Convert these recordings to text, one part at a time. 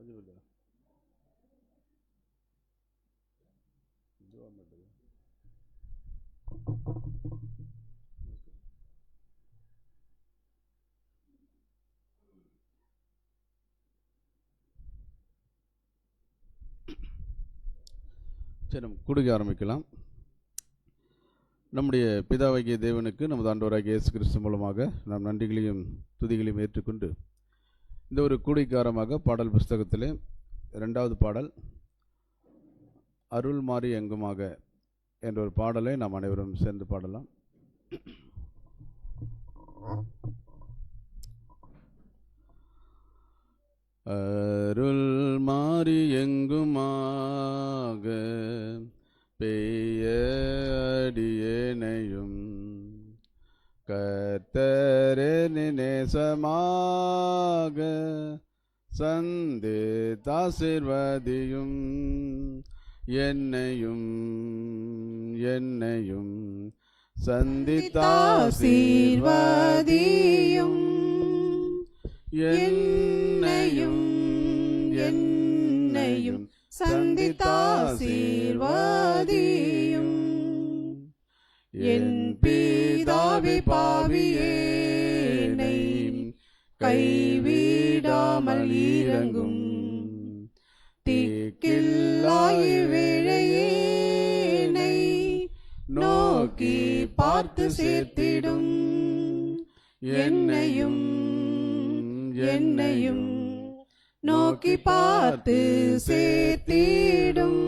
சரி, நம்ம கொடுக்க ஆரம்பிக்கலாம். நம்முடைய பிதாவாகிய தேவனுக்கு நமது ஆண்டவராகிய இயேசு கிறிஸ்து மூலமாக நாம் நன்றிகளையும் துதிகளையும் ஏற்றுக்கொண்டு இந்த ஒரு கூடிக்காரமாக பாடல் புஸ்தகத்திலே 2வது பாடல் அருள் மாறி எங்குமாக என்ற ஒரு பாடலை நாம் அனைவரும் சேர்ந்து பாடலாம். அருள் மாறி எங்குமாக பெய்ய அடியேனையும் கர்த்தரின் நேசமாக சந்தித்தாசீர்வதியும் என்னையும் சந்தித்தாசீர்வதியும் என்னையும் சந்தித்தாசீர்வதியும் என் பிதாவே பாவியேனை கைவிடாமல் இரங்கும் தீக்கில்லாய் வேளையேனை நோக்கி பார்த்து சேர்த்திடும் என்னையும் நோக்கி பார்த்து சேர்த்திடும்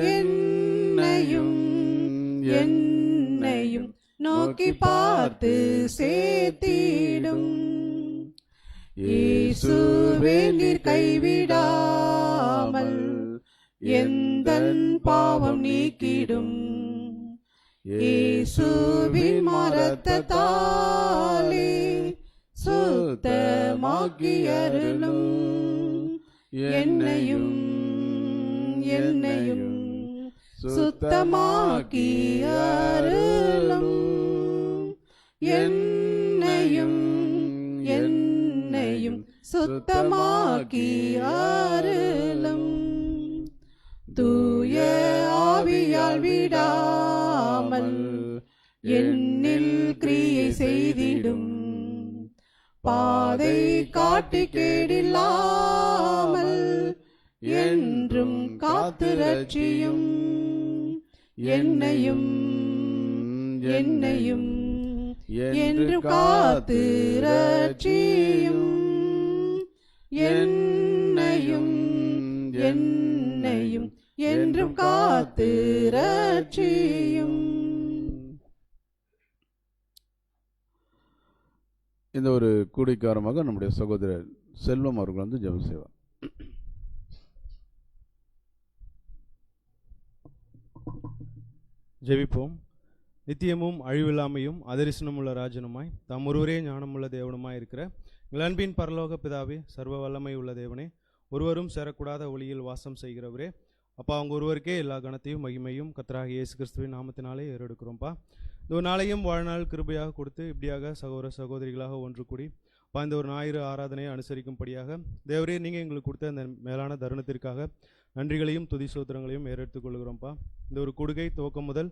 என்னையும் நோக்கி பார்த்து சேர்த்திடும் இயேசுவே நீர் கைவிடாமல் எந்தன் பாவம் நீக்கிடும் இயேசுவின் மரத்தாலே சுத்தமாக்கி அருளும் என்னையும் சுத்தமாக்கி அருளும் என்னையும் சுத்தமாக்கி அருளும் தூய ஆவியால் விடாமல் என்னில் கிரியை செய்திடும் பாதை காட்டி கேடில்லாமல் என்றும் காத்து ரட்சியும் என்னையும் என்று காத்து ரட்சியும் என்னையும் என்றும் காத்து ரட்சியும். இந்த ஒரு கூடிக்காரமாக நம்முடைய சகோதரர் செல்வம் அவர்கள் வந்து ஜெபம் செய்வார். ஜெபிப்போம். நித்தியமும் அழிவில்லாமையும் அதரிசனமுள்ள ராஜனுமாய் தாம் ஒருவரே ஞானமுள்ள தேவனுமாய் இருக்கிற எங்கள் அன்பின் பரலோக பிதாவே, சர்வ வல்லமை உள்ள தேவனே, ஒருவரும் சேரக்கூடாத ஒளியில் வாசம் செய்கிறவரே, அப்பா அவங்க ஒருவருக்கே எல்லா கணத்தையும் மகிமையும் கர்த்தராகிய இயேசு கிறிஸ்துவின் நாமத்தினாலே ஏறெடுக்கிறோம்ப்பா. இந்த ஒரு நாளையும் வாழ்நாள் கிருபையாக கொடுத்து இப்படியாக சகோதர சகோதரிகளாக ஒன்று கூடி இந்த ஒரு ஞாயிறு ஆராதனையை அனுசரிக்கும்படியாக தேவரே நீங்கள் எங்களுக்கு கொடுத்த அந்த மேலான தருணத்திற்காக நன்றிகளையும் துதி சோத்திரங்களையும் ஏறெடுத்துக் கொள்கிறோம்ப்பா. இந்த ஒரு கொடுகை துவக்கம் முதல்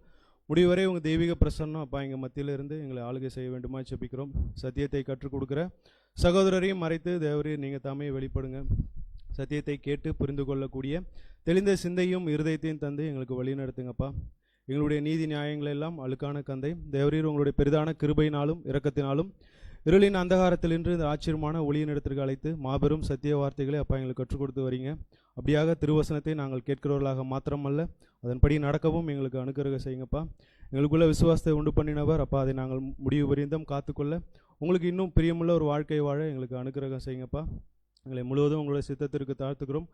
முடிவரை உங்கள் தெய்வீக பிரசன்னம் அப்பா எங்கள் மத்தியிலிருந்து எங்களை ஆளுகை செய்ய வேண்டுமா ஜெபிக்கிறோம். சத்தியத்தை கற்றுக் கொடுக்குற சகோதரரையும் மறைத்து தேவரே நீங்கள் தாமே வெளிப்படுங்க. சத்தியத்தை கேட்டு புரிந்து கொள்ளக்கூடிய தெளிந்த சிந்தையும் இருதயத்தையும் தந்து எங்களுக்கு வழி நடத்துங்கப்பா. எங்களுடைய நீதி நியாயங்கள் எல்லாம் அழுக்கான கந்தை தேவரீர் உங்களுடைய பெரிதான கிருபையினாலும் இரக்கத்தினாலும் இருளின் அந்தகாரத்திலின்று இந்த ஆச்சரியமான ஒளியின் இடத்திற்கு அழைத்து மாபெரும் சத்திய வார்த்தைகளை அப்பா எங்களுக்கு கற்றுக் கொடுத்து வரீங்க. அப்படியாக திருவசனத்தை நாங்கள் கேட்கிறவர்களாக மாத்திரமல்ல, அதன்படி நடக்கவும் எங்களுக்கு அனுக்கிரகம் செய்யுங்கப்பா. எங்களுக்குள்ள விசுவாசத்தை உண்டு பண்ணினவர் அப்பா, அதை நாங்கள் முடிவு பரியந்தம் காத்துக்கொள்ள உங்களுக்கு இன்னும் பிரியமுள்ள ஒரு வாழ்க்கை வாழ எங்களுக்கு அனுக்கிரகம் செய்யுங்கப்பா. எங்களை முழுவதும் உங்களுடைய சித்தத்திற்கு தாழ்த்துக்கிறோம்.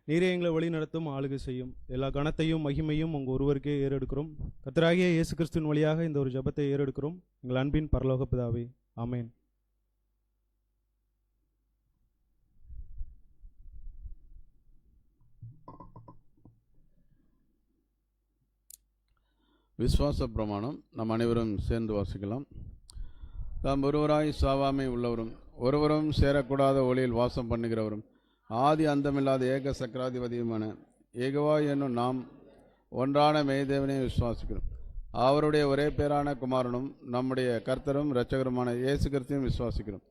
நீரே எங்களை வழி நடத்தும் ஆளுகை செய்யும். எல்லா கணத்தையும் மகிமையும் உங்கள் ஒருவருக்கே ஏறெடுக்கிறோம். கர்த்தராகிய இயேசு கிறிஸ்துவின் வழியாக இந்த ஒரு ஜெபத்தை ஏறெடுக்கிறோம். எங்கள் அன்பின் பரலோக பிதாவே, ஆமென். விசுவாச பிரமாணம் நம் அனைவரும் சேர்ந்து வாசிக்கலாம். தாம் ஒருவராய் சாவாமை உள்ளவரும் ஒருவரும் சேரக்கூடாத ஒளியில் வாசம் பண்ணுகிறவரும் ஆதி அந்தமில்லாத ஏக சக்கராதிபதியுமான ஏகவா என்னும் நாம் ஒன்றான மெய்தேவனை விசுவாசிக்கிறோம். அவருடைய ஒரே பேரான குமாரனும் நம்முடைய கர்த்தரும் இரட்சகருமான இயேசு கிறிஸ்துவையும் விசுவாசிக்கிறோம்.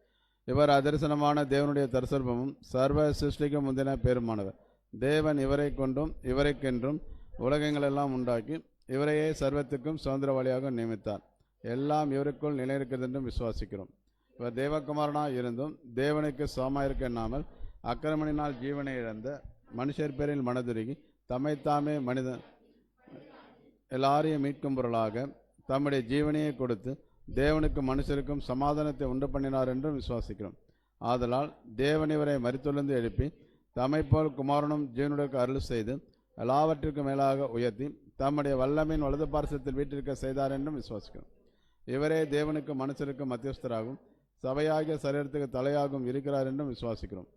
இவர் அதரிசனமான தேவனுடைய தரிசனமும் சர்வ சிருஷ்டிக்கும் முந்தின பேருமானவர். தேவன் இவரை கொண்டும் இவரைக்கென்றும் உலகங்களெல்லாம் உண்டாக்கி இவரையே சர்வத்துக்கும் சுதந்திரவாளியாக நியமித்தார். எல்லாம் இவருக்குள் நிலையிருக்கிறது என்றும் விசுவாசிக்கிறோம். இவர் தேவகுமாரனாக இருந்தும் தேவனுக்கு சமமாயிருக்க எண்ணாமல் அக்கிரமணினால் ஜீவனை இழந்த மனுஷர் பேரில் மனதுருகி தம்மைத்தாமே மனிதன் எல்லாரையும் மீட்கும் பொருளாக தம்முடைய ஜீவனையை கொடுத்து தேவனுக்கும் மனுஷருக்கும் சமாதானத்தை உண்டு பண்ணினார் என்றும் விசுவாசிக்கிறோம். ஆதலால் தேவன் இவரை மரித்தொழுந்து எழுப்பி தம்மைப்போல் குமாரனும் ஜீவனுக்கு அருள் செய்து எல்லாவற்றிற்கும் மேலாக உயர்த்தி தம்முடைய வல்லமையின் வலது பார்சத்தில் வீட்டிற்க செய்தார் என்றும் விசுவாசிக்கிறோம். இவரே தேவனுக்கு மனுஷருக்கும் மத்தியஸ்தராகும் சபையாகிய சரீரத்துக்கு தலையாகவும் இருக்கிறார் என்றும் விசுவாசிக்கிறோம்.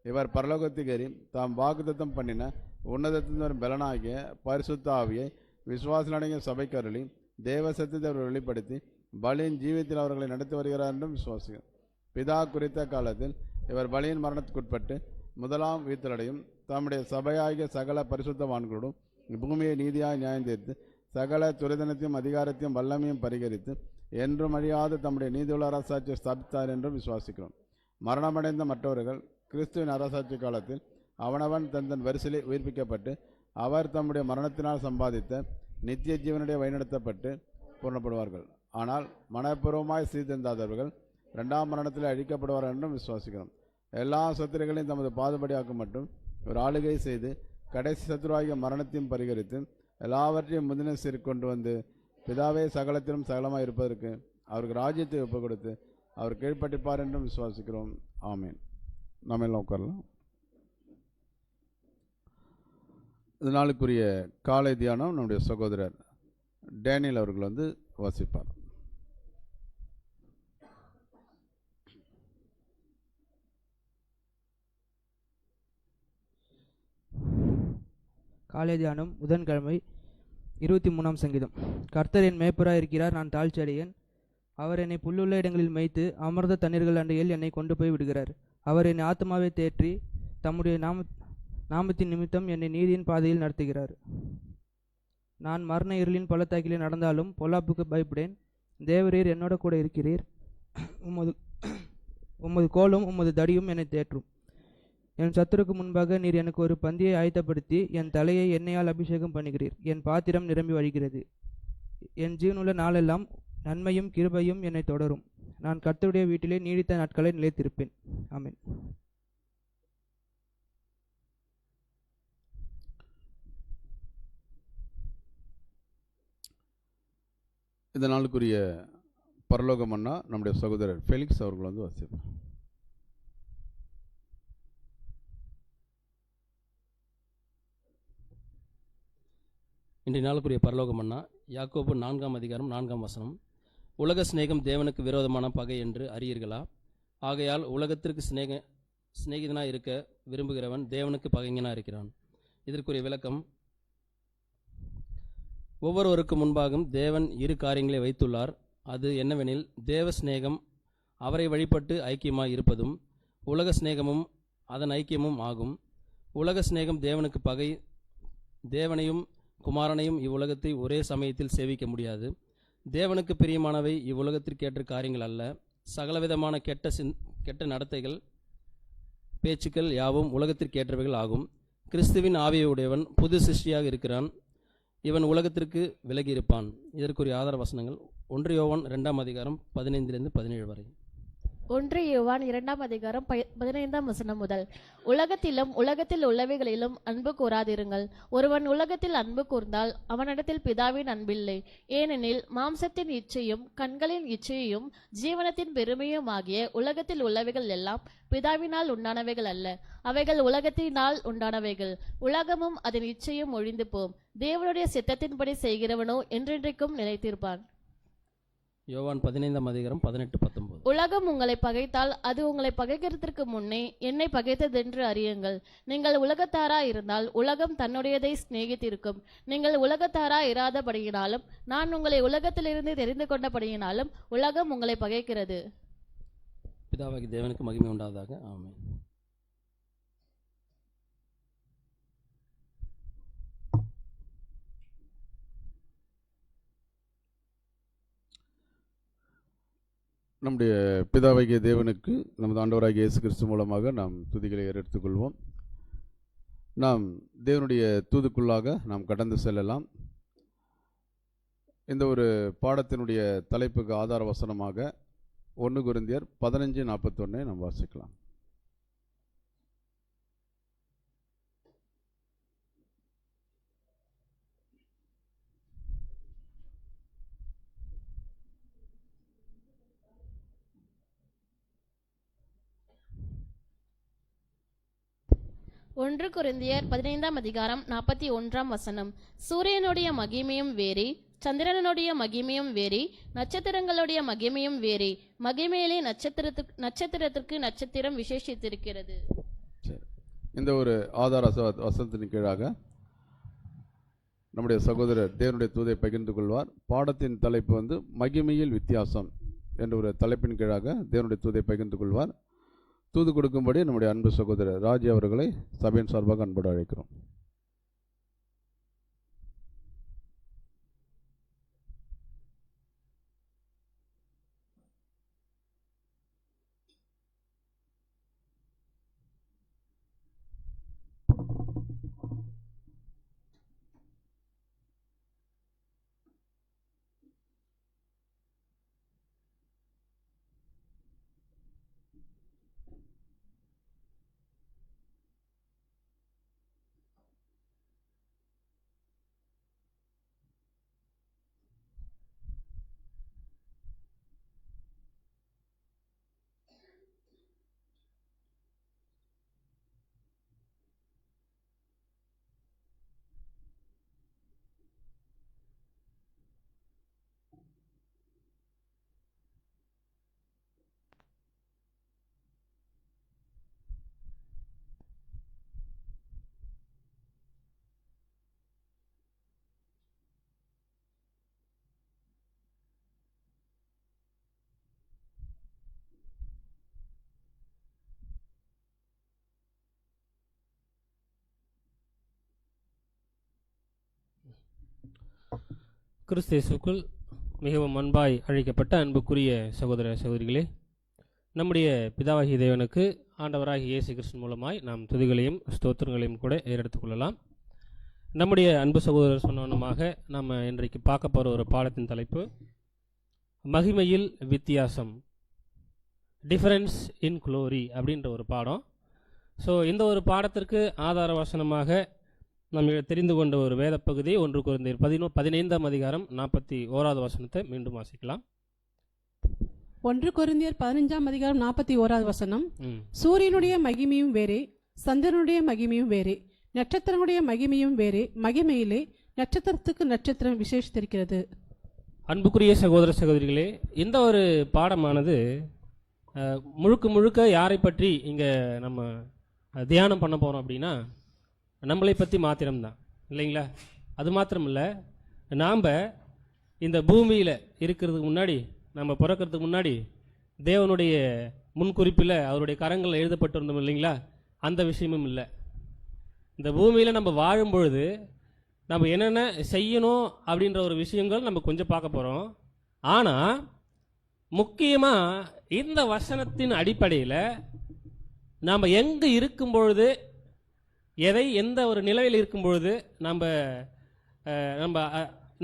இவர் பரலோகத்துக்கேறி தாம் வாக்குத்தத்தம் பண்ணின உன்னதத்தின் வரும் பலனாகிய பரிசுத்த ஆவியை விசுவாசனடைய சபைக்கு அருளி தேவ சத்தியத்தை அவர் வெளிப்படுத்தி பலியின் ஜீவியத்தில் அவர்களை நடத்தி வருகிறார் என்றும் விசுவாசிக்கிறோம். பிதா குறித்த காலத்தில் இவர் பலியின் மரணத்துக்குட்பட்டு முதலாம் உயிர்த்தலடையும் தம்முடைய சபையாகிய சகல பரிசுத்தவான்களோடும் பூமியை நீதியாய் நியாயம் தீர்த்து சகல துரிதனத்தையும் அதிகாரத்தையும் வல்லமையும் பரிகரித்து என்றும் அழியாத தம்முடைய நீதியுள்ள அரசாட்சியை ஸ்தாபித்தார் என்றும் விசுவாசிக்கிறோம். மரணமடைந்த மற்றவர்கள் கிறிஸ்துவின் அரசாட்சி காலத்தில் அவனவன் தன் வரிசையிலே உயிர்ப்பிக்கப்பட்டு அவர் தம்முடைய மரணத்தினால் சம்பாதித்த நித்திய ஜீவனுடைய வழிநடத்தப்பட்டு பூர்ணப்படுவார்கள். ஆனால் மனப்பூர்வமாய் சீர்திருந்தாதவர்கள் இரண்டாம் மரணத்தில் அழிக்கப்படுவார்கள் என்றும் விசுவாசிக்கிறோம். எல்லா சத்துருக்களையும் தமது பாதுபடியாக்கும் மட்டும் ஒரு ஆளுகை செய்து கடைசி சத்துருவாகிய மரணத்தையும் பரிகரித்து எல்லாவற்றையும் முந்தின சீர்கொண்டு வந்து பிதாவே சகலத்திலும் சகலமாக இருப்பதற்கு அவருக்கு ராஜ்யத்தை ஒப்புக் கொடுத்து அவர் கீழ்ப்பட்டிப்பார் என்றும் விசுவாசிக்கிறோம். ஆமீன். நம்ம எல்லாம் உட்காரலாம். இந்த நாளுக்குரிய காலை தியானம் நம்முடைய சகோதரர் டேனியல் அவர்கள் வாசிப்பார். காலை தியானம் புதன்கிழமை 23ஆம் சங்கீதம். கர்த்தர் என் மேய்ப்பராய் இருக்கிறார், நான் தாழ்ச்சி அடையேன். அவர் என்னை புல்லுள்ள இடங்களில் மேய்த்து அமர்ந்த தண்ணீர்கள் அண்டையில் என்னை கொண்டு போய் விடுகிறார். அவர் என் ஆத்மாவை தேற்றி தம்முடைய நாமத்தின் நிமித்தம் என்னை நீதியின் பாதையில் நடத்துகிறார். நான் மரண இருளின் பள்ளத்தாக்கிலே நடந்தாலும் பொல்லாப்புக்கு பயப்படேன். தேவரீர் என்னோட கூட இருக்கிறீர். உமது கோலும் உமது தடியும் என்னை தேற்றும். என் சத்துருக்கு முன்பாக நீர் எனக்கு ஒரு பந்தியை ஆயத்தப்படுத்தி என் தலையை எண்ணெயால் அபிஷேகம் பண்ணுகிறீர். என் பாத்திரம் நிரம்பி வழிகிறது. என் ஜீவனுள்ள நாளெல்லாம் நன்மையும் கிருபையும் என்னை தொடரும். நான் கர்த்தருடைய வீட்டிலே நீடித்த நாட்களை நிலைத்திருப்பேன். ஆமென். இந்த நாளுக்குரிய பரலோக மன்னா நம்முடைய சகோதரர் ஃபெலிக்ஸ் அவர்கள் வாசிப்பார். இன்றைய நாளுக்குரிய பரலோக மன்னா யாக்கோபு 4ஆம் அதிகாரம் 4ஆம் வசனம். உலக சிநேகம் தேவனுக்கு விரோதமான பகை என்று அறியீர்களா? ஆகையால் உலகத்திற்கு சிநேகிதனாக இருக்க விரும்புகிறவன் தேவனுக்கு பகைஞனாக இருக்கிறான். இதற்குரிய விளக்கம்: ஒவ்வொருவருக்கு முன்பாகவும் தேவன் இரு காரியங்களை வைத்துள்ளார். அது என்னவெனில், தேவ சிநேகம் அவரை வழிபட்டு ஐக்கியமாய் இருப்பதும் உலக சிநேகமும் அதன் ஐக்கியமும் ஆகும். உலக சிநேகம் தேவனுக்கு பகை. தேவனையும் குமாரனையும் இவ்வுலகத்தை ஒரே சமயத்தில் சேவிக்க முடியாது. தேவனுக்கு பிரியமானவை இவ்வுலகத்திற்கேற்ற காரியங்கள் அல்ல. சகலவிதமான கெட்ட நடத்தைகள் பேச்சுக்கள் யாவும் உலகத்திற்கேற்றவைகள் ஆகும். கிறிஸ்துவின் ஆவியுடையவன் புது சிருஷ்டியாக இருக்கிறான். இவன் உலகத்திற்கு விலகி இருப்பான். இதற்குரிய ஆதார வசனங்கள் 1 யோவான் 2ஆம் அதிகாரம் 15-17 வரை. 1 யோவான் 2ஆம் அதிகாரம் 15ஆம் வசனம் முதல். உலகத்தில் உள்ளவைகளிலும் அன்பு கூறாதிருங்கள். ஒருவன் உலகத்தில் அன்பு கூர்ந்தால் அவனிடத்தில் பிதாவின் அன்பில்லை. ஏனெனில் மாம்சத்தின் இச்சையும் கண்களின் இச்சையும் ஜீவனத்தின் பெருமையும் ஆகிய உலகத்தில் உள்ளவைகள் எல்லாம் பிதாவினால் உண்டானவைகள் அல்ல, அவைகள் உலகத்தினால் உண்டானவைகள். உலகமும் அதன் இச்சையும் ஒழிந்து போம். தேவனுடைய சித்தத்தின்படி செய்கிறவனோ என்றென்றைக்கும் நிலைத்திருப்பான். யோவான் 15ஆம் அதிகாரம் 18-19. உலகம் உங்களை பகைத்தால் அது உங்களை பகைக்கிறதற்கு முன்னே என்னை பகைத்ததென்று அறியுங்கள். நீங்கள் உலகத்தாரா இருந்தால் உலகம் தன்னுடையதை சிநேகித்திருக்கும். நீங்கள் உலகத்தாரா இராதபடியினாலும் நான் உங்களை உலகத்திலிருந்து தெரிந்து கொண்டபடியினாலும் உலகம் உங்களை பகைக்கிறது. பிதாவாகிய தேவனுக்கு மகிமை உண்டாவதாக. ஆமென். நம்முடைய பிதாவாகிய தேவனுக்கு நமது ஆண்டவராகிய இயேசு கிறிஸ்து மூலமாக நாம் துதிகளை எடுத்துக்கொள்வோம். நாம் தேவனுடைய தூதுக்குள்ளாக நாம் கடந்து செல்லலாம். இந்த ஒரு பாடத்தினுடைய தலைப்புக்கு ஆதார வசனமாக 1 கொரிந்தியர் 15:41 நாம் வாசிக்கலாம். ஒன்று கொரிந்தியர் 15:41 சூரியனுடைய மகிமையும் வேறே, சந்திரனுடைய மகிமையும் வேறே, நட்சத்திரங்களுடைய மகிமையும் வேறே, மகிமையிலே நட்சத்திரத்திற்கு நட்சத்திரம் விசேஷித்திருக்கிறது. இந்த ஒரு ஆதார வசனத்தின் கீழாக நம்முடைய சகோதரர் தேவனுடைய தூதை பகிர்ந்து கொள்வார். பாடத்தின் தலைப்பு மகிமையில் வித்தியாசம் என்ற ஒரு தலைப்பின் கீழாக தேவனுடைய தூதை பகிர்ந்து கொள்வார். தூது கொடுக்கும்படி நம்முடைய அன்பு சகோதரர் ராஜி அவர்களை சபையின் சார்பாக அன்போடு அழைக்கிறோம். கிறிஸ்து இயேசுவுக்குள் மிகவும் அன்பாய் அழைக்கப்பட்ட அன்புக்குரிய சகோதர சகோதரிகளே, நம்முடைய பிதாவாகிய தேவனுக்கு ஆண்டவராகிய இயேசு கிறிஸ்து மூலமாய் நாம் துதிகளையும் ஸ்தோத்திரங்களையும் கூட ஏறெடுத்துக் கொள்ளலாம். நம்முடைய அன்பு சகோதரர் சொன்னவனமாக நம்ம இன்றைக்கு பார்க்க போகிற ஒரு பாடத்தின் தலைப்பு மகிமையில் வித்தியாசம், டிஃபரன்ஸ் இன் க்ளோரி அப்படின்ற ஒரு பாடம். ஸோ இந்த ஒரு பாடத்திற்கு ஆதார வசனமாக நம்ம தெரிந்து கொண்ட ஒரு வேத பகுதி 1 கொரிந்தியர் 15:41 மீண்டும் வாசிக்கலாம். 1 கொரிந்தியர் 15:41 சூரியனுடைய மகிமையும் வேறே, சந்திரனுடைய மகிமையும் வேறே, நட்சத்திரனுடைய மகிமையும் வேறே, மகிமையிலே நட்சத்திரத்துக்கு நட்சத்திரம் விசேஷித்திருக்கிறது. அன்புக்குரிய சகோதர சகோதரிகளே, இந்த ஒரு பாடமானது முழுக்க யாரை பற்றி இங்கே நம்ம தியானம் பண்ண போகிறோம் அப்படின்னா நம்மளை பற்றி மாத்திரம்தான், இல்லைங்களா? அது மாத்திரம் இல்லை, நாம் இந்த பூமியில் இருக்கிறதுக்கு முன்னாடி, நம்ம பிறக்கிறதுக்கு முன்னாடி தேவனுடைய முன்குறிப்பில் அவருடைய கரங்களில் எழுதப்பட்டிருந்தோம், இல்லைங்களா? அந்த விஷயமும் இல்லை. இந்த பூமியில் நம்ம வாழும் பொழுது நம்ம என்னென்ன செய்யணும் அப்படின்ற ஒரு விஷயங்கள் நம்ம கொஞ்சம் பார்க்க போகிறோம். ஆனால் முக்கியமாக இந்த வசனத்தின் அடிப்படையில் நாம் எங்கே இருக்கும் பொழுது, எந்த ஒரு நிலையில் இருக்கும் பொழுது,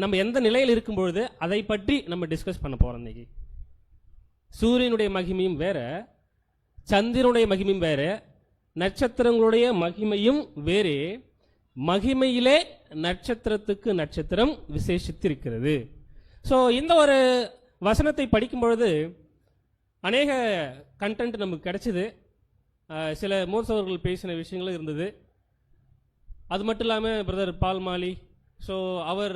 நம்ம எந்த நிலையில் இருக்கும் பொழுது அதை பற்றி நம்ம டிஸ்கஸ் பண்ண போகிறோம். இன்னைக்கு சூரியனுடைய மகிமையும் வேற, சந்திரனுடைய மகிமையும் வேற, நட்சத்திரங்களுடைய மகிமையும் வேறே, மகிமையிலே நட்சத்திரத்துக்கு நட்சத்திரம் விசேஷித்திருக்கிறது. ஸோ இந்த ஒரு வசனத்தை படிக்கும் பொழுது அநேக கண்டென்ட் நமக்கு கிடைச்சிது. சில மூர்சவர்கள் பேசின விஷயங்களும் இருந்தது. அது மட்டும் இல்லாமல் பிரதர் பால்மாலி, ஸோ அவர்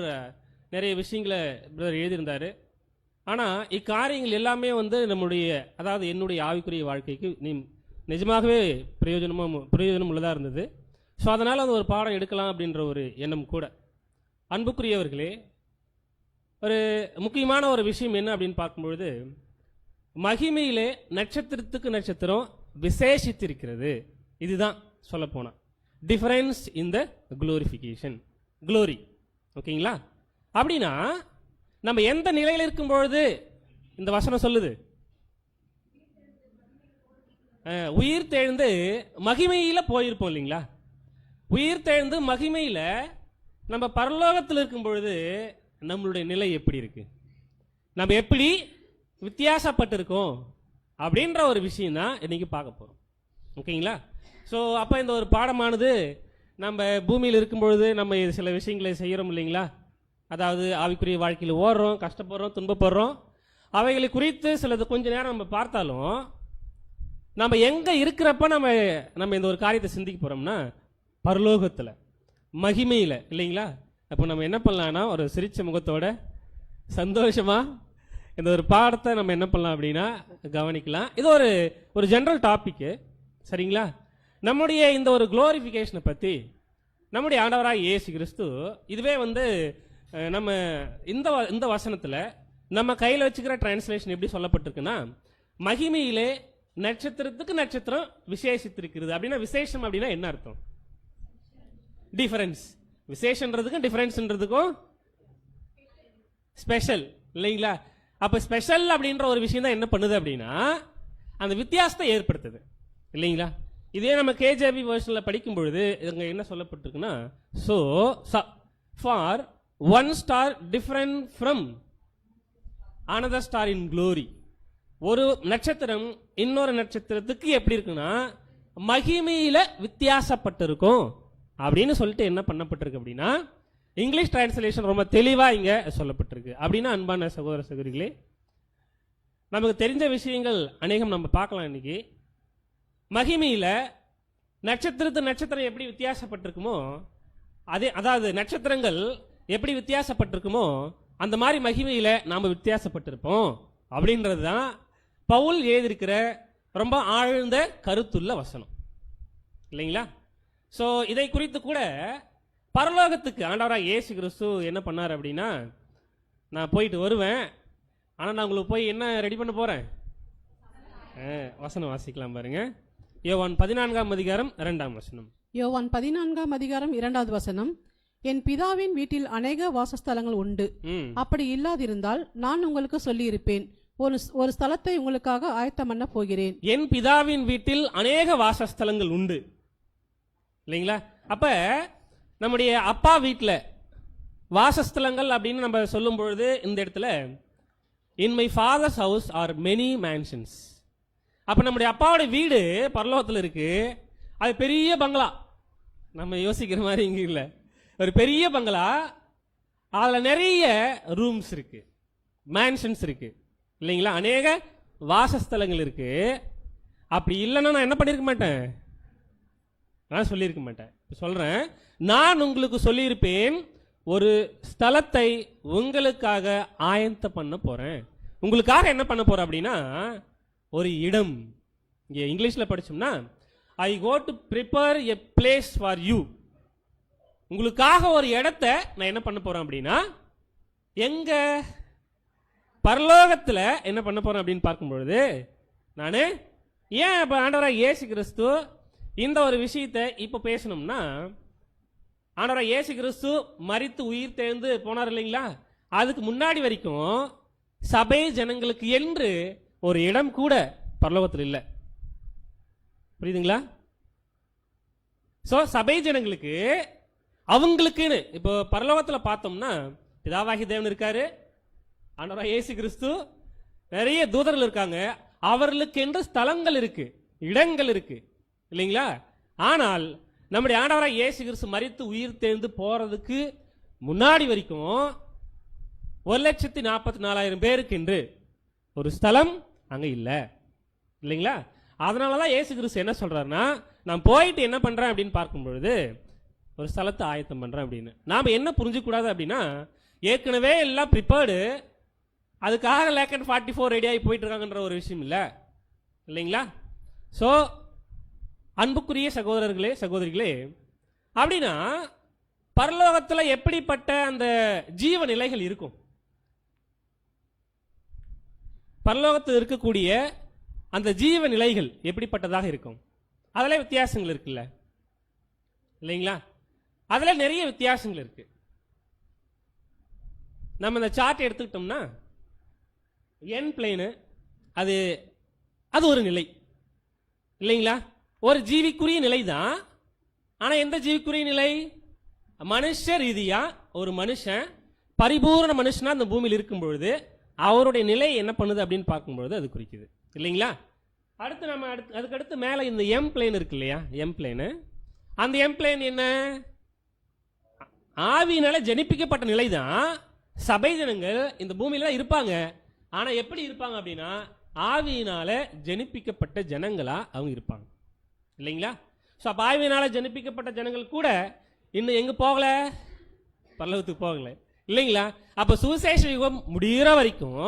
நிறைய விஷயங்களை பிரதர் எழுதியிருந்தார். ஆனால் இக்காரியங்கள் எல்லாமே நம்முடைய, அதாவது என்னுடைய ஆவிக்குரிய வாழ்க்கைக்கு நிஜமாகவே பிரயோஜனம் உள்ளதாக இருந்தது. ஸோ அதனால் அது ஒரு பாடம் எடுக்கலாம் அப்படின்ற ஒரு எண்ணம் கூட. அன்புக்குரியவர்களே, ஒரு முக்கியமான ஒரு விஷயம் என்ன அப்படின்னு பார்க்கும்பொழுது, மகிமையிலே நட்சத்திரத்துக்கு நட்சத்திரம் விசேஷித்திருக்கிறது. இதுதான் சொல்லப்போனால் டிஃபரன்ஸ் இன் த குளோரிஃபிகேஷன், க்ளோரி. ஓகேங்களா? அப்படின்னா நம்ம எந்த நிலையில் இருக்கும் பொழுது இந்த வசனம் சொல்லுது, உயிர் தெழுந்து மகிமையில் போயிருப்போம் இல்லைங்களா? உயிர் தெழுந்து மகிமையில் நம்ம பரலோகத்தில் இருக்கும் பொழுது நம்மளுடைய நிலை எப்படி இருக்கு, நம்ம எப்படி வித்தியாசப்பட்டிருக்கோம் அப்படின்ற ஒரு விஷயம் தான் இன்னைக்கு பார்க்க போகிறோம். ஓகேங்களா? ஸோ அப்போ இந்த ஒரு பாடமானது நம்ம பூமியில் இருக்கும் பொழுது நம்ம சில விஷயங்களை செய்கிறோம் இல்லைங்களா? அதாவது ஆவிக்குரிய வாழ்க்கையில் ஓடுறோம், கஷ்டப்படுறோம், துன்பப்படுறோம். அவைகளை குறித்து சிலது கொஞ்ச நேரம் நம்ம பார்த்தாலும் நம்ம எங்கே இருக்கிறப்ப நம்ம இந்த ஒரு காரியத்தை சிந்திக்க போகிறோம்னா பரலோகத்தில் மகிமையில் இல்லைங்களா? அப்போ நம்ம என்ன பண்ணலாம்னா ஒரு சிரிச்ச முகத்தோட சந்தோஷமாக இந்த ஒரு பாடத்தை நம்ம என்ன பண்ணலாம் அப்படின்னா கவனிக்கலாம். இது ஒரு ஜென்ரல் டாபிக்கு, சரிங்களா? நம்முடைய இந்த ஒரு குளோரிஃபிகேஷனை பற்றி நம்முடைய ஆண்டவராக இயேசு கிறிஸ்து இதுவே நம்ம இந்த வசனத்தில் நம்ம கையில் வச்சுக்கிற டிரான்ஸ்லேஷன் எப்படி சொல்லப்பட்டிருக்குன்னா, மகிமையிலே நட்சத்திரத்துக்கு நட்சத்திரம் விசேஷித்திருக்கிறது. அப்படின்னா விசேஷம் அப்படின்னா என்ன அர்த்தம்? டிஃபரன்ஸ். விசேஷன்றதுக்கும் டிஃபரன்ஸ்ன்றதுக்கும் ஸ்பெஷல் இல்லைங்களா? அப்போ ஸ்பெஷல் அப்படின்ற ஒரு விஷயம் தான் என்ன பண்ணுது அப்படின்னா அந்த வித்தியாசத்தை ஏற்படுத்துது இல்லைங்களா? இதே நம்ம கேஜேபி வெர்ஷனில் படிக்கும் பொழுது இங்கே என்ன சொல்லப்பட்டிருக்குன்னா, so for one star different from another star in glory. ஒரு நட்சத்திரம் இன்னொரு நட்சத்திரத்துக்கு எப்படி இருக்குன்னா மகிமையில வித்தியாசப்பட்டிருக்கும் அப்படின்னு சொல்லிட்டு என்ன பண்ணப்பட்டிருக்கு அப்படின்னா இங்கிலீஷ் டிரான்ஸ்லேஷன் ரொம்ப தெளிவாக இங்கே சொல்லப்பட்டிருக்கு. அப்படின்னா அன்பான சகோதர சகோதரிகளே, நமக்கு தெரிஞ்ச விஷயங்கள் அநேகம் நம்ம பார்க்கலாம் இன்னைக்கு. மகிமையில் நட்சத்திரம் எப்படி வித்தியாசப்பட்டிருக்குமோ அதாவது நட்சத்திரங்கள் எப்படி வித்தியாசப்பட்டிருக்குமோ அந்த மாதிரி மகிமையில் நாம் வித்தியாசப்பட்டிருப்போம் அப்படின்றது தான் பவுல் எழுதியிருக்கிற ரொம்ப ஆழ்ந்த கருத்துள்ள வசனம் இல்லைங்களா? ஸோ இதை குறித்து கூட பரலோகத்துக்கு ஆண்டவராக இயேசு கிறிஸ்து என்ன பண்ணார் அப்படின்னா, நான் போயிட்டு வருவேன், ஆனால் நான் உங்களுக்கு போய் என்ன ரெடி பண்ண போகிறேன். வசனம் வாசிக்கலாம் பாருங்க. யோவான் 14:2 யோவான் 14:2 என் பிதாவின் வீட்டில் அநேக வாசஸ்தலங்கள் உண்டு, அப்படி இல்லாதிருந்தால் நான் உங்களுக்கு சொல்லி இருப்பேன், ஒரு ஸ்தலத்தை உங்களுக்காக ஆயத்தம் பண்ண போகிறேன். என் பிதாவின் வீட்டில் அநேக வாசஸ்தலங்கள் உண்டு இல்லைங்களா? அப்ப நம்முடைய அப்பா வீட்டில் வாசஸ்தலங்கள் அப்படின்னு நம்ம சொல்லும் பொழுது இந்த இடத்துல in my fathers house are many mansions. அப்ப நம்முடைய அப்பாவோட வீடு பரலோகத்தில் இருக்கு. அது பெரிய பங்களா, நம்ம யோசிக்கிற மாதிரி இங்க இல்லை, ஒரு பெரிய பங்களா. அதில் நிறைய ரூம்ஸ் இருக்கு, மேன்ஷன்ஸ் இருக்கு இல்லைங்களா? அநேக வாசஸ்தலங்கள் இருக்கு. அப்படி இல்லைன்னா நான் என்ன பண்ணியிருக்க மாட்டேன், நான் சொல்லியிருக்க மாட்டேன். சொல்றேன், நான் உங்களுக்கு சொல்லியிருப்பேன், ஒரு ஸ்தலத்தை உங்களுக்காக ஆயத்த பண்ண போறேன். உங்களுக்காக என்ன பண்ண போறேன் அப்படின்னா ஒரு இடம். இங்க இங்கிலீஷ்ல படிச்சோம்னா I go to prepare a place for you. உங்களுக்காக ஒரு இடத்த நான் என்ன பண்ண போறேன் அப்படின்னா எங்க பரலோகத்துல என்ன பண்ண போறேன் அப்படின்னு பார்க்கும்பொழுது நான் ஏன் இப்ப ஆண்டவராக இயேசு கிறிஸ்து இந்த ஒரு விஷயத்தை இப்ப பேசணும்னா, ஆண்டவராக இயேசு கிறிஸ்து மரித்து உயிர் தெழுந்து போனார் இல்லைங்களா? அதுக்கு முன்னாடி வரைக்கும் சபை ஜனங்களுக்கு என்று ஒரு இடம் கூட பரலோகத்தில் இல்லை. புரியுதுங்களா? சோ சபை ஜனங்களுக்கு அவங்களுக்குன்னு இப்போ பரலோகத்தில் பார்த்தோம்னா பிதாவாகி தேவன் இருக்காரு, ஆண்டவராக இயேசு கிறிஸ்து, நிறைய தூதர்கள் இருக்காங்க, அவர்களுக்கு என்று ஸ்தலங்கள் இருக்கு, இடங்கள் இருக்கு இல்லைங்களா? ஆனால் நம்முடைய ஆண்டவராக இயேசு கிறிஸ்து மரித்து உயிர் தெழுந்து போறதுக்கு முன்னாடி வரைக்கும் 1,44,000 பேருக்கு என்று ஒரு ஸ்தலம் அங்க இல்லை இல்லைங்களா? அதனாலதான் இயேசு கிறிஸ்து என்ன சொல்றாருன்னா, நான் போயிட்டு என்ன பண்றேன் அப்படின்னு பார்க்கும் பொழுது ஒரு ஸ்தலத்தை ஆயத்தம் பண்றேன் அப்படின்னு. நாம என்ன புரிஞ்சுக்கூடாது அப்படின்னா, ஏற்கனவே எல்லாம் ப்ரிப்பேர்டு, அதுக்காக லேக்கன் 44 ரெடியாகி போயிட்டு இருக்காங்கன்ற ஒரு விஷயம் இல்லை இல்லைங்களா? ஸோ அன்புக்குரிய சகோதரர்களே சகோதரிகளே, அப்படின்னா பரலோகத்தில் எப்படிப்பட்ட அந்த ஜீவ நிலைகள் இருக்கும், பரலோகத்தில் இருக்கக்கூடிய அந்த ஜீவ நிலைகள் எப்படிப்பட்டதாக இருக்கும், அதில் வித்தியாசங்கள் இருக்குல்ல இல்லைங்களா? அதில் நிறைய வித்தியாசங்கள் இருக்கு. நம்ம இந்த சார்ட் எடுத்துக்கிட்டோம்னா என் பிளேனு அது ஒரு நிலை இல்லைங்களா? ஒரு ஜீவிக்குரிய நிலை தான். ஆனா எந்த ஜீவிக்குரிய நிலை? மனுஷ ரீதியா ஒரு மனுஷன் பரிபூர்ண மனுஷனா அந்த பூமியில் இருக்கும் பொழுது அவருடைய நிலை என்ன பண்ணுது அப்படின்னு பார்க்கும்பொழுது அது குறிக்குது, இல்லைங்களா? அடுத்து நம்ம அதுக்கடுத்து மேலே இந்த எம் பிளேன் இருக்கு இல்லையா, எம் பிளேனு. அந்த எம் பிளேன் என்ன? ஆவியினால ஜனிப்பிக்கப்பட்ட நிலை தான். சபை ஜனங்கள் இந்த பூமியில தான் இருப்பாங்க. ஆனா எப்படி இருப்பாங்க அப்படின்னா ஆவியினால ஜனிப்பிக்கப்பட்ட ஜனங்களா அவங்க இருப்பாங்க, இல்லைங்களா? ஸோ அப்போ ஆவியினால ஜனிப்பிக்கப்பட்ட ஜனங்கள் கூட இன்னும் எங்க போகல? பரலோகத்துக்கு போகல, இல்லைங்களா? அப்போ சுவிசேஷ யுகம் முடிகிற வரைக்கும்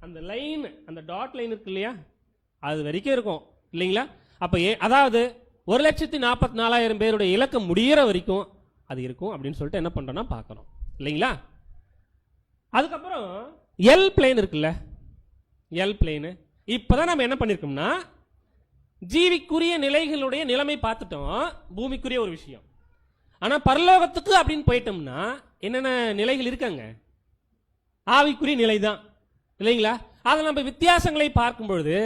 அந்த லைன், அந்த டாட் லைன் இருக்கு இல்லையா, அது வரைக்கும் இருக்கும், இல்லைங்களா? அப்போ அதாவது 1,44,000 பேருடைய இலக்கம் முடிகிற வரைக்கும் அது இருக்கும் அப்படின்னு சொல்லிட்டு என்ன பண்றோம்னா பார்க்கணும், இல்லைங்களா? அதுக்கப்புறம் எல் பிளேன் இருக்குல்ல, எல் பிளேனு. இப்போதான் நம்ம என்ன பண்ணிருக்கோம்னா ஜீவிக்குரிய நிலைகளுடைய நிலைமை பார்த்துட்டோம், பூமிக்குரிய ஒரு விஷயம். ஆனா பரலோகத்துக்கு அப்படின்னு போயிட்டோம்னா என்னென்ன நிலைகள் இருக்காங்க? ஆவிக்குரிய நிலை தான், இல்லைங்களா? அதை நம்ம வித்தியாசங்களை பார்க்கும் பொழுது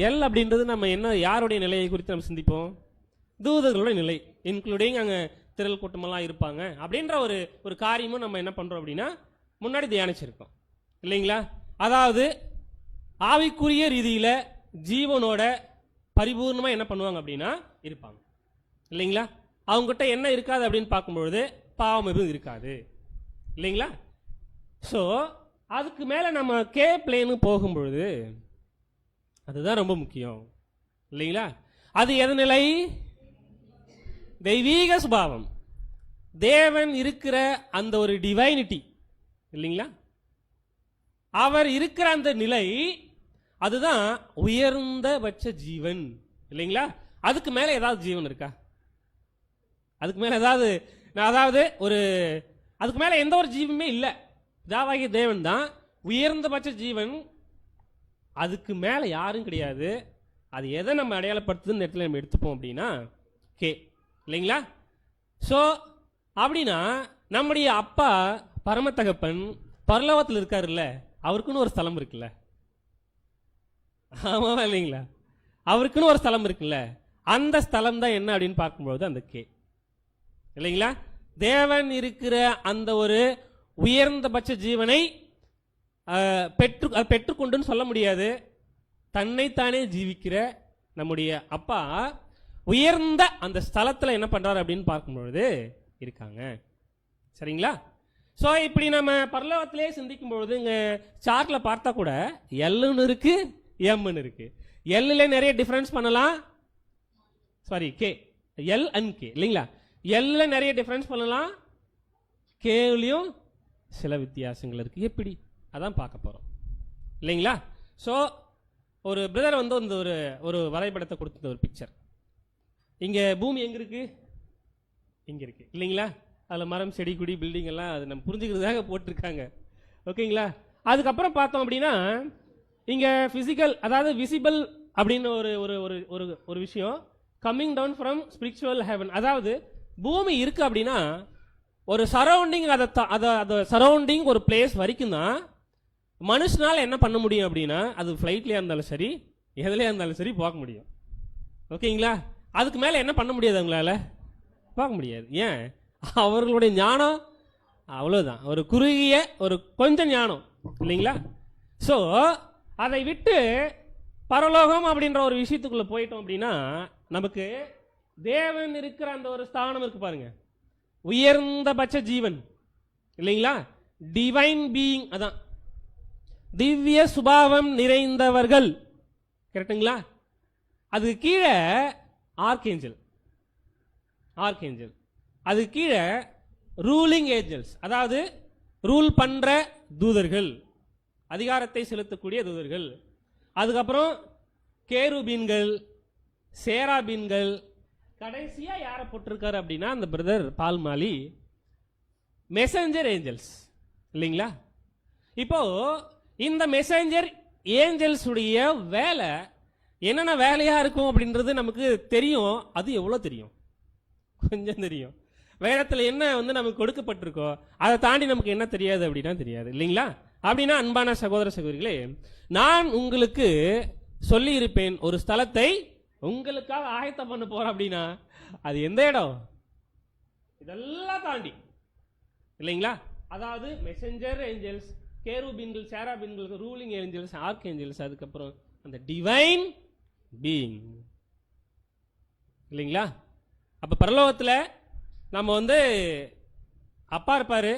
எல் அப்படின்றது நம்ம என்ன, யாருடைய நிலையை குறித்து நம்ம சிந்திப்போம்? தூதர்களுடைய நிலை, இன்க்ளூடிங் அங்கே திரள் கூட்டமெல்லாம் இருப்பாங்க அப்படின்ற ஒரு காரியமும் நம்ம என்ன பண்றோம் அப்படின்னா முன்னாடி தியானிச்சிருக்கோம், இல்லைங்களா? அதாவது ஆவிக்குரிய ரீதியில ஜீவனோட பரிபூர்ணமா என்ன பண்ணுவாங்க அப்படின்னா இருப்பாங்க, இல்லைங்களா? அவங்ககிட்ட என்ன இருக்காது அப்படின்னு பார்க்கும்பொழுது பாவம் எதுவும் இருக்காது, இல்லைங்களா? ஸோ அதுக்கு மேலே நம்ம கே பிளேனு போகும்பொழுது அதுதான் ரொம்ப முக்கியம், இல்லைங்களா? அது எது நிலை? தெய்வீக சுபாவம், தேவன் இருக்கிற அந்த ஒரு டிவைனிட்டி, இல்லைங்களா? அவர் இருக்கிற அந்த நிலை, அதுதான் உயர்ந்தபட்ச ஜீவன், இல்லைங்களா? அதுக்கு மேல ஏதாவது ஜீவன் இருக்கா? அதுக்கு மேல ஏதாவது அதுக்கு மேல எந்த ஒரு ஜீவனுமே இல்லை. பிதாவாகிய தேவன் தான் உயர்ந்தபட்ச ஜீவன், அதுக்கு மேல யாரும் கிடையாது. அது எதை நம்ம அடையாளப்படுத்துதுன்னு இடத்துல நம்ம எடுத்துப்போம் அப்படின்னா கே, இல்லைங்களா? ஸோ அப்படின்னா நம்முடைய அப்பா பரம தகப்பன் பரலோகத்தில் இருக்காருல்ல, அவருக்குன்னு ஒரு ஸ்தலம் இருக்குல்ல, ஆமாவா இல்லைங்களா? அவருக்குன்னு ஒரு ஸ்தலம் இருக்குல்ல, அந்த ஸ்தலம் தான் என்ன அப்படின்னு பார்க்கும்போது அந்த கே, இல்லைங்களா? தேவன் இருக்கிற அந்த ஒரு உயர்ந்தபட்ச ஜீவனை பெற்றுக்கொண்டுன்னு சொல்ல முடியாது. தன்னைத்தானே ஜீவிக்கிற நம்முடைய அப்பா உயர்ந்த அந்த ஸ்தலத்தில் என்ன பண்றாரு அப்படின்னு பார்க்கும்பொழுது இருக்காங்க, சரிங்களா? ஸோ இப்படி நம்ம பரலோகத்திலே சிந்திக்கும் பொழுது இங்க சார்ட்ல பார்த்தா கூட எல்லுன்னு இருக்கு, எம்னு இருக்கு. எல்லுல நிறைய டிஃபரன்ஸ் பண்ணலாம், sorry K, L and K, இல்லைங்களா? எல்ல நிறைய டிஃபரன்ஸ் பண்ணலாம், கேலையும் சில வித்தியாசங்கள் இருக்கு. எப்படி அதான் பார்க்க போறோம், இல்லைங்களா? ஸோ ஒரு பிரதர் வந்து இந்த ஒரு வரைபடத்தை கொடுத்த ஒரு பிக்சர். இங்க பூமி எங்க இருக்கு? இங்க இருக்கு, இல்லைங்களா? அதுல மரம், செடி, கொடி, பில்டிங் எல்லாம் அது நம்ம புரிஞ்சுக்கிறதுக்காக போட்டிருக்காங்க, ஓகேங்களா? அதுக்கப்புறம் பார்த்தோம் அப்படின்னா இங்க பிசிக்கல், அதாவது விசிபிள் அப்படின்னு ஒரு விஷயம், coming down from spiritual heaven. அதாவது பூமி இருக்கு அப்படின்னா ஒரு சரௌண்டிங், அதை சரௌண்டிங் ஒரு பிளேஸ் வரைக்கும் தான் மனுஷனால என்ன பண்ண முடியும் அப்படின்னா அது ஃப்ளைட்லயா இருந்தாலும் சரி, எதுலையா இருந்தாலும் சரி போக முடியும், ஓகேங்களா? அதுக்கு மேல என்ன பண்ண முடியாது, அவங்களால போக முடியாது. ஏன்? அவர்களுடைய ஞானம் அவ்வளவுதான், ஒரு குறுகிய ஒரு கொஞ்சம் ஞானம், இல்லைங்களா? ஸோ அதை விட்டு பரலோகம் அப்படின்ற ஒரு விஷயத்துக்குள்ள போயிட்டோம் அப்படின்னா நமக்கு தேவன் இருக்கிற அந்த ஒரு ஸ்தானம் இருக்கு பாருங்க, உயர்ந்தபட்ச ஜீவன், இல்லைங்களா? டிவைன் பீயிங், அதான் திவ்ய சுபாவம் நிறைந்தவர்கள், கரெக்டுங்களா? அதுக்கு கீழே ஆர்க்ஏஞ்சல், அதுக்கு கீழே ரூலிங் ஏஞ்சல்ஸ், அதாவது ரூல் பண்ற தூதர்கள், அதிகாரத்தை செலுத்தக்கூடிய தூதர்கள். அதுக்கப்புறம் கேருபீன்கள், சேராபீன்கள். கடைசியா யாரை போட்டிருக்காரு அப்படின்னா அந்த பிரதர் பால்மாலி மெசஞ்சர் ஏஞ்சல்ஸ், இல்லைங்களா? இப்போ இந்த மெசஞ்சர் ஏஞ்சல்ஸ் உடைய வேலை என்னென்ன வேலையா இருக்கும் அப்படின்றது நமக்கு தெரியும். அது எவ்வளவு தெரியும்? கொஞ்சம் தெரியும். வேதத்தில் என்ன வந்து நமக்கு கொடுக்கப்பட்டிருக்கோ அதை தாண்டி நமக்கு என்ன தெரியாது அப்படின்னா தெரியாது, இல்லைங்களா? அப்படின்னா அன்பான சகோதர சகோதரிகளே, நான் உங்களுக்கு சொல்லி இருப்பேன், ஒரு ஸ்தலத்தை உங்களுக்காக ஆயத்தம் பண்ண போறேன் அப்படின்னா அது எந்த இடம்? இதெல்லாம் தாண்டி இல்லைங்களா? அதாவது மெசஞ்சர் ஏஞ்சல்ஸ், கேருபீன்கள், சேராபீன்கள், ரூலிங் ஏஞ்சல்ஸ், ஆர்க் ஏஞ்சல்ஸ், அதுக்கப்புறம் அந்த டிவைன் பீயிங் இல்லைங்களா? அப்ப பரலோகத்தில் நம்ம அப்பா இருப்பாரு,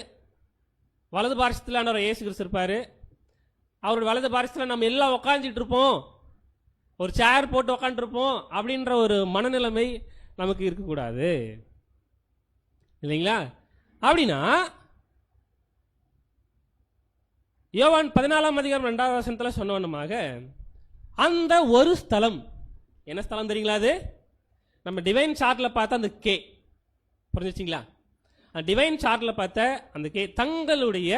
வலது பாரிசத்தில் இயேசு கிறிஸ்து இருப்பாரு. அவரோட வலது பாரிசத்தில் நம்ம எல்லாம் உட்காந்துட்டு இருப்போம், ஒரு சேர் போட்டு உட்காந்துருப்போம் அப்படின்ற ஒரு மனநிலைமை நமக்கு இருக்கக்கூடாது இல்லைங்களா? அப்படின்னா யோவான் 14:2 சொன்னவனமாக அந்த ஒரு ஸ்தலம், என்ன ஸ்தலம் தெரியுங்களா? அது நம்ம டிவைன் சார்ட்ல பார்த்த அந்த கே, புரிஞ்சுச்சிங்களா? டிவைன் சார்ட்ல பார்த்த அந்த கே தங்களுடைய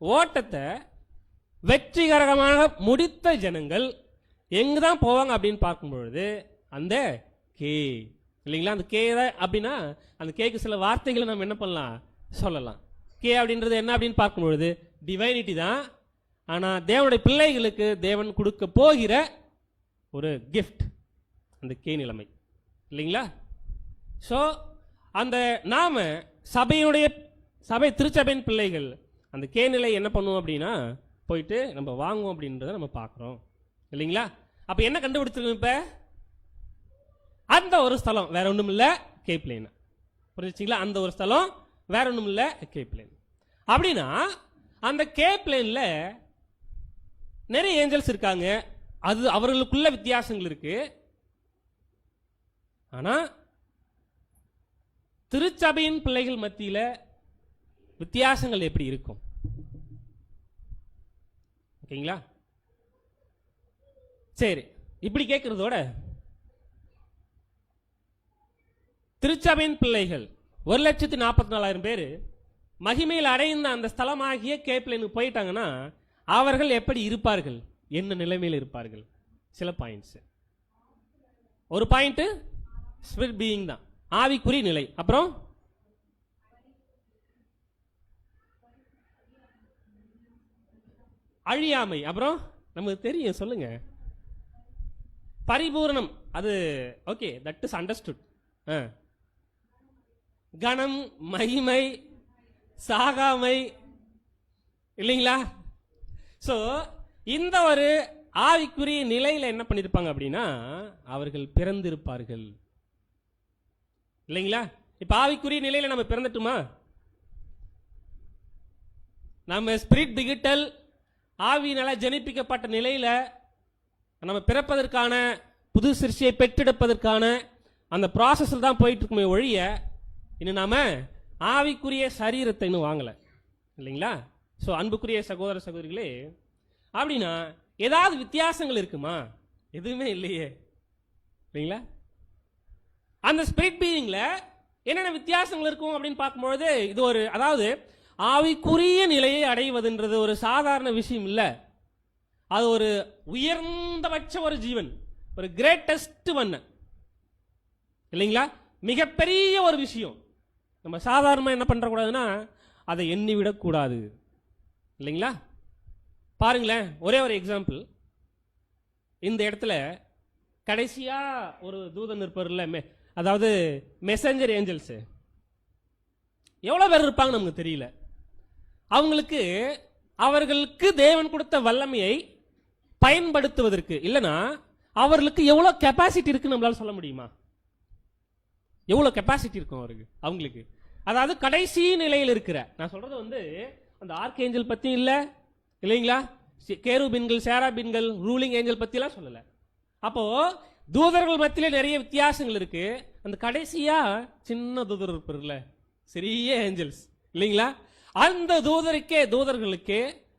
ஓட்டத்தை வெற்றிகரமாக முடித்த ஜனங்கள் எங்க தான் போவாங்க அப்படின்னு பார்க்கும்பொழுது அந்த கே இல்லைங்களா? அந்த கே அப்படின்னா அந்த கேக்கு சில வார்த்தைகளை நம்ம என்ன பண்ணலாம், சொல்லலாம். கே அப்படின்றது என்ன அப்படின்னு பார்க்கும்பொழுது டிவைனிட்டி தான். ஆனால் தேவனுடைய பிள்ளைகளுக்கு தேவன் கொடுக்க போகிற ஒரு கிஃப்ட் அந்த கே நிலைமை இல்லைங்களா? ஸோ அந்த நாம சபை திருச்சபையின் பிள்ளைகள் அந்த கே நிலை என்ன பண்ணுவோம் அப்படின்னா போயிட்டு நம்ம வாங்குவோம் அப்படின்றத நம்ம பார்க்குறோம் இல்லைங்களா? அப்போ என்ன கண்டுபிடிச்சிருக்கோம்? இப்போ அந்த ஒரு ஸ்தலம் வேற ஒன்றும் இல்லை, கே பிளேன். புரிஞ்சுச்சிங்களா? அந்த ஒரு ஸ்தலம் வேற ஒன்றும் இல்லை, கே பிளேன். அப்படின்னா அந்த கே பிளேன்ல நிறைய ஏஞ்சல்ஸ் இருக்காங்க, அது அவர்களுக்குள்ள வித்தியாசங்கள் இருக்கு. ஆனா திருச்சபையின் பிள்ளைகள் மத்தியில வித்தியாசங்கள் எப்படி இருக்கும்? ஓகேங்களா? சரி, இப்படி கேட்கறதோட திருச்சபையின் பிள்ளைகள் 1,44,000 பேர் மகிமையில் அடைந்த அந்த ஸ்தலமாகிய கேப்லேனுக்கு போயிட்டாங்கன்னா அவர்கள் எப்படி இருப்பார்கள், என்ன நிலைமையில் இருப்பார்கள்? சில பாயிண்ட்ஸ். ஒரு பாயிண்ட் ஸ்பிரிட் பீயிங் தான், ஆவிக்குறி நிலை. அப்புறம் அழியாமை. அப்புறம் நமக்கு தெரியும், சொல்லுங்க. பரிபூரணம், அது ஓகே, தட் இஸ் அண்டர்ஸ்டுட். கணம், மகிமை, சாகாமை இல்லைங்களா? ஸோ இந்த ஒரு ஆவிக்குரிய நிலையில் என்ன பண்ணியிருப்பாங்க அப்படின்னா அவர்கள் பிறந்திருப்பார்கள் இல்லைங்களா? இப்போ ஆவிக்குரிய நிலையில் நம்ம பிறந்துட்டுமா? நம்ம ஸ்பிரிட் பிகிட்டல் ஆவியினால ஜனிப்பிக்கப்பட்ட நிலையில் நம்ம பிறப்பதற்கான புது சிருஷ்டியை பெற்றெடுப்பதற்கான அந்த ப்ராசஸில் தான் போயிட்டு இருக்குமே ஒழிய இன்னும் நாம ஆவிக்குரிய சரீரத்தை இன்னும் வாங்கலை இல்லைங்களா? ஸோ அன்புக்குரிய சகோதர சகோதரிகளே, அப்படின்னா ஏதாவது வித்தியாசங்கள் இருக்குமா? எதுவுமே இல்லையே இல்லைங்களா? அந்த ஸ்பிரிட் பீயிங்ல என்னென்ன வித்தியாசங்கள் இருக்கும் அப்படின்னு பார்க்கும்பொழுது இது ஒரு, அதாவது ஆவிக்குரிய நிலையை அடைவதுன்றது ஒரு சாதாரண விஷயம் இல்லை. அது ஒரு உயர்ந்தபட்ச ஒரு ஜீவன், ஒரு கிரேட்டஸ்ட் ஒன் இல்லைங்களா? மிகப்பெரிய ஒரு விஷயம். நம்ம சாதாரணமாக என்ன பண்ணக்கூடாதுன்னா அதை எண்ணி விடக்கூடாது இல்லைங்களா? பாருங்களேன், ஒரே ஒரு எக்ஸாம்பிள். இந்த இடத்துல கடைசியா ஒரு தூதன் இருப்பார்ல, அதாவது மெசஞ்சர் ஏஞ்சல்ஸ் எவ்வளோ பேர் இருப்பாங்க நமக்கு தெரியல. அவர்களுக்கு தேவன் கொடுத்த வல்லமையை பயன்படுத்துவதற்கு இல்லைன்னா அவர்களுக்கு எவ்வளோ கெப்பாசிட்டி இருக்குன்னு நம்மளால சொல்ல முடியுமா? எவ்வளோ கெப்பாசிட்டி இருக்கும் அவங்களுக்கு? அதாவது கடைசி நிலையில் இருக்கிற, நான் சொல்றது அந்த ஆர்க் ஏஞ்சல் பத்தி இல்லை இல்லைங்களா? கேருபீன்கள், சேராபீன்கள், ரூலிங் ஏஞ்சல் பத்திலாம் சொல்லலை. அப்போ தூதர்கள் மத்தியில நிறைய வித்தியாசங்கள் இருக்கு. அந்த கடைசியா சின்ன தூதர் இருப்பார்ல, சிறிய ஏஞ்சல்ஸ் இல்லைங்களா? அந்த தூதர்களுக்கு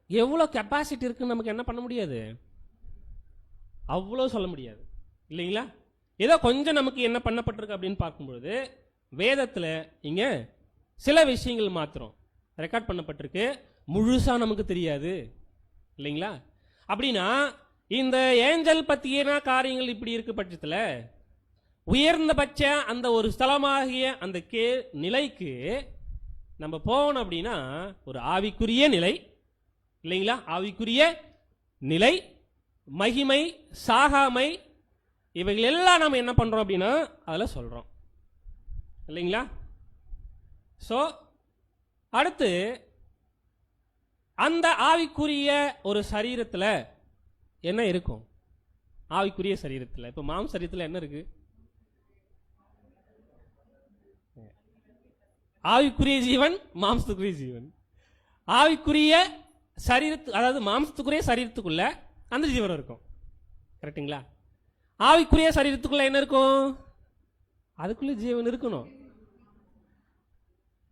எவ்வளவு கெப்பாசிட்டி இருக்குன்னு நமக்கு என்ன பண்ண முடியாது, அவ்வளோ சொல்ல முடியாது இல்லைங்களா? ஏதோ கொஞ்சம் நமக்கு என்ன பண்ணப்பட்டிருக்கு அப்படின்னு பார்க்கும்பொழுது வேதத்துல இங்க சில விஷயங்கள் மாத்திரம் ரெக்கார்ட் பண்ணப்பட்டிருக்கு, முழுசா நமக்கு தெரியாது இல்லைங்களா? அப்படின்னா இந்த ஏஞ்சல் பத்தியான காரியங்கள் இப்படி இருக்கு பட்சத்தில் உயர்ந்தபட்ச அந்த ஒரு ஸ்தலமாகிய அந்த நிலைக்கு நம்ம போகணும் அப்படின்னா ஒரு ஆவிக்குரிய நிலை இல்லைங்களா? ஆவிக்குரிய நிலை, மகிமை, சாகாமை, இவைகள் எல்லாம் நாம் என்ன பண்ணுறோம் அப்படின்னா அதில் சொல்கிறோம் இல்லைங்களா. ஸோ அடுத்து அந்த ஆவிக்குரிய ஒரு சரீரத்தில் என்ன இருக்கும்? ஆவிக்குரிய சரீரத்தில் இப்போ மாம்ச சரீரத்தில் என்ன இருக்கு? ஆவிக்குரிய ஜீவன், மாம்சத்துக்குரிய ஜீவன். ஆவிக்குரிய சரீரத்து, அதாவது மாம்சத்துக்குரிய சரீரத்துக்குள்ள அந்த ஜீவன் இருக்கும். கரெக்டுங்களா? ஆவிக்குரிய சரீரத்துக்குள்ள என்ன இருக்கும்? அதுக்குள்ள ஜீவன் இருக்கணும்.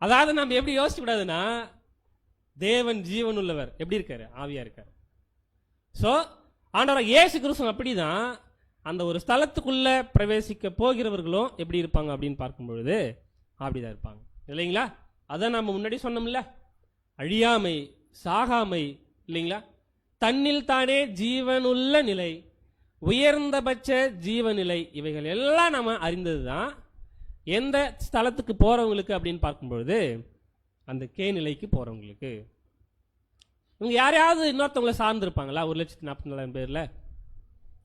அதாவது நம்ம எப்படி யோசிக்க கூடாதுன்னா, தேவன் ஜீவன் உள்ளவர் எப்படி இருக்காரு? ஆவியா இருக்காரு. ஸோ ஆண்டவர் இயேசு கிறிஸ்து அப்படிதான் அந்த ஒரு ஸ்தலத்துக்குள்ள பிரவேசிக்க போகிறவர்களும் எப்படி இருப்பாங்க அப்படின்னு பார்க்கும் பொழுது அப்படிதான் இருப்பாங்க இல்லைங்களா. அதான் நம்ம முன்னாடி சொன்னோம்ல, அழியாமை, சாகாமை இல்லைங்களா, தன்னில் தானே ஜீவனுள்ள நிலை, உயர்ந்தபட்ச ஜீவநிலை, இவைகள் எல்லாம் நம்ம அறிந்தது தான். எந்த ஸ்தலத்துக்கு போறவங்களுக்கு அப்படின்னு பார்க்கும்பொழுது அந்த கே நிலைக்கு போறவங்களுக்கு. இவங்க யாரையாவது இன்னொருத்தவங்களை சார்ந்திருப்பாங்களா? 1,44,000 பேர்ல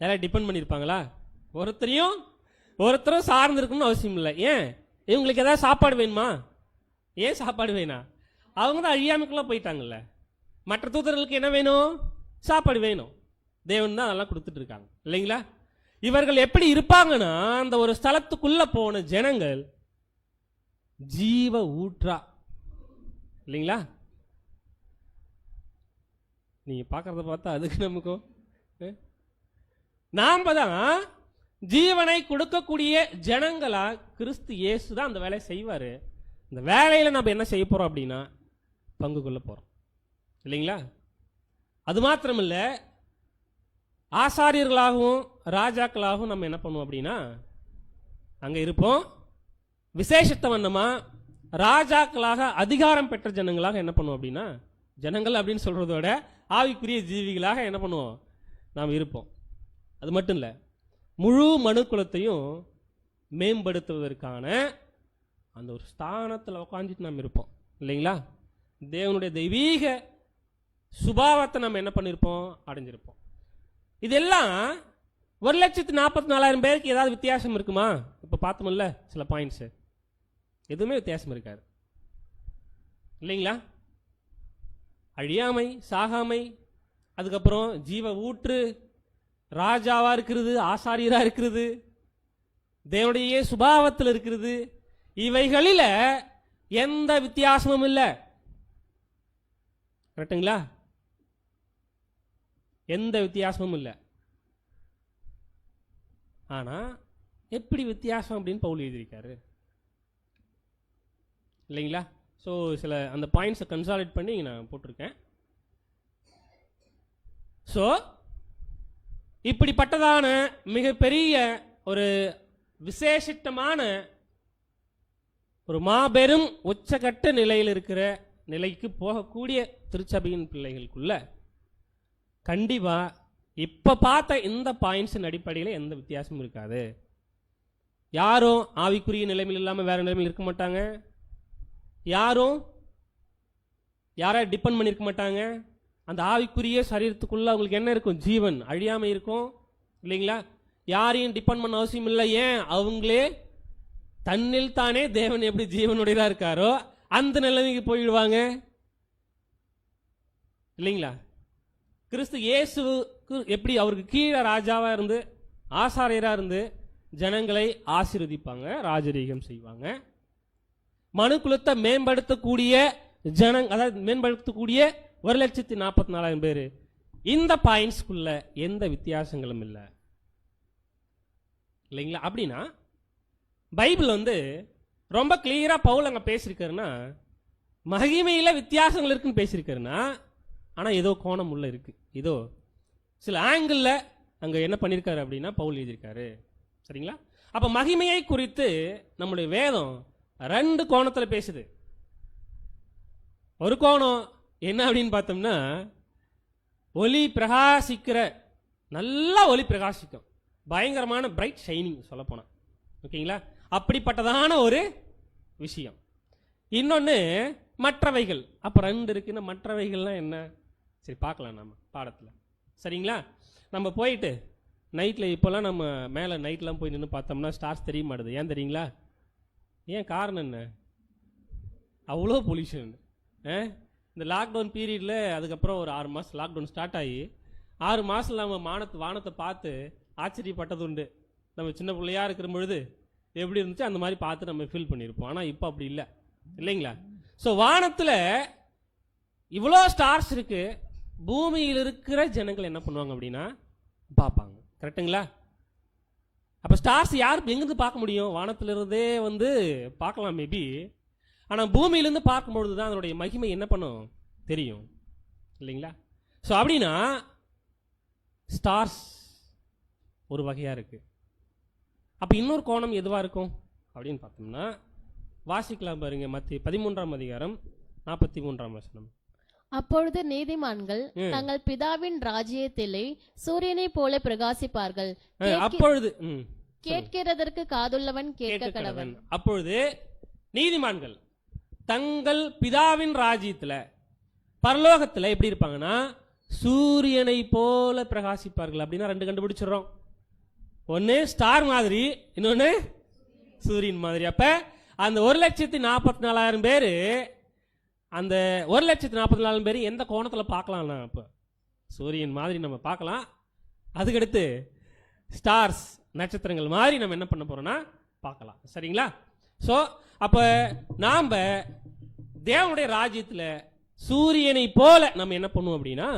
யாராவது டிபெண்ட் பண்ணியிருப்பாங்களா? ஒருத்தரும் சார்ந்திருக்கணும்னு அவசியம் இல்லை. ஏன்? இவங்களுக்கு ஏதாவது சாப்பாடு வேணுமா? ஏன் சாப்பாடு வேணாம்? அவங்க தான் அழியாமைக்குள்ள போயிட்டாங்கல்ல. மற்ற தூதர்களுக்கு என்ன வேணும்? சாப்பாடு வேணும். தேவன் தான் அதெல்லாம் கொடுத்துட்டு இருக்காங்க இல்லைங்களா. இவர்கள் எப்படி இருப்பாங்கன்னா, அந்த ஒரு ஸ்தலத்துக்குள்ள போன ஜனங்கள் ஜீவ ஊற்றா இல்லைங்களா. நீங்க பார்க்கறத பார்த்தா அதுக்கு நமக்கும் நாம தான் ஜீவனை கொடுக்கக்கூடிய ஜனங்களா கிறிஸ்து இயேசு தான் அந்த வேலையை செய்வாரு. இந்த வேலையில நம்ம என்ன செய்ய போறோம் அப்படின்னா பங்கு கொள்ள போறோம் இல்லைங்களா. அது மாத்திரமில்ல, ஆசாரியர்களாகவும் ராஜாக்களாகவும் நம்ம என்ன பண்ணுவோம் அப்படின்னா அங்க இருப்போம். விசேஷத்த வண்ணமா ராஜாக்களாக அதிகாரம் பெற்ற ஜனங்களாக என்ன பண்ணுவோம் அப்படின்னா, ஜனங்கள் அப்படின்னு சொல்றதோட ஆவிக்குரிய ஜீவிகளாக என்ன பண்ணுவோம்? நாம் இருப்போம். அது மட்டும் இல்லை, முழு மனு குலத்தையும் மேம்படுத்துவதற்கான அந்த ஒரு ஸ்தானத்தில் உட்காந்துட்டு நாம் இருப்போம் இல்லைங்களா. தேவனுடைய தெய்வீக சுபாவத்தை நம்ம என்ன பண்ணியிருப்போம்? அடைஞ்சிருப்போம். இதெல்லாம் 1,44,000 பேருக்கு ஏதாவது வித்தியாசம் இருக்குமா? இப்போ பார்த்தோம்ல சில பாயிண்ட்ஸ், எதுவுமே வித்தியாசம் இருக்காது இல்லைங்களா. அழியாமை, சாகாமை, அதுக்கப்புறம் ஜீவ ஊற்று, ராஜாவா இருக்கிறது, ஆசாரியரா இருக்கிறது, தேவனுடைய சுபாவத்தில் இருக்கிறது, இவைகளில எந்த வித்தியாசமும் இல்லை. கரெக்டுங்களா? எந்த வித்தியாசமும் இல்லை. ஆனா எப்படி வித்தியாசம் அப்படின்னு பவுல் எழுதியிருக்காரு இல்லைங்களா. ஸோ சில அந்த பாயிண்ட்ஸை கன்சாலிடேட் பண்ணி நான் போட்டிருக்கேன். ஸோ இப்படிப்பட்டதான மிகப்பெரிய ஒரு விசேஷித்தமான ஒரு மாபெரும் உச்சகட்ட நிலையில் இருக்கிற நிலைக்கு போகக்கூடிய திருச்சபையின் பிள்ளைகளுக்குள்ள கண்டிப்பா இப்ப பார்த்த இந்த பாயிண்ட்ஸின் அடிப்படையில் எந்த வித்தியாசமும் இருக்காது. யாரும் ஆவிக்குரிய நிலைமையில் இல்லாமல் வேற நிலைமையில் இருக்க மாட்டாங்க. யாரும் யாரை டிபெண்ட் பண்ணியிருக்க மாட்டாங்க. அந்த ஆவிக்குரிய சரீரத்துக்குள்ள அவங்களுக்கு என்ன இருக்கும்? ஜீவன், அழியாமை இருக்கும் இல்லைங்களா. யாரையும் டிபெண்ட் பண்ண அவசியம் இல்லை. ஏன்? அவங்களே தன்னில் தானே தேவன் எப்படி ஜீவனுடையதா இருக்காரோ அந்த நிலைமைக்கு போயிடுவாங்க இல்லைங்களா. கிறிஸ்து இயேசுக்கு எப்படி அவருக்கு கீழே ராஜாவா இருந்து ஆசாரியரா இருந்து ஜனங்களை ஆசீர்வதிப்பாங்க, ராஜரீகம் செய்வாங்க. மனு குலத்தை மேம்படுத்தக்கூடிய அதாவது மேம்படுத்தக்கூடிய 1,44,000 பேர். இந்த பாயிண்ட்ஸ்குள்ள எந்த வித்தியாசங்களும் இல்லை இல்லைங்களா. அப்படின்னா பைபிள் ரொம்ப கிளியரா பவுல் அங்க பேசியிருக்காருன்னா, மகிமையில வித்தியாசங்கள் இருக்குன்னு பேசியிருக்காருன்னா, ஆனா ஏதோ கோணம் உள்ள இருக்கு, ஏதோ சில ஆங்கிள் அங்க என்ன பண்ணிருக்காரு அப்படின்னா பவுல் எழுதியிருக்காரு. சரிங்களா. அப்ப மகிமையை குறித்து நம்முடைய வேதம் 2 கோணத்துல பேசுது. ஒரு கோணம் என்ன அப்படின்னு பார்த்தோம்னா, ஒளி பிரகாசிக்கிற, நல்லா ஒளி பிரகாசிக்கும், பயங்கரமான பிரைட் ஷைனிங் சொல்ல போனா, ஓகேங்களா. அப்படிப்பட்டதான ஒரு விஷயம். இன்னொன்னு மற்றவைகள். அப்ப 2 இருக்குன்னா மற்றவைகள்லாம் என்ன? சரி பார்க்கலாம் நம்ம பாடத்துல. சரிங்களா. நம்ம போயிட்டு நைட்டில் இப்போல்லாம் நம்ம மேலே நைட்லாம் போய் நின்று பார்த்தோம்னா ஸ்டார்ஸ் தெரிய மாட்டுது. ஏன் தெரியுங்களா? ஏன் காரணம் என்ன? அவ்வளோ பொல்யூஷன். இந்த லாக்டவுன் பீரியடில் அதுக்கப்புறம் ஒரு 6 மாதம் லாக்டவுன் ஸ்டார்ட் ஆகி 6 மாதத்தில் நம்ம வானத்தை பார்த்து ஆச்சரியப்பட்டது உண்டு. நம்ம சின்ன பிள்ளையாக இருக்கிற பொழுது எப்படி இருந்துச்சு அந்த மாதிரி பார்த்து நம்ம ஃபீல் பண்ணியிருப்போம். ஆனால் இப்போ அப்படி இல்லை, இல்லைங்களா? ஸோ வானத்தில் இவ்வளோ ஸ்டார்ஸ் இருக்கு, பூமியில் இருக்கிற ஜனங்கள் என்ன பண்ணுவாங்க அப்படின்னா பார்ப்பாங்க. கரெக்டுங்களா? அப்போ ஸ்டார்ஸ் யார் எங்கேருந்து பார்க்க முடியும்? வானத்திலிருந்தே வந்து பார்க்கலாம் மேபி. ஆனால் பூமியிலேருந்து பார்க்கும்பொழுது தான் அதனுடைய மகிமை என்ன பண்ணும் தெரியும், இல்லைங்களா? ஸோ அப்படின்னா ஸ்டார்ஸ் ஒரு வகையாக இருக்குது. அப்போ இன்னொரு கோணம் எதுவாக இருக்கும் அப்படின்னு பார்த்தோம்னா வாசிக்கலாம் பாருங்க. மத்திய 13ஆம் அதிகாரம் 43ஆம் வசனம். அப்பொழுது நீதிமான்கள் தங்கள் பிதாவின் ராஜ்யத்திலே சூரியனை போல பிரகாசிப்பார்கள். அப்பொழுது கேட்கிறதற்கு காதுள்ளவன் கேட்க கடவன். அப்பொழுது நீதிமான்கள் தங்கள் பிதாவின் ராஜ்யத்துல பரலோகத்துல எப்படி இருப்பாங்கன்னா சூரியனை போல பிரகாசிப்பார்கள். அப்படின்னா 2 கண்டுபிடிச்சிடறோம். ஒன்னு ஸ்டார் மாதிரி, இன்னொன்னு சூரியன் மாதிரி. அப்ப அந்த 1,44,000 பேரு, அந்த 1,44,000 பேர் எந்த கோணத்துல பார்க்கலாம்னா அப்ப சூரியன் மாதிரி நம்ம பார்க்கலாம். அதுக்கடுத்து ஸ்டார்ஸ் நட்சத்திரங்கள் மாதிரி நம்ம என்ன பண்ண போறோம்னா பார்க்கலாம். சரிங்களா? ஸோ அப்ப நாம தேவனுடைய ராஜ்யத்துல சூரியனை போல நம்ம என்ன பண்ணுவோம் அப்படின்னா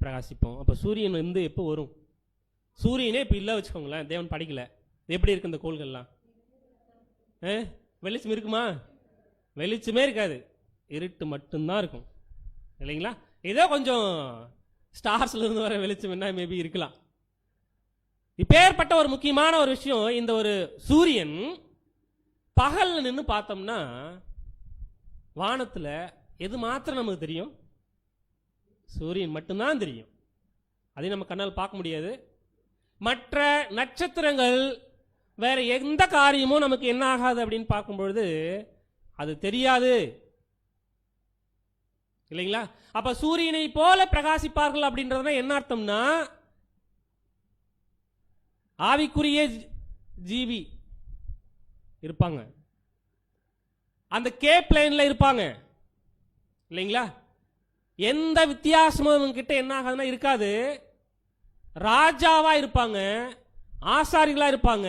பிரகாசிப்போம். அப்ப சூரியன் வந்து எப்போ வரும்? சூரியனே இப்ப இல்ல வச்சுக்கோங்களேன், தேவன் படிக்கல, எப்படி இருக்கு இந்த கோள்கள்லாம்? வெளிச்சம் இருக்குமா? வெளிச்சமே இருக்காது, இருட்டு மட்டும்தான் இருக்கும், இல்லைங்களா? ஏதோ கொஞ்சம் ஸ்டார்ஸ்ல இருந்து வர வெளிச்சம் என்ன மேபி இருக்கலாம். இப்பேற்பட்ட ஒரு முக்கியமான ஒரு விஷயம், இந்த ஒரு சூரியன் பகல்ல நின்று பார்த்தோம்னா வானத்துல எது மாத்திரம் நமக்கு தெரியும்? சூரியன் மட்டும்தான் தெரியும். அதை நம்ம கண்ணால் பார்க்க முடியாது. மற்ற நட்சத்திரங்கள் வேற எந்த காரியமும் நமக்கு என்ன ஆகாது அப்படின்னு பார்க்கும்பொழுது அது தெரியாது, இல்லைங்களா? அப்ப சூரியனை போல பிரகாசிப்பார்கள் அப்படின்றதுனா என்ன அர்த்தம்னா ஆவிக்குரிய ஜீவி இருப்பாங்க, அந்த கே பிளேன்ல இருப்பாங்க, இல்லைங்களா? எந்த வித்தியாசமும் அவங்க கிட்ட என்ன ஆகாதுன்னா இருக்காது. ராஜாவா இருப்பாங்க, ஆசாரிகளா இருப்பாங்க.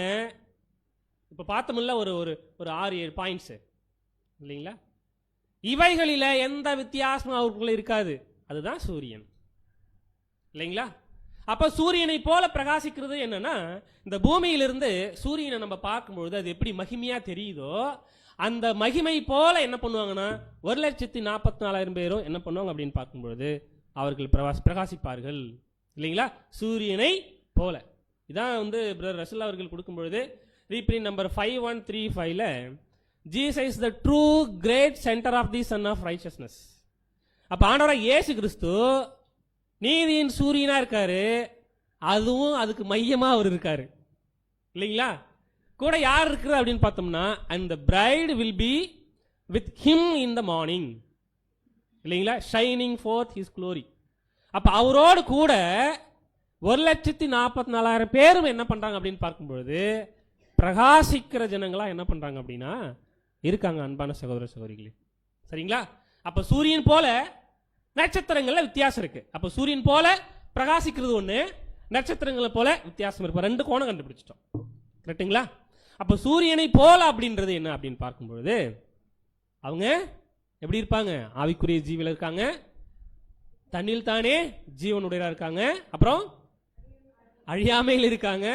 இப்ப பார்த்தோம்ல ஒரு ஒரு 6-7 பாயிண்ட்ஸ், இல்லைங்களா? இவைகளில எந்த வித்தியாசமும் அவருக்குள்ள இருக்காது. அதுதான் சூரியன், இல்லைங்களா? அப்ப சூரியனை போல பிரகாசிக்கிறது என்னன்னா, இந்த பூமியிலிருந்து சூரியனை நம்ம பார்க்கும்பொழுது அது எப்படி மகிமையா தெரியுதோ அந்த மகிமை போல என்ன பண்ணுவாங்கன்னா 1,44,000 பேரும் என்ன பண்ணுவாங்க அப்படின்னு பார்க்கும்பொழுது அவர்கள் பிரகாசிப்பார்கள், இல்லைங்களா? சூரியனை போல. இதான் வந்து பிரதர் ரசல் அவர்கள் கொடுக்கும்பொழுது ரீப்ரிண்ட் நம்பர் 5135ல Jesus is the true great centre of the sun of righteousness. அப்ப ஆண்டவராக இயேசு கிறிஸ்து நீதியின் சூரியனா இருக்காரு, அதுவும் அதுக்கு மையமா அவர் இருக்காரு, இல்லைங்களா? கூட யார் இருக்கிறது அப்படின்னு பார்த்தோம்னா and the bride will be with him in the morning, இல்லைங்களா? shining forth his glory. அப்ப அவரோடு கூட 1,44,000 பேரும் என்ன பண்றாங்க அப்படின்னு பார்க்கும்பொழுது பிரகாசிக்கிற ஜனங்களா என்ன பண்றாங்க அப்படின்னா இருக்காங்க. அன்பான சகோதர சகோதரிகளே, சரிங்களா? அப்ப சூரியன் போல நட்சத்திரங்கள்ல வித்தியாசம் இருக்கு. அப்ப சூரியன் போல பிரகாசிக்கிறது ஒண்ணு, நட்சத்திரங்களை போல வித்தியாசம் இருக்கு. 2 கோணம் கண்டுபிடிச்சிட்டோம், கரெக்டுங்களா? அப்ப சூரியனை போல அப்படின்றது என்ன அப்படின்னு பார்க்கும்பொழுது அவங்க எப்படி இருப்பாங்க? ஆவிக்குரிய ஜீவில இருக்காங்க, தண்ணில் தானே ஜீவனுடையரா இருக்காங்க, அப்புறம் அழியாமையில் இருக்காங்க,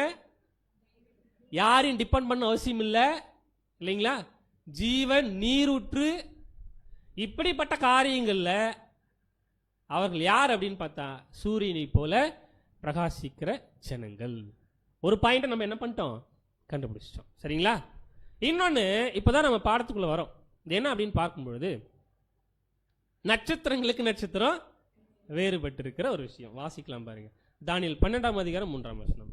யாரையும் டிபெண்ட் பண்ண அவசியம் இல்லை, இல்லைங்களா? ஜீவன் நீரூற்று இப்படிப்பட்ட காரியங்கள்ல அவர்கள் யார் அப்படின்னு பார்த்தா சூரியனை போல பிரகாசிக்கிற ஜனங்கள். ஒரு பாயிண்ட் நம்ம என்ன பண்ணிட்டோம்? கண்டுபிடிச்சிட்டோம், சரிங்களா? இன்னொன்னு இப்பதான் நம்ம பாடத்துக்குள்ள வரோம். இது என்ன அப்படின்னு பார்க்கும்பொழுது நட்சத்திரங்களுக்கு நட்சத்திரம் வேறுபட்டு இருக்கிற ஒரு விஷயம். வாசிக்கலாம் பாருங்க. தானியேல் 12ஆம் அதிகாரம் 3ஆம் வசனம்.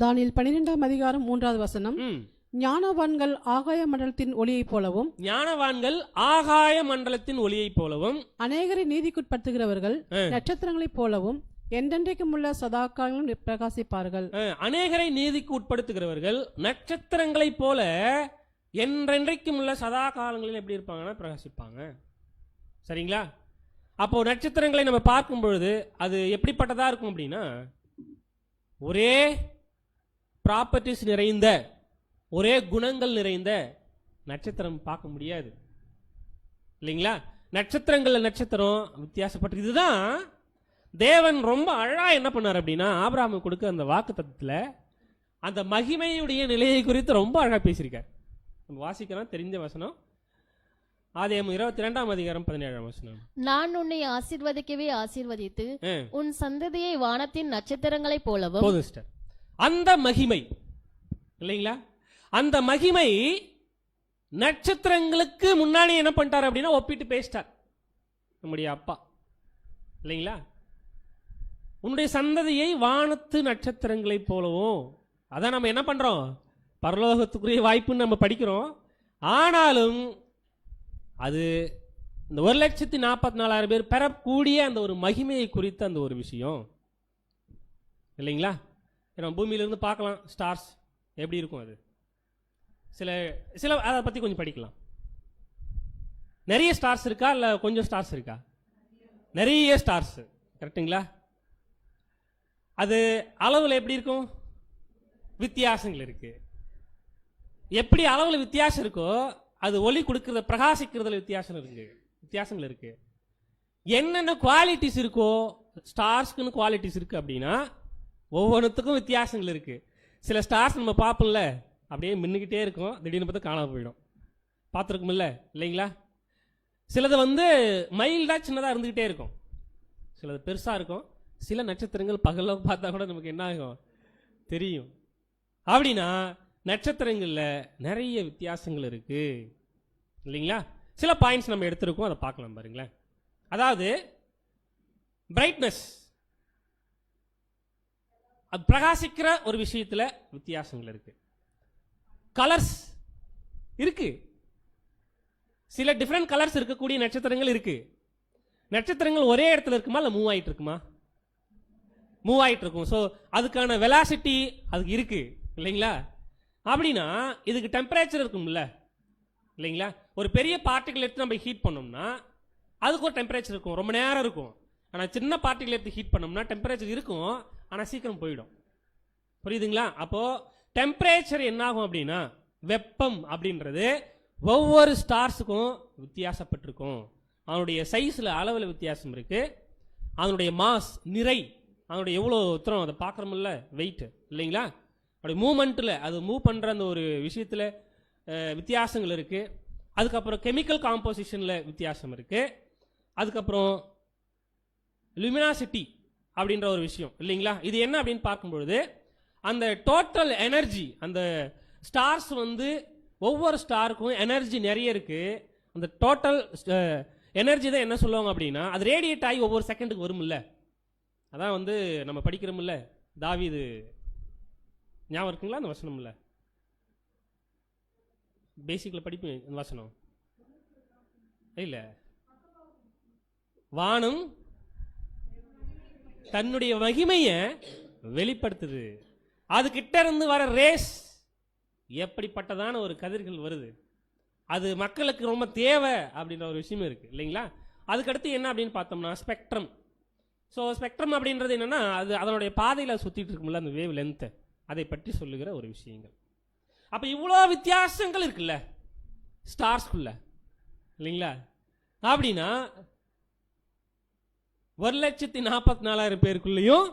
தானியேல் 12ஆம் அதிகாரம் 3வது வசனம். ஞானவான்கள் ஆகாய மண்டலத்தின் ஒளியைப் போலவும், ஞானவான்கள் ஆகாய மண்டலத்தின் ஒளியைப் போலவும், அநேகரை நீதிக்குட்படுத்துகிறவர்கள் நட்சத்திரங்களைப் போலவும் என்றென்றைக்கும் உள்ள சதா காலங்களும் பிரகாசிப்பார்கள். அநேகரை நீதிக்கு உட்படுத்துகிறவர்கள் நட்சத்திரங்களைப் போல என்றென்றைக்கும் உள்ள சதா காலங்களில் எப்படி இருப்பாங்கன்னா பிரகாசிப்பாங்க. சரிங்களா? அப்போ நட்சத்திரங்களை நம்ம பார்க்கும் பொழுது அது எப்படிப்பட்டதா இருக்கும் அப்படின்னா, ஒரே ப்ராப்பர்ட்டிஸ் நிறைந்த, ஒரே குணங்கள் நிறைந்த நட்சத்திரம் பார்க்க முடியாது இல்லைங்களா? நட்சத்திரங்கள்ல நட்சத்திரம் வித்தியாசப்பட்டு, இதுதான் தேவன் ரொம்ப அழகா என்ன பண்ணார் அப்படின்னா, ஆபிரகாமுக்கு கொடுக்க அந்த வாக்குத்தத்தத்துல அந்த மகிமையுடைய நிலையை குறித்து ரொம்ப அழகா பேசியிருக்கார். நம்ம வாசிக்கலாம், தெரிஞ்ச வசனம். ஆதியாகமம் 22:17 நான் உன்னை ஆசீர்வதிக்கவே ஆசீர்வதித்து உன் சந்ததியை வானத்தின் நட்சத்திரங்களைப் போலவும். அந்த மகிமை இல்லைங்களா, அந்த மகிமை நட்சத்திரங்களுக்கு முன்னாடி என்ன பண்ணிட்டார் அப்படின்னா ஒப்பிட்டு பேசிட்டார் நம்முடைய அப்பா இல்லைங்களா. உன்னுடைய சந்ததியை வானத்து நட்சத்திரங்களைப் போலவும். அதான் நம்ம என்ன பண்றோம், பரலோகத்துக்குரிய வாய்ப்புன்னு நம்ம படிக்கிறோம். ஆனாலும் அது இந்த 1,44,000 பேர் பெறக்கூடிய அந்த ஒரு மகிமையை குறித்த அந்த ஒரு விஷயம் இல்லைங்களா. நம்ம பூமியிலிருந்து பார்க்கலாம் ஸ்டார்ஸ் எப்படி இருக்கும், அது சில அதை பற்றி கொஞ்சம் படிக்கலாம். நிறைய ஸ்டார்ஸ் இருக்கா இல்லை கொஞ்சம் ஸ்டார்ஸ் இருக்கா? நிறைய ஸ்டார்ஸ், கரெக்டுங்களா. அது அளவில் எப்படி இருக்கும், வித்தியாசங்கள் இருக்கு. எப்படி அளவில் வித்தியாசம் இருக்கோ, அது ஒளி கொடுக்கறத பிரகாசிக்கிறதுல வித்தியாசங்கள் இருக்கு. என்னென்ன குவாலிட்டிஸ் இருக்கோ, ஸ்டார்ஸ்க்குன்னு குவாலிட்டிஸ் இருக்கு அப்படின்னா ஒவ்வொன்றுத்துக்கும் வித்தியாசங்கள் இருக்கு. சில ஸ்டார்ஸ் நம்ம பார்ப்போம்ல, அப்படியே மின்னுக்கிட்டே இருக்கும், திடீர்னு பார்த்தா காணாம போயிடும். பார்த்துருக்குமில்ல இல்லைங்களா. சிலது மைல்டா சின்னதாக இருந்துகிட்டே இருக்கும், சிலது பெருசா இருக்கும். சில நட்சத்திரங்கள் பகல்ல பார்த்தா கூட நமக்கு என்ன ஆகும் தெரியும். அப்படின்னா நட்சத்திரங்கள்ல நிறைய வித்தியாசங்கள் இருக்கு இல்லைங்களா. சில பாயிண்ட்ஸ் நம்ம எடுத்திருக்கோம், அதை பார்க்கலாம் பாருங்களேன். அதாவது பிரைட்னஸ், அது பிரகாசிக்கிற ஒரு விஷயத்துல வித்தியாசங்கள் இருக்கு. கலர்ஸ் இருக்கு, சில டிஃப்ரெண்ட் கலர்ஸ் இருக்கக்கூடிய நட்சத்திரங்கள் இருக்கு. நட்சத்திரங்கள் ஒரே இடத்துல இருக்குமா இல்லை மூவ் ஆயிட்டு இருக்குமா? மூவ் ஆயிட்டு இருக்கும். ஸோ அதுக்கான வெலாசிட்டி அதுக்கு இருக்கு இல்லைங்களா. அப்படின்னா இதுக்கு டெம்பரேச்சர் இருக்கும்ல இல்லைங்களா. ஒரு பெரிய பார்ட்டிகல் எடுத்து நம்ம ஹீட் பண்ணோம்னா அதுக்கு ஒரு டெம்பரேச்சர் இருக்கும், ரொம்ப நேரம் இருக்கும். ஆனால் சின்ன பார்ட்டிகல் எடுத்து ஹீட் பண்ணோம்னா டெம்பரேச்சர் இருக்கும், ஆனால் சீக்கிரம் போயிடும். புரியுதுங்களா? அப்போ டெம்பரேச்சர் என்ன ஆகும் அப்படின்னா, வெப்பம் அப்படின்றது ஒவ்வொரு ஸ்டார்ஸுக்கும் வித்தியாசப்பட்டிருக்கும். அதனுடைய சைஸ்ல அளவில் வித்தியாசம் இருக்கு. அதனுடைய மாஸ், நிறை, அதனுடைய எவ்வளோ உத்தரம் அதை பார்க்குறோம்ல, வெயிட் இல்லைங்களா. அப்படி மூமெண்ட்டில் அது மூவ் பண்ணுற அந்த ஒரு விஷயத்தில் வித்தியாசங்கள் இருக்குது. அதுக்கப்புறம் கெமிக்கல் காம்போசிஷனில் வித்தியாசம் இருக்குது. அதுக்கப்புறம் லுமினாசிட்டி அப்படின்ற ஒரு விஷயம் இல்லைங்களா. இது என்ன அப்படின்னு பார்க்கும்பொழுது, அந்த டோட்டல் எனர்ஜி, அந்த ஸ்டார்ஸ் ஒவ்வொரு ஸ்டாருக்கும் எனர்ஜி நிறைய இருக்குது. அந்த டோட்டல் எனர்ஜி தான் என்ன சொல்லுவாங்க அப்படின்னா, அது ரேடியேட் ஆகி ஒவ்வொரு செகண்டுக்கு வரும்ல. அதான் நம்ம படிக்கிறோம்ல, தாவீது ஞாபகம் இருக்குங்களா அந்த வசனம்? இல்லை, பேசிக்கில் படிப்பேன் இந்த வசனம் இல்லை. வானம் தன்னுடைய மகிமையை வெளிப்படுத்துது. அது கிட்ட இருந்து வர ரேஸ் எப்படிப்பட்டதான ஒரு கதிர்கள் வருது, அது மக்களுக்கு ரொம்ப தேவை அப்படின்ற ஒரு விஷயம் இருக்கு இல்லைங்களா. அதுக்கடுத்து என்ன அப்படின்னு பார்த்தோம்னா ஸ்பெக்ட்ரம். ஸோ ஸ்பெக்ட்ரம் அப்படின்றது என்னன்னா, அது அதனுடைய பாதையில் சுற்றிட்டு இருக்கும்ல, அந்த வேவ் லென்த்தை, அதை பற்றி சொல்லுகிற ஒரு விஷயங்கள். அப்போ இவ்வளோ வித்தியாசங்கள் இருக்குல்ல ஸ்டார்ஸ்குள்ள இல்லைங்களா. அப்படின்னா 1,44,000 பேருக்குள்ளேயும்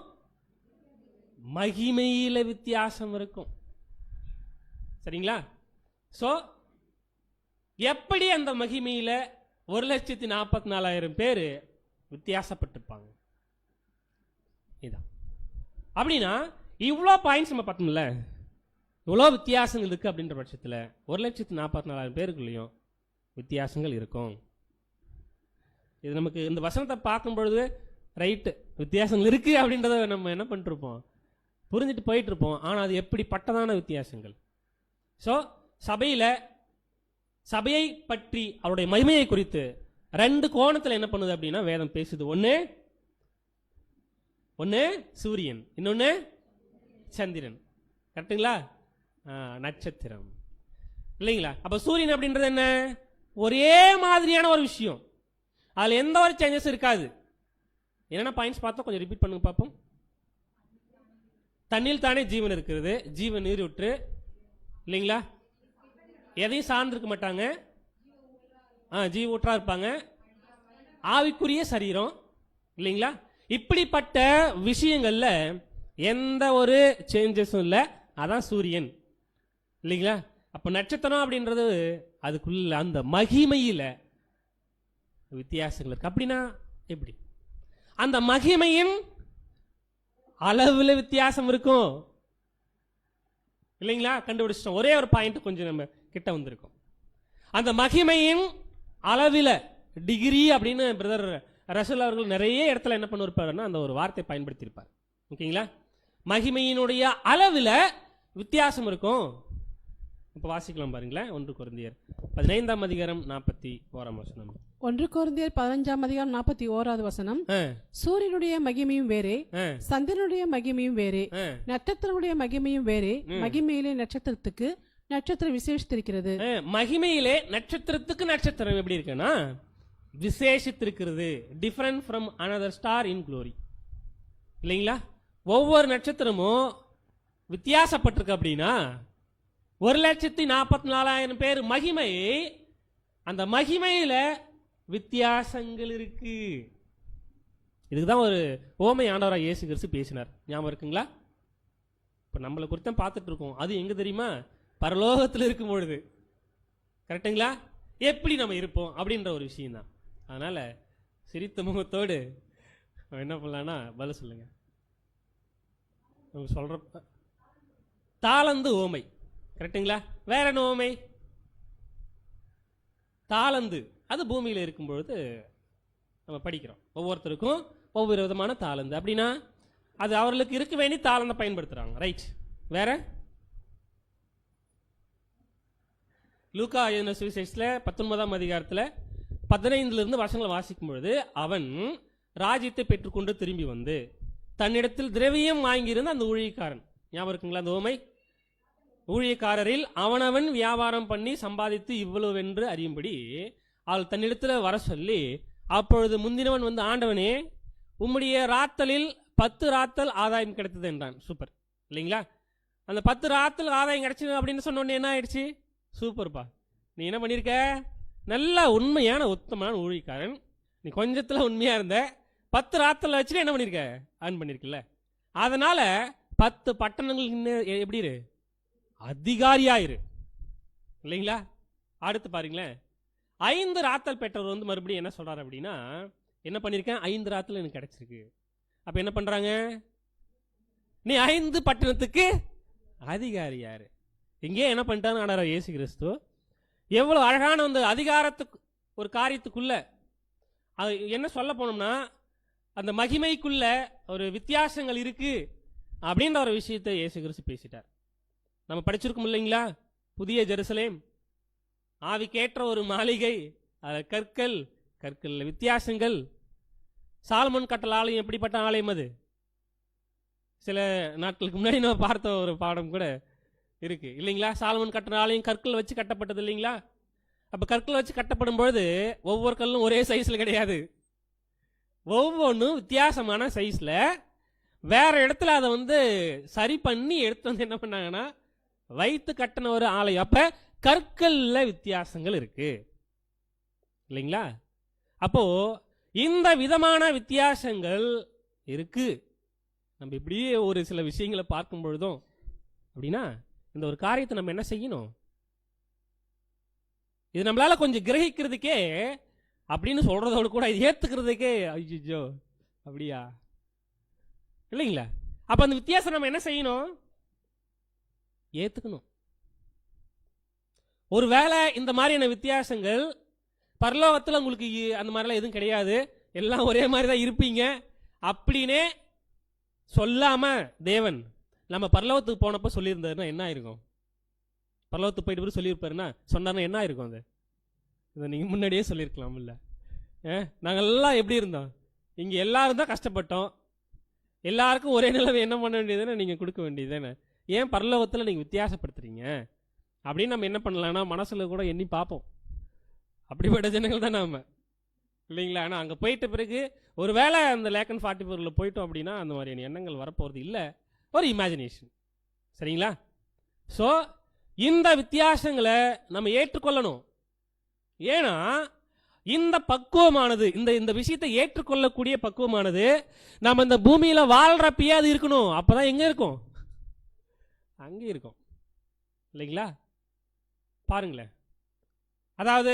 மகிமையில வித்தியாசம் இருக்கும். சரிங்களா. ஸோ எப்படி அந்த மகிமையில 1,44,000 பேர் வித்தியாசப்பட்டிருப்பாங்க, இதான். அப்படின்னா இவ்வளோ பாயிண்ட்ஸ் நம்ம பார்த்தோம்ல, இவ்வளோ வித்தியாசங்கள் இருக்கு அப்படின்ற பட்சத்தில் 1,44,000 பேருக்குள்ளேயும் வித்தியாசங்கள் இருக்கும். இது நமக்கு இந்த வசனத்தை பார்க்கும் பொழுது ரைட்டு வித்தியாசங்கள் இருக்கு அப்படின்றத நம்ம என்ன பண்ணிருப்போம், புரிஞ்சுட்டு போயிட்டு இருப்போம். ஆனால் அது எப்படிப்பட்டதான வித்தியாசங்கள். ஸோ சபையை பற்றி அவருடைய மகிமையை குறித்து 2 கோணத்தில் என்ன பண்ணுது அப்படின்னா வேதம் பேசுது. ஒன்று ஒன்று சூரியன், இன்னொன்று சந்திரன். கரெக்டுங்களா? நட்சத்திரம் இல்லைங்களா? அப்போ சூரியன் அப்படின்றது என்ன? ஒரே மாதிரியான ஒரு விஷயம், அதில் எந்த ஒரு சேஞ்சஸ் இருக்காது. என்னென்ன பாயிண்ட்ஸ் பார்த்தோம், கொஞ்சம் ரிப்பீட் பண்ணுங்க பார்ப்போம். தண்ணில் தானே ஜீவன் இருக்கிறது, ஜீவன் நீரூற்று இல்லைங்களா? எதையும் சார்ந்திருக்க மாட்டாங்க, ஜீவ ஊற்றா இருப்பாங்க, ஆவிக்குரிய சரீரம் இல்லைங்களா? இப்படிப்பட்ட விஷயங்கள்ல எந்த ஒரு சேஞ்சஸும் இல்லை. அதான் சூரியன் இல்லைங்களா? அப்ப நட்சத்திரம் அப்படின்றது அதுக்குள்ள அந்த மகிமையில வித்தியாசங்கள் இருக்கு. அப்படின்னா எப்படி? அந்த மகிமையின் அளவுல வித்தியாசம் இருக்கும் இல்லைங்களா? கண்டுபிடிச்சிட்டோம். ஒரே ஒரு பாயிண்ட் கொஞ்சம் நம்ம கிட்ட வந்திருக்கோம். அந்த மகிமையின் அளவில் டிகிரி அப்படின்னு பிரதர் ரசூல் அவர்கள் நிறைய இடத்துல என்ன பண்ணிருப்பாருன்னா அந்த ஒரு வார்த்தை பயன்படுத்தியிருப்பார். ஓகேங்களா? மகிமையினுடைய அளவில் வித்தியாசம் இருக்கும். இப்போ வாசிக்கலாம் பாருங்களேன். 1 கொரிந்தியர் 15ஆம் அதிகாரம் 41ஆம் வசனம். 1 கொரிந்தியர் 15ஆம் அதிகாரம் 41வது வசனம். சூரியனுடைய மகிமையும் வேறே, சந்திரனுடைய மகிமையும் வேறே, நட்சத்திரனுடைய மகிமையும் வேறே. மகிமையிலே நட்சத்திரத்துக்கு நட்சத்திரம் விசேஷித்திருக்கிறது. மகிமையிலே நட்சத்திரத்துக்கு நட்சத்திரம் எப்படி இருக்குன்னா விசேஷித்திருக்கிறது. Different from another star in glory இல்லைங்களா? ஒவ்வொரு நட்சத்திரமும் வித்தியாசப்பட்டிருக்கு. அப்படின்னா 1,44,000 பேர் மகிமை, அந்த மகிமையில வித்தியாசங்கள் இருக்கு. இதுக்குதான் ஒரு ஓமை ஆண்டவராக இயேசு கிறிஸ்து பேசினார். ஞாபகம் இருக்குங்களா? இப்ப நம்மளை குறித்து பார்த்துட்டு இருக்கோம். அது எங்க தெரியுமா? பரலோகத்தில் இருக்கும் பொழுது. கரெக்டுங்களா? எப்படி நம்ம இருப்போம் அப்படின்ற ஒரு விஷயம் தான். அதனால சிரித்த முகத்தோடு என்ன பண்ணலாம்னா பதில் சொல்லுங்க. சொல்ற தாளந்து ஓமை. கரெக்டுங்களா? வேற என்ன ஓமை? தாளந்து அது பூமியில் இருக்கும் பொழுது நம்ம படிக்கிறோம். ஒவ்வொருத்தருக்கும் ஒவ்வொரு விதமான தாளந்து. அப்படின்னா அது அவர்களுக்கு இருக்க வேண்டிய தாளந்தை பயன்படுத்துறாங்க. ரைட். வேற லூக்கா எழுதின சுவிசேஷத்தில் 19ஆம் அதிகாரத்தில் 15 வசனங்களை வாசிக்கும் பொழுது அவன் ராஜ்யத்தை பெற்றுக்கொண்டு திரும்பி வந்து தன்னிடத்தில் திரவியம் வாங்கியிருந்த அந்த ஊழியக்காரன், ஞாபகம் இருக்குங்களா அந்த ஓமை? ஊழியக்காரரில் அவனவன் வியாபாரம் பண்ணி சம்பாதித்து இவ்வளவென்று அறியும்படி அவள் தன்னிடத்தில் வர சொல்லி, அப்பொழுது முந்தினவன் வந்து, ஆண்டவனே உம்முடைய ராத்தலில் 10 ராத்தல் ஆதாயம் கிடைத்தது என்றான். சூப்பர் இல்லைங்களா? அந்த 10 ராத்தல் ஆதாயம் கிடைச்சது அப்படின்னு சொன்ன உடனே என்ன ஆயிடுச்சு? சூப்பர்ப்பா, நீ என்ன பண்ணியிருக்க? நல்ல உண்மையான உத்தமமான ஊழியக்காரன், நீ கொஞ்சத்தில் உண்மையாக இருந்த, 10 ராத்தல் வச்சுட்டு என்ன பண்ணியிருக்க? ஆன் பண்ணியிருக்கல. அதனால 10 பட்டணங்களுக்கு எப்படி இரு? அதிகாரியாயிரு இல்லைங்களா? அடுத்து பாருங்களேன், 5 ராத்தல் பெற்றவர் வந்து மறுபடியும் என்ன சொல்றாரு அப்படின்னா, என்ன பண்ணியிருக்கேன்? 5 ராத்தல் எனக்கு கிடைச்சிருக்கு. அப்ப என்ன பண்றாங்க? நீ 5 பட்டணத்துக்கு அதிகாரியாரு. இங்கே என்ன பண்ணிட்டான்னு ஆனார் இயேசு கிறிஸ்து. எவ்வளவு அழகான அந்த அதிகாரத்துக்கு ஒரு காரியத்துக்குள்ள அது என்ன சொல்ல போனோம்னா, அந்த மகிமைக்குள்ள ஒரு வித்தியாசங்கள் இருக்கு அப்படின்ற ஒரு விஷயத்தை இயேசு கிறிஸ்து பேசிட்டார். நம்ம படிச்சிருக்கோம் இல்லைங்களா? புதிய ஜெருசலேம், ஆவிக்கேற்ற ஒரு மாளிகை, கற்கள், கற்கள்ல வித்தியாசங்கள். சாலமோன் கட்டல் ஆலயம் எப்படிப்பட்ட ஆலயம்? அது சில நாட்களுக்கு முன்னாடி நம்ம பார்த்த ஒரு பாடம் கூட இருக்கு இல்லைங்களா? சாலமோன் கட்டின ஆலயம் கற்கள் வச்சு கட்டப்பட்டது இல்லைங்களா? அப்ப கற்கள் வச்சு கட்டப்படும் பொழுது ஒவ்வொரு கல்லும் ஒரே சைஸ்ல கிடையாது, ஒவ்வொன்றும் வித்தியாசமான சைஸ்ல. வேற இடத்துல அதை வந்து சரி பண்ணி எடுத்து வந்து என்ன பண்ணாங்கன்னா வைத்து கட்டின ஒரு ஆலயம். அப்ப கற்கள்ல வித்தியாசங்கள் இருக்கு இல்லைங்களா? அப்போ இந்த விதமான வித்தியாசங்கள் இருக்கு. நம்ம இப்படியே ஒரு சில விஷயங்களை பார்க்கும் பொழுதும் அப்படின்னா இந்த ஒரு காரியத்தை நம்ம என்ன செய்யணும்? இது நம்மளால கொஞ்சம் கிரகிக்கிறதுக்கே அப்படின்னு சொல்றதோடு கூட இது ஏத்துக்கிறதுக்கே ஐயோ அப்படியா இல்லைங்களா? அப்ப அந்த வித்தியாசம் நம்ம என்ன செய்யணும்? ஏத்துக்கணும். ஒருவேளை இந்த மாதிரியான வித்தியாசங்கள் பரலோகத்தில் உங்களுக்கு அந்த மாதிரிலாம் எதுவும் கிடையாது, எல்லாம் ஒரே மாதிரி தான் இருப்பீங்க அப்படின்னே சொல்லாம தேவன் நம்ம பரலோகத்துக்கு போனப்போ சொல்லியிருந்தாருன்னா என்ன ஆயிருக்கும்? பரலோகத்துக்கு போயிட்டு சொல்லியிருப்பாருன்னா சொன்னார்னா என்ன ஆயிருக்கும்? அது இதை நீங்க முன்னாடியே சொல்லியிருக்கலாம் இல்ல? நாங்கள் எல்லாம் எப்படி இருந்தோம்? இங்க எல்லாரும் தான் கஷ்டப்பட்டோம், எல்லாருக்கும் ஒரே நிலைமை என்ன பண்ண வேண்டியதுன்னு நீங்கள் கொடுக்க வேண்டியது தானே. ஏன் பரலோகத்தில் நீங்கள் வித்தியாசப்படுத்துறீங்க அப்படின்னு நம்ம என்ன பண்ணலாம்னா மனசில் கூட எண்ணி பார்ப்போம். அப்படிப்பட்ட ஜனங்கள் தான் நாம, இல்லைங்களா? ஆனால் அங்கே போயிட்ட பிறகு ஒரு வேளை அந்த லேக்கன் 44 போயிட்டோம் அப்படின்னா அந்த மாதிரியான எண்ணங்கள் வரப்போகிறது இல்லை, ஒரு இமேஜினேஷன். சரிங்களா? ஸோ இந்த வித்தியாசங்களை நம்ம ஏற்றுக்கொள்ளணும். ஏன்னா இந்த பக்குவமானது, இந்த விஷயத்தை ஏற்றுக்கொள்ளக்கூடிய பக்குவமானது நம்ம இந்த பூமியில வாழ்றப்பயே அது இருக்கணும். அப்பதான் எங்க இருக்கும்? அங்கே இருக்கும், இல்லைங்களா? பாருங்களேன், அதாவது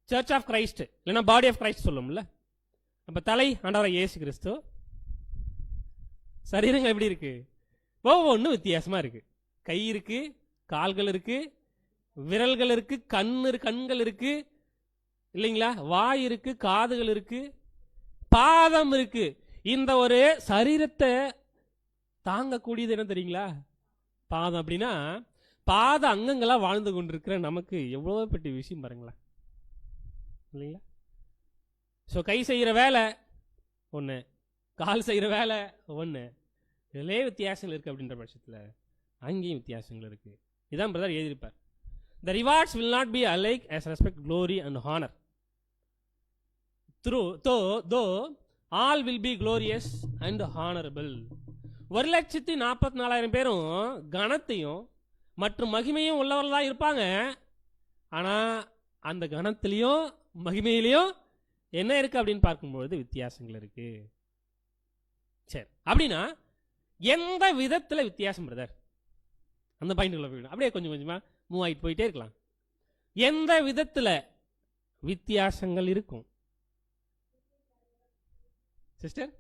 சர்ச் ஆஃப் கிரைஸ்ட் இல்லைன்னா பாடி ஆஃப் கிரைஸ்ட் சொல்லும்ல, நம்ம தலை ஆண்டவராகிய இயேசு கிறிஸ்து, சரீரங்கள் எப்படி இருக்கு? ஒவ்வொன்றும் வித்தியாசமா இருக்கு. கை இருக்கு, கால்கள் இருக்கு, விரல்கள் இருக்கு, கண்கள் இருக்கு, இல்லைங்களா? வாய் இருக்கு, காதுகள் இருக்கு, பாதம் இருக்கு. இந்த ஒரு சரீரத்தை தாங்கக்கூடியது என்ன தெரியுங்களா? பாதம். அப்படின்னா பாத அங்கங்களா வாழ்ந்து கொண்டிருக்கிற நமக்கு எவ்வளோ பெரிய விஷயம் பாருங்களா, இல்லைங்களா? ஸோ கை செய்கிற வேலை ஒன்று, கால் செய்கிற வேலை ஒன்று, இதிலே வித்தியாசங்கள் இருக்குது. அப்படின்ற பட்சத்தில் அங்கேயும் வித்தியாசங்கள் இருக்குது. இதான் பிரதர் எழுதியிருப்பார். The rewards will not be alike as respect glory and honor. Though all will be glorious and honorable. 1,44,000 பேரும் கனத்தையும் மற்றும் மகிமையும் உள்ளவர்களாக இருப்பாங்க. ஆனால் அந்த கனத்திலையும் மகிமையிலையும் என்ன இருக்கு அப்படின்னு பார்க்கும்பொழுது வித்தியாசங்கள் இருக்கு. சரி, அப்படின்னா எந்த விதத்தில் வித்தியாசம் பிரதர்? அந்த பாயிண்ட் அப்படியே கொஞ்சம் கொஞ்சமா மூவ் ஆகிட்டு போயிட்டே இருக்கலாம். எந்த விதத்தில் வித்தியாசங்கள் இருக்கும் சிஸ்டர்?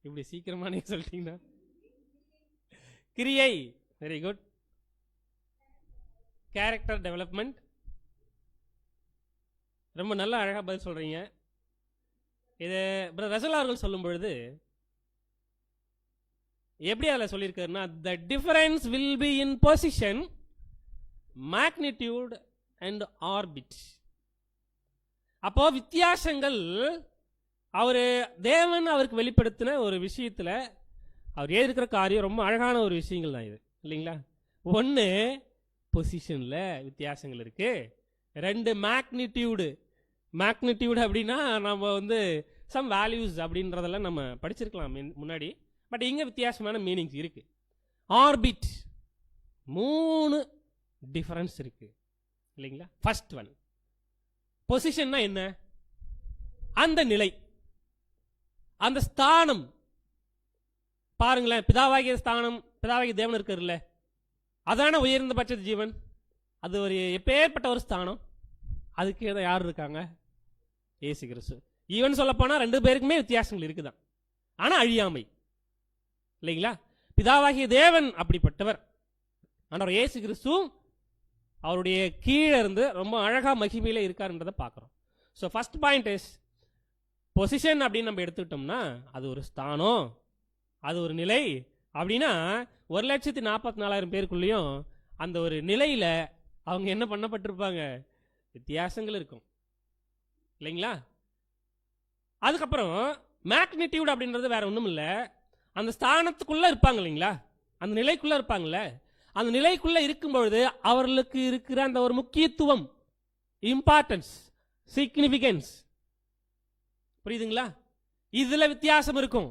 இப்படி சீக்கிரமா நீங்க சொல்லிட்டீங்கன்னா கிரியை, வெரி குட். கேரக்டர் டெவலப்மெண்ட், ரொம்ப நல்லா அழகா பதில் சொல்றீங்க. இது பிரதர் ரசல் அவர்கள் சொல்லும் பொழுது எப்படி அதில் சொல்லியிருக்காருன்னா, the difference will be in position, magnitude and orbit. அப்போ வித்தியாசங்கள் தேவன் அவருக்கு வெளிப்படுத்தின ஒரு விஷயத்தில் அவர் எழுதியிருக்கிற காரியம் ரொம்ப அழகான ஒரு விஷயங்கள் தான் இது, இல்லைங்களா? ஒன்று பொசிஷனில் வித்தியாசங்கள் இருக்கு, ரெண்டு மேக்னிடியூடு அப்படின்னா நம்ம சம் வேல்யூஸ் அப்படின்றதெல்லாம் நம்ம படிச்சிருக்கலாம் முன்னாடி. பட் இங்கே வித்தியாசமான மீனிங்ஸ் இருக்கு. ஆர்பிட், 3 டிஃபரன்ஸ் இருக்கு, இல்லைங்களா? ஃபர்ஸ்ட் ஒன் பொசிஷன்னா என்ன? அந்த நிலை, அந்த ஸ்தானம். பாருங்களேன், பிதாவாகிய ஸ்தானம், பிதாவாகிய தேவன் இருக்காருல்ல, அதான உயர்ந்த பட்ச ஜீவன். அது ஒரு எப்பேற்பட்ட ஒரு ஸ்தானம். அதுக்கு யார் இருக்காங்க? இயேசு கிறிஸ்து. ஈவன் சொல்ல போனா 2 பேருக்குமே வித்தியாசங்கள் இருக்குதான், ஆனா அழியாமை, இல்லைங்களா? பிதாவாகிய தேவன் அப்படிப்பட்டவர், ஆண்டவர் இயேசு கிறிஸ்து அவருடைய கீழே இருந்து ரொம்ப அழகா மகிமையில இருக்காருன்றதை பார்க்கிறோம். So first point is position அப்படின்னு நம்ம எடுத்துக்கிட்டோம்னா அது ஒரு ஸ்தானம், அது ஒரு நிலை. அப்படின்னா 1,44,000 பேருக்குள்ளேயும் அந்த ஒரு நிலையில அவங்க என்ன பண்ணப்பட்டிருப்பாங்க? வித்தியாசங்கள் இருக்கும், இல்லைங்களா? அதுக்கப்புறம் மேக்னிடியூட் அப்படின்றது வேற ஒன்றும் இல்லை, அந்த ஸ்தானத்துக்குள்ள இருப்பாங்க, இல்லைங்களா? அந்த நிலைக்குள்ள இருப்பாங்கல்ல, அந்த நிலைக்குள்ள இருக்கும் பொழுது அவர்களுக்கு இருக்கிற அந்த ஒரு முக்கியத்துவம், இம்பார்ட்டன்ஸ், சிக்னிஃபிகன்ஸ், புரியுதுங்களா? இதுல வித்தியாசம் இருக்கும்.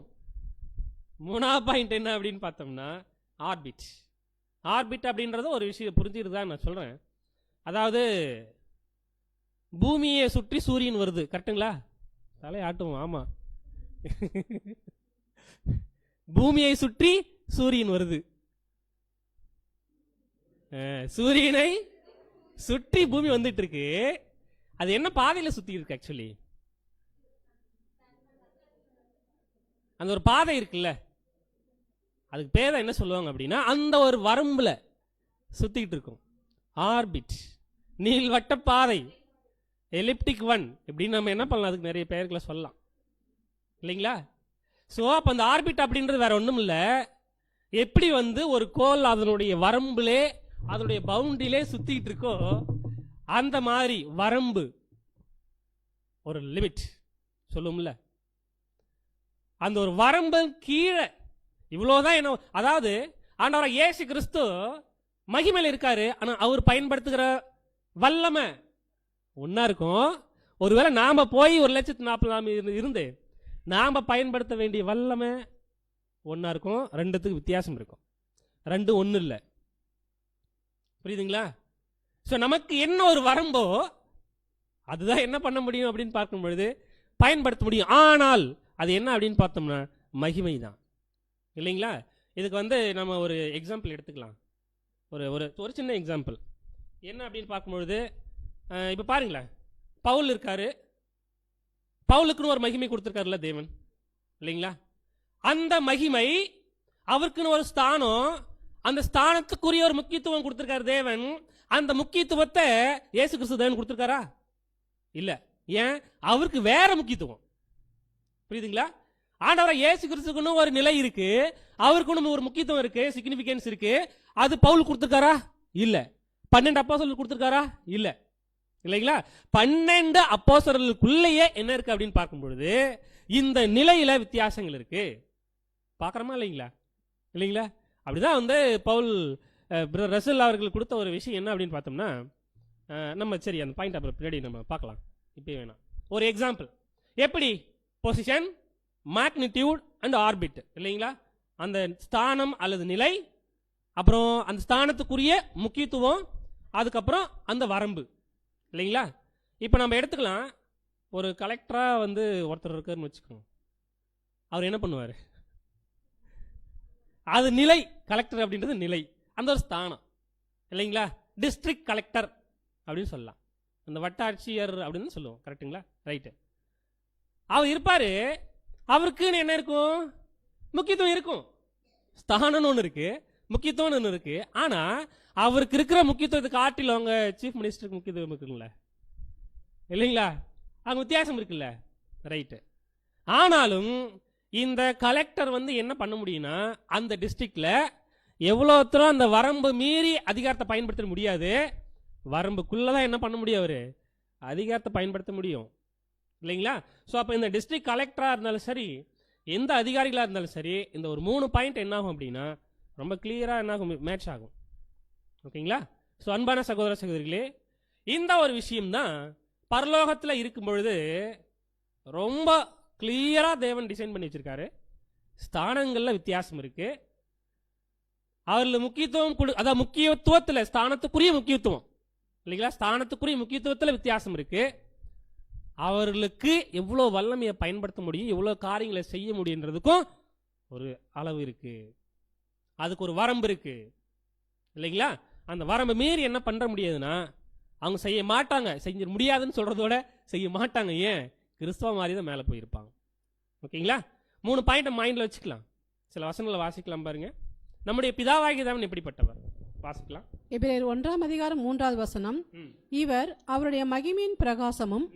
3வது பாயிண்ட் என்ன அப்படின்னு பார்த்தோம்னா ஆர்பிட். ஆர்பிட் அப்படின்றது ஒரு விஷயம் புரிஞ்சுருதான் நான் சொல்றேன். அதாவது பூமியை சுற்றி சூரியன் வருது, கரெக்டுங்களா? தலையாட்டும், ஆமா. பூமியை சுற்றி சூரியன் வருது, சூரியனை சுற்றி பூமி வந்துட்டு இருக்கு. அது என்ன பாதையில சுத்தி இருக்கு? ஆக்சுவலி அந்த ஒரு பாதை இருக்குல்ல, அதுக்கு பேர் என்ன சொல்லுவாங்க அப்படின்னா அந்த ஒரு வரம்புல சுத்திட்டு இருக்கும். ஆர்பிட், நீள்வட்ட பாதை, எலிப்டிக் ஒன், இப்படின்னு நம்ம என்ன பண்ணலாம், அதுக்கு நிறைய பெயர்களை சொல்லலாம், இல்லைங்களா? ஸோ அப்போ அந்த ஆர்பிட் அப்படின்றது வேற ஒன்றும் இல்லை, எப்படி ஒரு கோல் அதனுடைய வரம்புலே அதனுடைய பவுண்டரியிலே சுத்திட்டு இருக்கோ அந்த மாதிரி வரம்பு, ஒரு லிமிட் சொல்லுவோம்ல, அந்த ஒரு வரம்பு கீழே இவ்வளோதான் என்ன. அதாவது ஆண்டவராக இயேசு கிறிஸ்து மகிமையில் இருக்காரு, ஆனால் அவர் பயன்படுத்துகிற வல்லமை ஒன்றா இருக்கும். ஒருவேளை நாம் போய் 1,40,000 இருந்து நாம் பயன்படுத்த வேண்டிய வல்லமை ஒன்றா இருக்கும். ரெண்டுத்துக்கு வித்தியாசம் இருக்கும். ரெண்டு ஒன்றும் இல்லை. புரியுதுங்களா? ஸோ நமக்கு என்ன ஒரு வரம்போ அதுதான் என்ன பண்ண முடியும் அப்படின்னு பார்க்கும் பொழுது பயன்படுத்த முடியும். ஆனால் அது என்ன அப்படின்னு பார்த்தோம்னா மகிமை தான், இல்லைங்களா? இதுக்கு நம்ம ஒரு எக்ஸாம்பிள் எடுத்துக்கலாம். ஒரு ஒரு ஒரு சின்ன எக்ஸாம்பிள் என்ன அப்படின்னு பார்க்கும்பொழுது, இப்போ பாருங்களேன், பவுல் இருக்காரு. பவுலுக்குன்னு ஒரு மகிமை கொடுத்துருக்காருல்ல தேவன், இல்லைங்களா? அந்த மகிமை அவருக்குன்னு ஒரு ஸ்தானம், அந்த ஸ்தானத்துக்குரிய ஒரு முக்கியத்துவம் கொடுத்துருக்காரு தேவன். அந்த முக்கியத்துவத்தை இயேசு கிறிஸ்து தேவன் கொடுத்துருக்காரா? இல்ல. ஏன்? அவருக்கு வேற முக்கியத்துவம். புரியுதுங்களா? ஆண்டவராக இயேசு கிறிஸ்துக்குன்னு ஒரு நிலை இருக்கு, அவருக்குன்னு ஒரு முக்கியத்துவம் இருக்கு, சிக்னிஃபிகன்ஸ் இருக்கு. அது பவுல் கொடுத்துருக்காரா? இல்ல. 12 அப்போஸ்தலர்கள் கொடுத்துருக்காரா? இல்ல, இல்லைங்களா? 12 அப்போஸ்தலர்களுக்குள்ளேயே என்ன இருக்கு அப்படின்னு பார்க்கும் பொழுது இந்த நிலையில வித்தியாசங்கள் இருக்கு. பார்க்கறோமா இல்லைங்களா? இல்லைங்களா? அப்படிதான் பவுல் ரசல் அவர்கள் கொடுத்த ஒரு விஷயம் என்ன அப்படின்னு பார்த்தோம்னா, நம்ம சரி அந்த பாயிண்ட் அப்புறம் பின்னாடி நம்ம பார்க்கலாம், இப்போ வேணாம். ஒரு எக்ஸாம்பிள், எப்படி பொசிஷன், மேக்னிடியூட் அண்ட் ஆர்பிட், இல்லைங்களா? அந்த ஸ்தானம் அல்லது நிலை, அப்புறம் அந்த ஸ்தானத்துக்குரிய முக்கியத்துவம், அதுக்கப்புறம் அந்த வரம்பு, இல்லைங்களா? இப்போ நம்ம எடுத்துக்கலாம், ஒரு கலெக்டராக ஒருத்தர் இருக்காருன்னு வச்சுக்கோங்க. அவர் என்ன பண்ணுவார்? அது நிலை. கலெக்டர் அப்படின்றது நிலை, அந்த ஒரு ஸ்தானம், இல்லைங்களா? டிஸ்ட்ரிக்ட் கலெக்டர் அப்படின்னு சொல்லலாம், அந்த வட்டாட்சியர் அப்படின்னு சொல்லுவோம், கரெக்டுங்களா? ரைட்டு. அவர் இருப்பாரு, அவருக்குன்னு என்ன இருக்கும்? முக்கியத்துவம் இருக்கும். ஸ்தானம்னு ஒன்று இருக்கு, முக்கியத்துவம்னு ஒன்று இருக்கு. ஆனா அவருக்கு இருக்கிற முக்கியத்துவத்தை காட்டில அவங்க சீஃப் மினிஸ்டருக்கு முக்கியத்துவம் இருக்குங்களா? இல்லைங்களா? அங்க வித்தியாசம் இருக்குல்ல? ரைட்டு. ஆனாலும் இந்த கலெக்டர் என்ன பண்ண முடியும்னா, அந்த டிஸ்ட்ரிக்ட்ல எவ்வளோ தூரம் அந்த வரம்பு மீறி அதிகாரத்தை பயன்படுத்த முடியாது, வரம்புக்குள்ளதான் என்ன பண்ண முடியும்? அவரு அதிகாரத்தை பயன்படுத்த முடியும், இல்லைங்களா? ஸோ அப்போ இந்த டிஸ்ட்ரிக்ட் கலெக்டராக இருந்தாலும் சரி, எந்த அதிகாரிகளாக இருந்தாலும் சரி, இந்த ஒரு 3 பாயிண்ட் என்ன ஆகும் அப்படின்னா ரொம்ப கிளியராக என்ன ஆகும்? மேட்ச் ஆகும். ஓகேங்களா? ஸோ அன்பான சகோதர சகோதரிகளே, இந்த ஒரு விஷயம்தான் பரலோகத்தில் இருக்கும் பொழுது ரொம்ப கிளியராக தேவன் டிசைன் பண்ணி வச்சிருக்காரு. ஸ்தானங்களில் வித்தியாசம் இருக்கு. அவர்கள் முக்கியத்துவம் அதாவது முக்கியத்துவத்தில், ஸ்தானத்துக்குரிய முக்கியத்துவம், இல்லைங்களா? ஸ்தானத்துக்குரிய முக்கியத்துவத்தில் வித்தியாசம் இருக்கு. அவர்களுக்கு எவ்வளோ வல்லமையை பயன்படுத்த முடியும், எவ்வளோ காரியங்களை செய்ய முடியுன்றதுக்கும் ஒரு அளவு இருக்கு, அதுக்கு ஒரு வரம்பு இருக்கு, இல்லைங்களா? அந்த வரம்பு மீறி என்ன பண்ண முடியாதுன்னா அவங்க செய்ய மாட்டாங்க. செஞ்ச முடியாதுன்னு சொல்றதோட செய்ய மாட்டாங்க. ஏன்? கிறிஸ்தவ மாதிரி தான் மேலே போயிருப்பாங்க. ஓகேங்களா? 3 பாயிண்ட் மைண்டில் வச்சுக்கலாம். சில வசனங்களை வாசிக்கலாம் பாருங்க. நம்முடைய பிதாவாகிய தேவன் எப்படிப்பட்டவர்? வாசிக்கலாம். எபிரேயர் 1:3 இவர் அவருடைய மகிமையின் பிரகாசமும்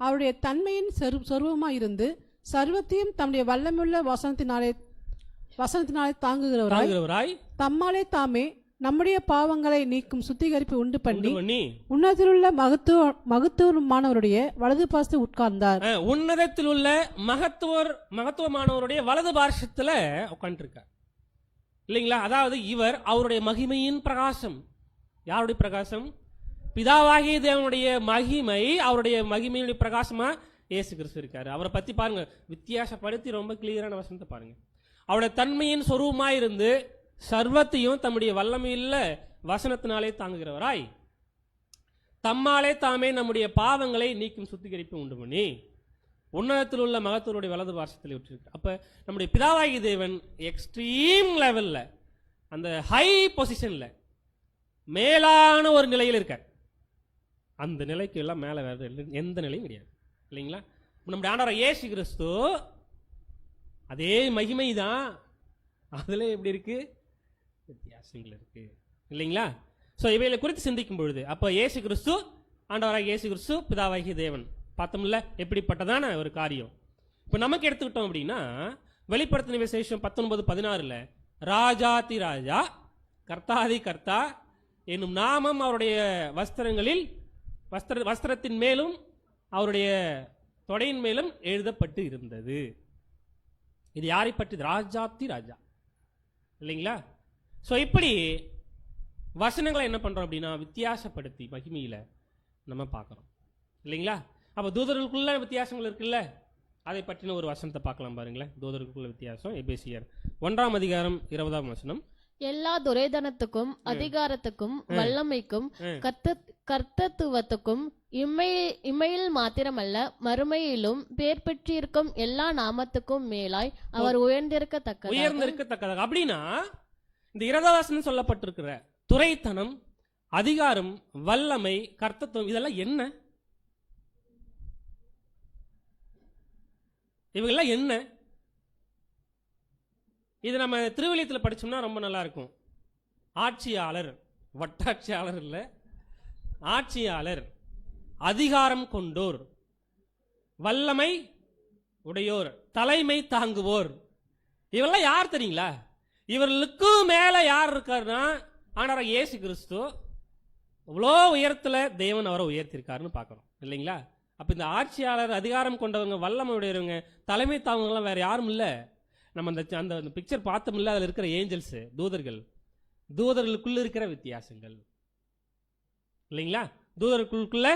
அவருடைய தன்மையின் சொருபமாய் இருந்து சர்வத்தையும் தம்முடைய வல்லமுள்ள வசனத்தினாலே தாங்குகிறவராய் தம்மாலே தாமே நம்முடைய பாவங்களை நீக்கும் சுத்திகரிப்பு உண்டு பண்ணி உன்னதத்திலுள்ள மகத்துவமானவருடைய வலது பாசத்தை உட்கார்ந்தார். உன்னதத்தில் உள்ள மகத்துவமானவருடைய வலது பாரசத்துல உட்கார்ந்து இருக்கார், இல்லைங்களா? அதாவது இவர் அவருடைய மகிமையின் பிரகாசம். யாருடைய பிரகாசம்? பிதாவாகிய தேவனுடைய மகிமை, அவருடைய மகிமையுடைய பிரகாசமா இயேசு கிறிஸ்து இருக்காரு. அவரை பத்தி பாருங்க, வித்தியாசப்படுத்தி ரொம்ப கிளியரான வசனத்தை பாருங்க. அவருடைய தன்மையின் சொரூபமாய் இருந்து சர்வத்தையும் தம்முடைய வல்லமையுள்ள வசனத்தினாலே தாங்குகிறவராய் தம்மாலே தாமே நம்முடைய பாவங்களை நீக்கும் சுத்திகரிப்பு உண்டு பண்ணி உன்னதத்தில் உள்ள மகத்துவருடைய வலது பாரசத்தில் விட்டுருக்கு. அப்ப நம்முடைய பிதாவாகிய தேவன் எக்ஸ்ட்ரீம் லெவல்ல, அந்த ஹை பொசிஷன்ல, மேலான ஒரு நிலையில் இருக்கார். அந்த நிலைக்கு எல்லாம் மேல வேற எந்த நிலையும் கிடையாது, இல்லைங்களா? நம்முடைய ஆண்டவர் இயேசு கிறிஸ்து அதே மகிமை தான், அதுல எப்படி இருக்கு? வித்தியாசங்கள் இருக்கு, இல்லைங்களா? ஸோ இவைகளை குறித்து சிந்திக்கும் பொழுது அப்போ இயேசு கிறிஸ்து, ஆண்டவராக இயேசு கிறிஸ்து, பிதாவாகிய தேவன் பார்த்தோம்ல எப்படிப்பட்டதான ஒரு காரியம். இப்போ நமக்கு எடுத்துக்கிட்டோம் அப்படின்னா வெளிப்படுத்தின விசேஷம் 19:16 ராஜாதி ராஜா கர்த்தாதி கர்த்தா என்னும் நாமம் அவருடைய வஸ்திரத்தின் மேலும் அவருடைய தொடையின் மேலும் எழுதப்பட்டு இருந்தது. இது யாரை பற்றி? ராஜாத்தி ராஜா, இல்லைங்களா? ஸோ இப்படி வசனங்களை என்ன பண்றோம் அப்படின்னா வித்தியாசப்படுத்தி மகிமையில நம்ம பார்க்குறோம், இல்லைங்களா? அப்போ தூதர்களுக்குள்ள வித்தியாசங்கள் இருக்குல்ல, அதை பற்றின ஒரு வசனத்தை பார்க்கலாம் பாருங்களேன். தூதர்களுக்குள்ள வித்தியாசம். எபேசியர் 1ஆம் அதிகாரம் 20ஆம் வசனம். எல்லா துரைதனத்துக்கும் அதிகாரத்துக்கும் வல்லமைக்கும் கர்த்தத்துவத்துக்கும் இம்மையில் மாத்திரமல்ல மறுமையிலும் பேர் பெற்றிருக்கும் எல்லா நாமத்துக்கும் மேலாய் அவர் உயர்ந்திருக்கத்தக்கதாக. அப்படின்னா இந்த 20ஆம் வசனம் சொல்லப்பட்டிருக்கிற துரைத்தனம், அதிகாரம், வல்லமை, கர்த்தத்துவம் இதெல்லாம் என்ன? இவங்கெல்லாம் என்ன? இது நம்ம திருவிழியத்தில் படிச்சோம்னா ரொம்ப நல்லா இருக்கும். ஆட்சியாளர், வட்டாட்சியாளர் இல்ல, ஆட்சியாளர், அதிகாரம் கொண்டோர், வல்லமை உடையோர், தலைமை தாங்குவோர். இவெல்லாம் யார் தெரியுங்களா? இவர்களுக்கு மேல யார் இருக்காருன்னா ஆண்டவர் இயேசு கிறிஸ்து. இவ்வளோ உயரத்துல தேவன் அவரை உயர்த்திருக்காருன்னு பார்க்கறோம், இல்லைங்களா? அப்ப இந்த ஆட்சியாளர், அதிகாரம் கொண்டவங்க, வல்லமை உடையவங்க, தலைமை தாங்குவங்கலாம் வேற யாரும் இல்ல. நம்ம அந்த பிக்சர் பார்த்தோம்ல, அதில் இருக்கிற ஏஞ்சல்ஸ், தூதர்களுக்குள்ள இருக்கிற வித்தியாசங்கள், இல்லைங்களா? தூதர்களுக்குள்ள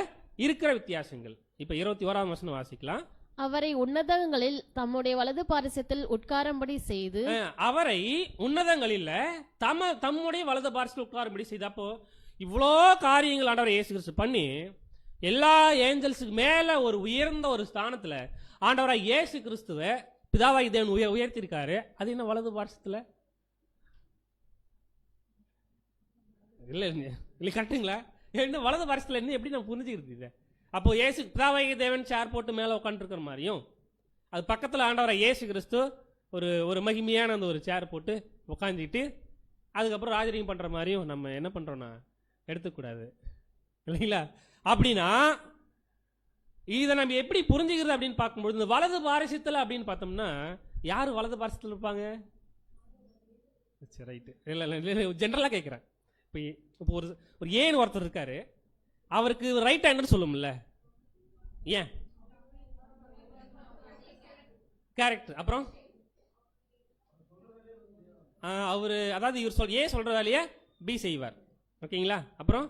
இருக்கிற வித்தியாசங்கள். இப்ப 21ஆம் வசனம் வாசிக்கலாம். அவரை உன்னதங்களில் தம்முடைய வலது பாரிசத்தில் உட்காரும்படி செய்து, அவரை உன்னதங்களில் தம்முடைய வலது பாரிசத்தில் உட்காரும்படி செய்து. அப்போ இவ்வளோ காரியங்கள் ஆண்டவர் இயேசு கிறிஸ்து பண்ணி எல்லா ஏஞ்சல்ஸுக்கு மேல ஒரு உயர்ந்த ஒரு ஸ்தானத்துல ஆண்டவராய் இயேசு கிறிஸ்துவை பிதாவாகி தேவன் உயர்த்திருக்காரு. அது என்ன வலது பாரிசத்துல? இல்ல இல்ல கரெக்டுங்களா? என்ன வலது பாரிசத்துல என்ன எப்படி நம்ம புரிஞ்சுக்கிறது? அப்போ இயேசு பிதாவாகி தேவன் சேர் போட்டு மேல உட்காந்துருக்கிற மாதிரியும், அது பக்கத்துல ஆண்டவராய் இயேசு கிறிஸ்து ஒரு மகிமையான அந்த ஒரு சேர் போட்டு உட்காந்துட்டு அதுக்கப்புறம் ராஜரீகம் பண்ற மாதிரியும் நம்ம என்ன பண்றோம்னா எடுத்துக்கூடாது, இல்லைங்களா? அப்படின்னா இதை நம்ம எப்படி புரிஞ்சுக்கிறது அப்படின்னு பார்க்கும்போது, இந்த வலது பாரிசத்தில் அப்படின்னு பார்த்தோம்னா யாரு வலது பாரிசத்தில் இருப்பாங்க? ரைட்டு, இல்லை ஜென்ரலாக கேட்குறேன். இப்போ ஒரு ஏன் ஒருத்தர் இருக்காரு, அவருக்கு ரைட் ஹேண்ட்னு சொல்லும்ல, ஏன்? கரெக்ட். அப்புறம் அவரு, அதாவது இவர் ஏன் சொல்ற வேலையை பி செய்வார், ஓகேங்களா? அப்புறம்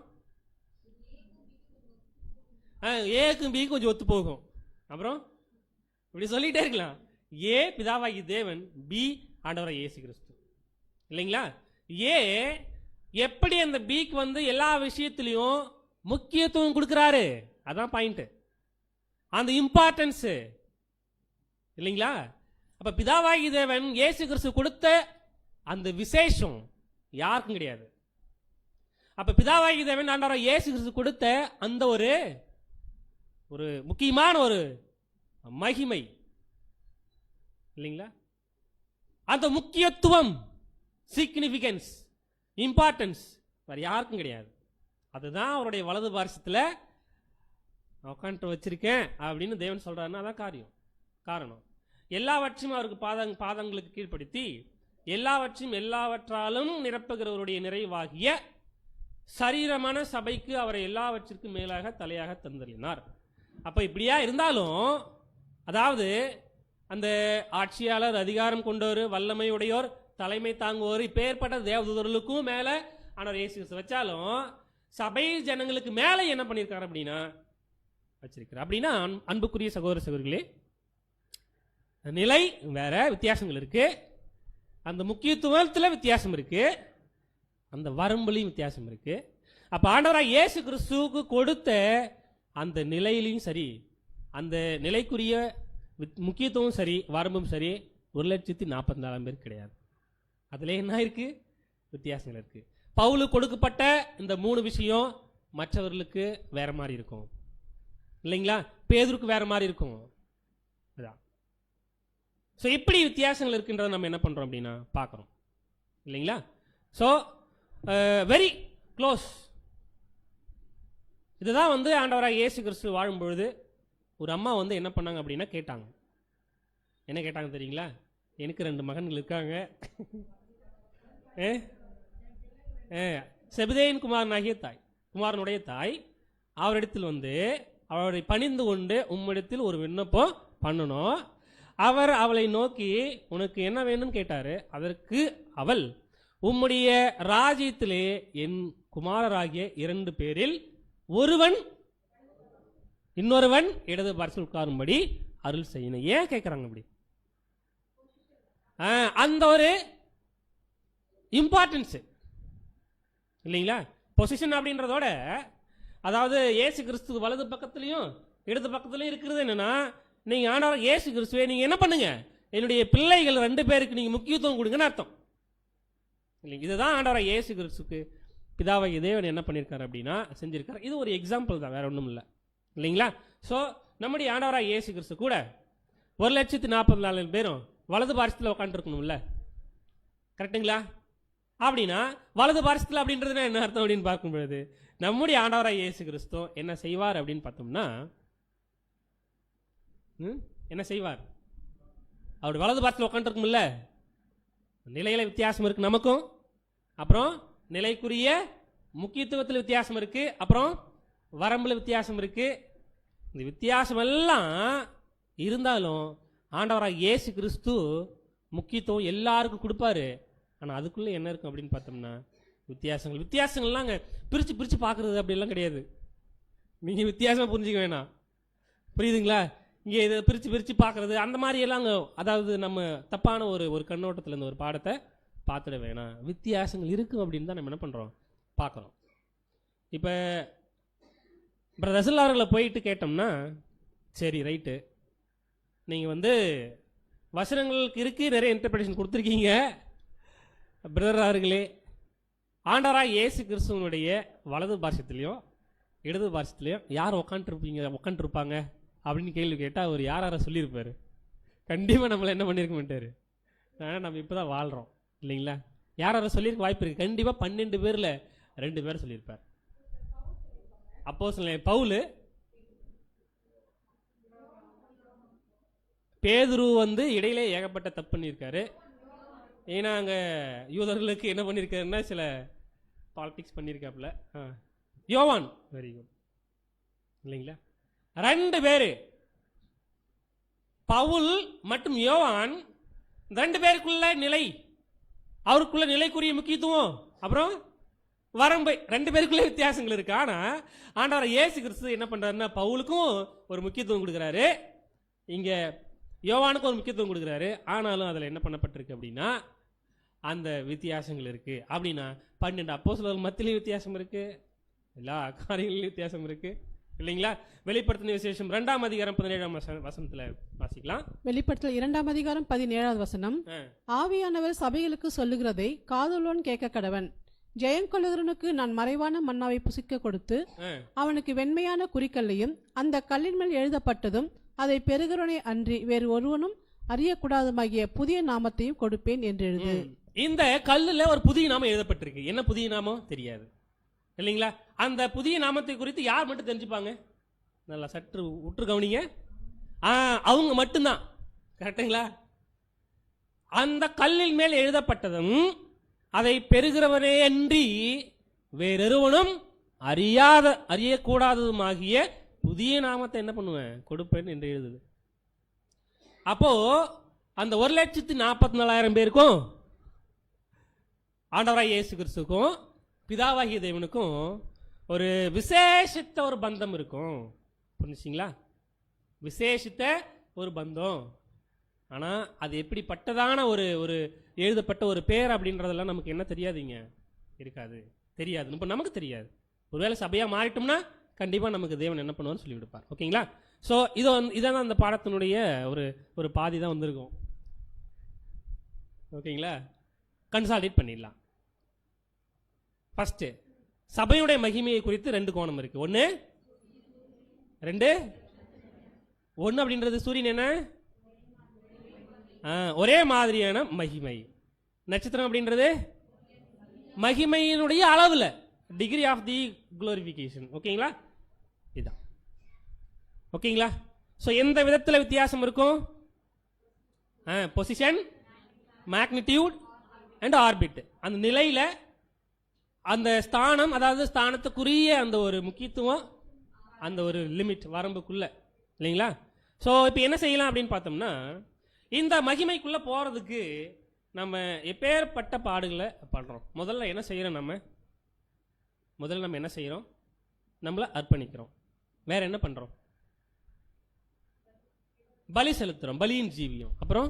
ஏக்கும் பி கொஞ்சம் ஒத்து போகும். அப்புறம் இப்படி சொல்லிட்டே இருக்கலாம். ஏ பிதாவாகி தேவன், பி ஆண்டவராய் இயேசு கிறிஸ்து, இல்லைங்களா? ஏ எப்படி அந்த பிக்கு வந்து எல்லா விஷயத்திலையும் முக்கியத்துவம் கொடுக்கிறாரு, அதான் பாயிண்ட், அந்த இம்பார்ட்டன்ஸ், இல்லைங்களா? அப்ப பிதாவாகி தேவன் இயேசு கிறிஸ்து கொடுத்த அந்த விசேஷம் யாருக்கும் கிடையாது. அப்ப பிதாவாகி தேவன் ஆண்டவராய் இயேசு கிறிஸ்து கொடுத்த அந்த ஒரு முக்கியமான ஒரு மகிமை, இல்லைங்களா? அந்த முக்கியத்துவம், சிக்னிபிகன்ஸ், இம்பார்ட்டன்ஸ் வேற யாருக்கும் கிடையாது. அதுதான் அவருடைய வலது பாரிசத்தில் உட்காந்து வச்சிருக்கேன் அப்படின்னு தேவன் சொல்றாருன்னா அதான் காரணம். எல்லாவற்றையும் அவருக்கு பாதங்களுக்கு கீழ்ப்படுத்தி எல்லாவற்றாலும் நிரப்புகிறவருடைய நிறைவாகிய சரீரமான சபைக்கு அவரை எல்லாவற்றிற்கும் மேலாக தலையாக தந்தளினார். அப்ப இப்படியா இருந்தாலும், அதாவது அந்த ஆட்சியாளர், அதிகாரம் கொண்டவர், வல்லமை உடையோர், தலைமை தாங்குவோர், இப்பேற்பட்ட தேவதூதர்களுக்கும் மேல ஆண்டவர் இயேசு கிறிஸ்து வச்சாலும் சபை ஜனங்களுக்கு மேல என்ன பண்ணியிருக்காரு அப்படின்னா வச்சிருக்கிறார். அப்படின்னா அன்புக்குரிய சகோதர சகோதரிகளே, நிலை வேற, வித்தியாசங்கள் இருக்கு, அந்த முக்கியத்துவத்தில் வித்தியாசம் இருக்கு, அந்த வரம்புலையும் வித்தியாசம் இருக்கு. அப்ப ஆண்டவராய் இயேசு கிறிஸ்துவுக்கு கொடுத்த அந்த நிலையிலையும் சரி, அந்த நிலைக்குரிய முக்கியத்துவம் சரி, வரம்பும் சரி, 1,44,000 பேர் கிடையாது. அதுல என்ன இருக்கு? வித்தியாசங்கள் இருக்கு. பவுலுக்கு கொடுக்கப்பட்ட இந்த 3 விஷயம் மற்றவர்களுக்கு வேற மாதிரி இருக்கும், இல்லைங்களா? பேதுருக்கு வேற மாதிரி இருக்கும். ஸோ இப்படி வித்தியாசங்கள் இருக்குன்றதை நம்ம என்ன பண்றோம் அப்படின்னா பார்க்குறோம், இல்லைங்களா? So very close. இதுதான் வந்து ஆண்டவராக இயேசு கிறிஸ்து வாழும்பொழுது ஒரு அம்மா வந்து என்ன பண்ணாங்க அப்படின்னா கேட்டாங்க. என்ன கேட்டாங்க தெரியுங்களா? எனக்கு 2 மகன்கள் இருக்காங்க, செபதேயின் குமாரனுடைய தாய் அவரிடத்தில் வந்து அவரை பணிந்து கொண்டு உம்மிடத்தில் ஒரு விண்ணப்பம் பண்ணணும். அவர் அவளை நோக்கி உனக்கு என்ன வேணும்னு கேட்டாரு. அதற்கு அவள், உம்முடைய ராஜ்யத்திலே என் குமாரராகிய 2 பேரில் ஒருவன் இன்னொருவன் இடது பார்சல் உட்காரும்படி அருள் செய்யணும். ஏன் கேட்குறாங்க அப்படி? அந்த ஒரு இம்பார்ட்டன்ஸ் இல்லைங்களா? பொசிஷன் அப்படின்றதோட, அதாவது இயேசு கிறிஸ்து வலது பக்கத்துலையும் இடது பக்கத்துலையும் இருக்கிறது என்னன்னா, நீங்க ஆண்டவர் இயேசு கிறிஸ்துவே நீங்க என்ன பண்ணுங்க, என்னுடைய பிள்ளைகள் 2 பேருக்கு நீங்க முக்கியத்துவம் கொடுங்கன்னு அர்த்தம் இல்லைங்க. இதுதான் ஆண்டவர் இயேசு கிறிஸ்துக்கு பிதாவாகிய தேவன் என்ன பண்ணியிருக்காரு அப்படின்னா செஞ்சிருக்காரு. இது ஒரு எக்ஸாம்பிள் தான், வேற ஒன்றும் இல்லை இல்லைங்களா? ஸோ நம்முடைய ஆண்டவராக இயேசு கிறிஸ்து கூட 1,44,000 பேரும் வலது பாரசத்தில் உட்காந்துருக்கணும்ல, கரெக்டுங்களா? அப்படின்னா வலது பாரசத்தில் அப்படின்றது என்ன அர்த்தம் அப்படின்னு பார்க்கும் பொழுது, நம்முடைய ஆண்டவராக இயேசு கிறிஸ்து என்ன செய்வார் அப்படின்னு பார்த்தோம்னா, என்ன செய்வார்? அவருடைய வலது பாரசத்தில் உட்காந்துருக்கும்ல, நிலையில வித்தியாசம் இருக்கு நமக்கும், அப்புறம் நிலைக்குரிய முக்கியத்துவத்தில் வித்தியாசம் இருக்கு, அப்புறம் வரம்புல வித்தியாசம் இருக்கு. இந்த வித்தியாசம் எல்லாம் இருந்தாலும் ஆண்டவராக இயேசு கிறிஸ்து முக்கியத்துவம் எல்லாருக்கும் கொடுப்பாரு. ஆனால் அதுக்குள்ளே என்ன இருக்கும் அப்படின்னு பார்த்தோம்னா வித்தியாசங்கள்லாம் பிரித்து பார்க்குறது அப்படிலாம் கிடையாது. நீங்கள் வித்தியாசமாக புரிஞ்சிக்க வேணாம், புரியுதுங்களா? இங்கே இதை பிரித்து பார்க்குறது அந்த மாதிரி எல்லாம் அதாவது நம்ம தப்பான ஒரு கண்ணோட்டத்தில் இந்த ஒரு பாடத்தை பார்த்துட வேணாம். வித்தியாசங்கள் இருக்கும் அப்படின்னு தான் நம்ம என்ன பண்ணுறோம், பார்க்குறோம். இப்போ பிரதர் ரசல் அவர்களை போயிட்டு கேட்டோம்னா, சரி ரைட்டு, நீங்கள் வசனங்களுக்கு இருக்குது, நிறைய இன்டர்பிரேஷன் கொடுத்துருக்கீங்க. பிரதர் அவர்களே, ஆண்டவராக இயேசு கிறிஸ்துவனுடைய வலது பாரசத்துலேயும் இடது பாரசத்துலேயும் யார் உட்காந்துருப்பாங்க அப்படின்னு கேள்வி கேட்டால் அவர் யாரை சொல்லியிருப்பார்? கண்டிப்பாக நம்மளை என்ன பண்ணியிருக்க மாட்டார். நம்ம இப்போ தான் வாழ்கிறோம் இல்லைங்களா? யாரை சொல்லியிருக்க வாய்ப்பு இருக்குது? கண்டிப்பாக 12 பேரில் 2 பேர் சொல்லியிருப்பார். அப்போஸ்தலன் பவுல், பேதுரு இடையிலே ஏகப்பட்ட தப்பு பண்ணியிருக்காரு. ஏன்னா அங்கே யூதர்களுக்கு என்ன பண்ணியிருக்காருன்னா சில பாலிடிக்ஸ் பண்ணியிருக்காப்புல. யோவான், வெரி குட் இல்லைங்களா? 2 பேர், பவுல் மற்றும் யோவான், 2 பேருக்குள்ள நிலை, அவருக்குள்ள நிலைக்குரிய முக்கியத்துவம், அப்புறம் வரம்பு, 2 பேருக்குள்ளே வித்தியாசங்கள் இருக்கு. ஆனால் ஆண்டவர் இயேசு கிறிஸ்து என்ன பண்றாருன்னா, பவுலுக்கும் ஒரு முக்கியத்துவம் கொடுக்குறாரு, இங்க யோவானுக்கும் ஒரு முக்கியத்துவம் கொடுக்குறாரு. ஆனாலும் அதில் என்ன பண்ணப்பட்டிருக்கு அப்படின்னா அந்த வித்தியாசங்கள் இருக்கு. அப்படின்னா 12 அப்போஸ்தலர்கள் மத்தியிலும் வித்தியாசம் இருக்கு, எல்லா காரியங்களிலும் வித்தியாசம் இருக்கு இல்லைங்களா? வெளிப்படுத்தின விசேஷம் 2ஆம் அதிகாரம் 17ஆம் வசனத்துல வாசிக்கலாம். வெளிப்படுத்தல் 2ஆம் அதிகாரம் 17வது வசனம், ஆவியானவர் சபைகளுக்கு சொல்லுகிறதை காதுள்ளவன் கேட்க கடவன். ஜெயங்கொள்ளுகிறவனுக்கு நான் மறைவான மன்னாவை புசிக்க கொடுத்து அவனுக்கு வெண்மையான குறிக்கல்லையும் அந்த கல்லின் மேல் எழுதப்பட்டதும் அதை பெறுகிறவனை அன்றி வேறு ஒருவனும் அறியக்கூடாதுமாகிய புதிய நாமத்தையும் கொடுப்பேன் என்று எழுது. இந்த கல்லுல ஒரு புதிய நாமம் எழுதப்பட்டிருக்கு. என்ன புதிய நாமம் தெரியாது இல்லைங்களா? அந்த புதிய நாமத்தை குறித்து யார் மட்டும் தெரிஞ்சுப்பாங்க? நல்லா சற்று உற்று கவனிங்க, அவங்க மட்டும்தான், கரெக்டுங்களா? அந்த கல்லின் மேல் எழுதப்பட்டதும் அதை பெறுகிறவனே அன்றி வேறொருவனும் அறியக்கூடாததுமாகிய புதிய நாமத்தை என்ன பண்ணுவேன், கொடுப்பேன் என்று எழுதுது. அப்போ அந்த 1,44,000 பேருக்கும் ஆண்டவராய் இயேசு கிறிஸ்துக்கும் பிதாவாகிய தேவனுக்கும் ஒரு விசேஷித்த ஒரு பந்தம் இருக்கும். புரிஞ்சுங்களா? விசேஷித்த ஒரு பந்தம். ஆனால் அது எப்படிப்பட்டதான ஒரு எழுதப்பட்ட ஒரு பேர் அப்படின்றதெல்லாம் நமக்கு என்ன தெரியாதுங்க, இருக்காது, தெரியாது. இப்போ நமக்கு தெரியாது. ஒருவேளை சபையாக மாறிட்டோம்னா கண்டிப்பாக நமக்கு தேவன் என்ன பண்ணுவான்னு சொல்லி கொடுப்பார். ஓகேங்களா? ஸோ இதான் அந்த பாடத்தினுடைய ஒரு பாதி தான் வந்திருக்கும். ஓகேங்களா? கன்சால்டேட் பண்ணிடலாம். ஃபர்ஸ்ட், சபையுடைய மகிமையை குறித்து 2 கோணம் இருக்கு. ஒன்று அப்படின்றது சூரியன் என்ன, ஒரே மாதிரியான மகிமை. நட்சத்திரம் அப்படின்றது மகிமையினுடைய அளவில், டிகிரி ஆஃப் தி குளோரிஃபிகேஷன். ஓகேங்களா? இதுதான். ஓகேங்களா? ஸோ எந்த விதத்தில் வித்தியாசம் இருக்கும்? Position, magnitude and orbit. அந்த நிலையில் அந்த ஸ்தானம், அதாவது ஸ்தானத்துக்குரிய அந்த ஒரு முக்கியத்துவம், அந்த ஒரு லிமிட் வரம்புக்குள்ள, இல்லைங்களா? ஸோ இப்போ என்ன செய்யலாம் அப்படின்னு பார்த்தோம்னா, இந்த மகிமைக்குள்ளே போகிறதுக்கு நம்ம எப்பேற்பட்ட பாடுகளை பண்ணுறோம். முதல்ல என்ன செய்கிறோம்? நம்ம என்ன செய்கிறோம்? நம்மளை அர்ப்பணிக்கிறோம். வேற என்ன பண்ணுறோம்? பலி செலுத்துகிறோம், பலியின் ஜீவியம். அப்புறம்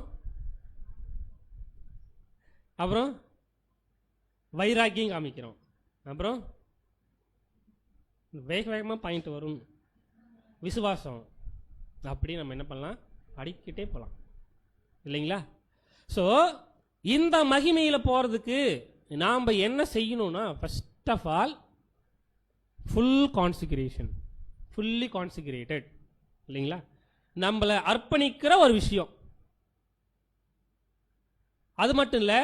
வைராக்கியம் காமிக்கிறோம். அப்புறம் வேகமாக பாயிண்ட் வரும், விசுவாசம். அப்படி நம்ம என்ன பண்ணலாம்? அடிக்கிட்டே போகலாம், இல்லைங்களா? ஸோ இந்த மகிமையில் போகிறதுக்கு நாம் என்ன செய்யணும்னா, first of all full consecration, fully consecrated, இல்லைங்களா? நம்மளை அர்ப்பணிக்கிற ஒரு விஷயம். அது மட்டும் இல்லை,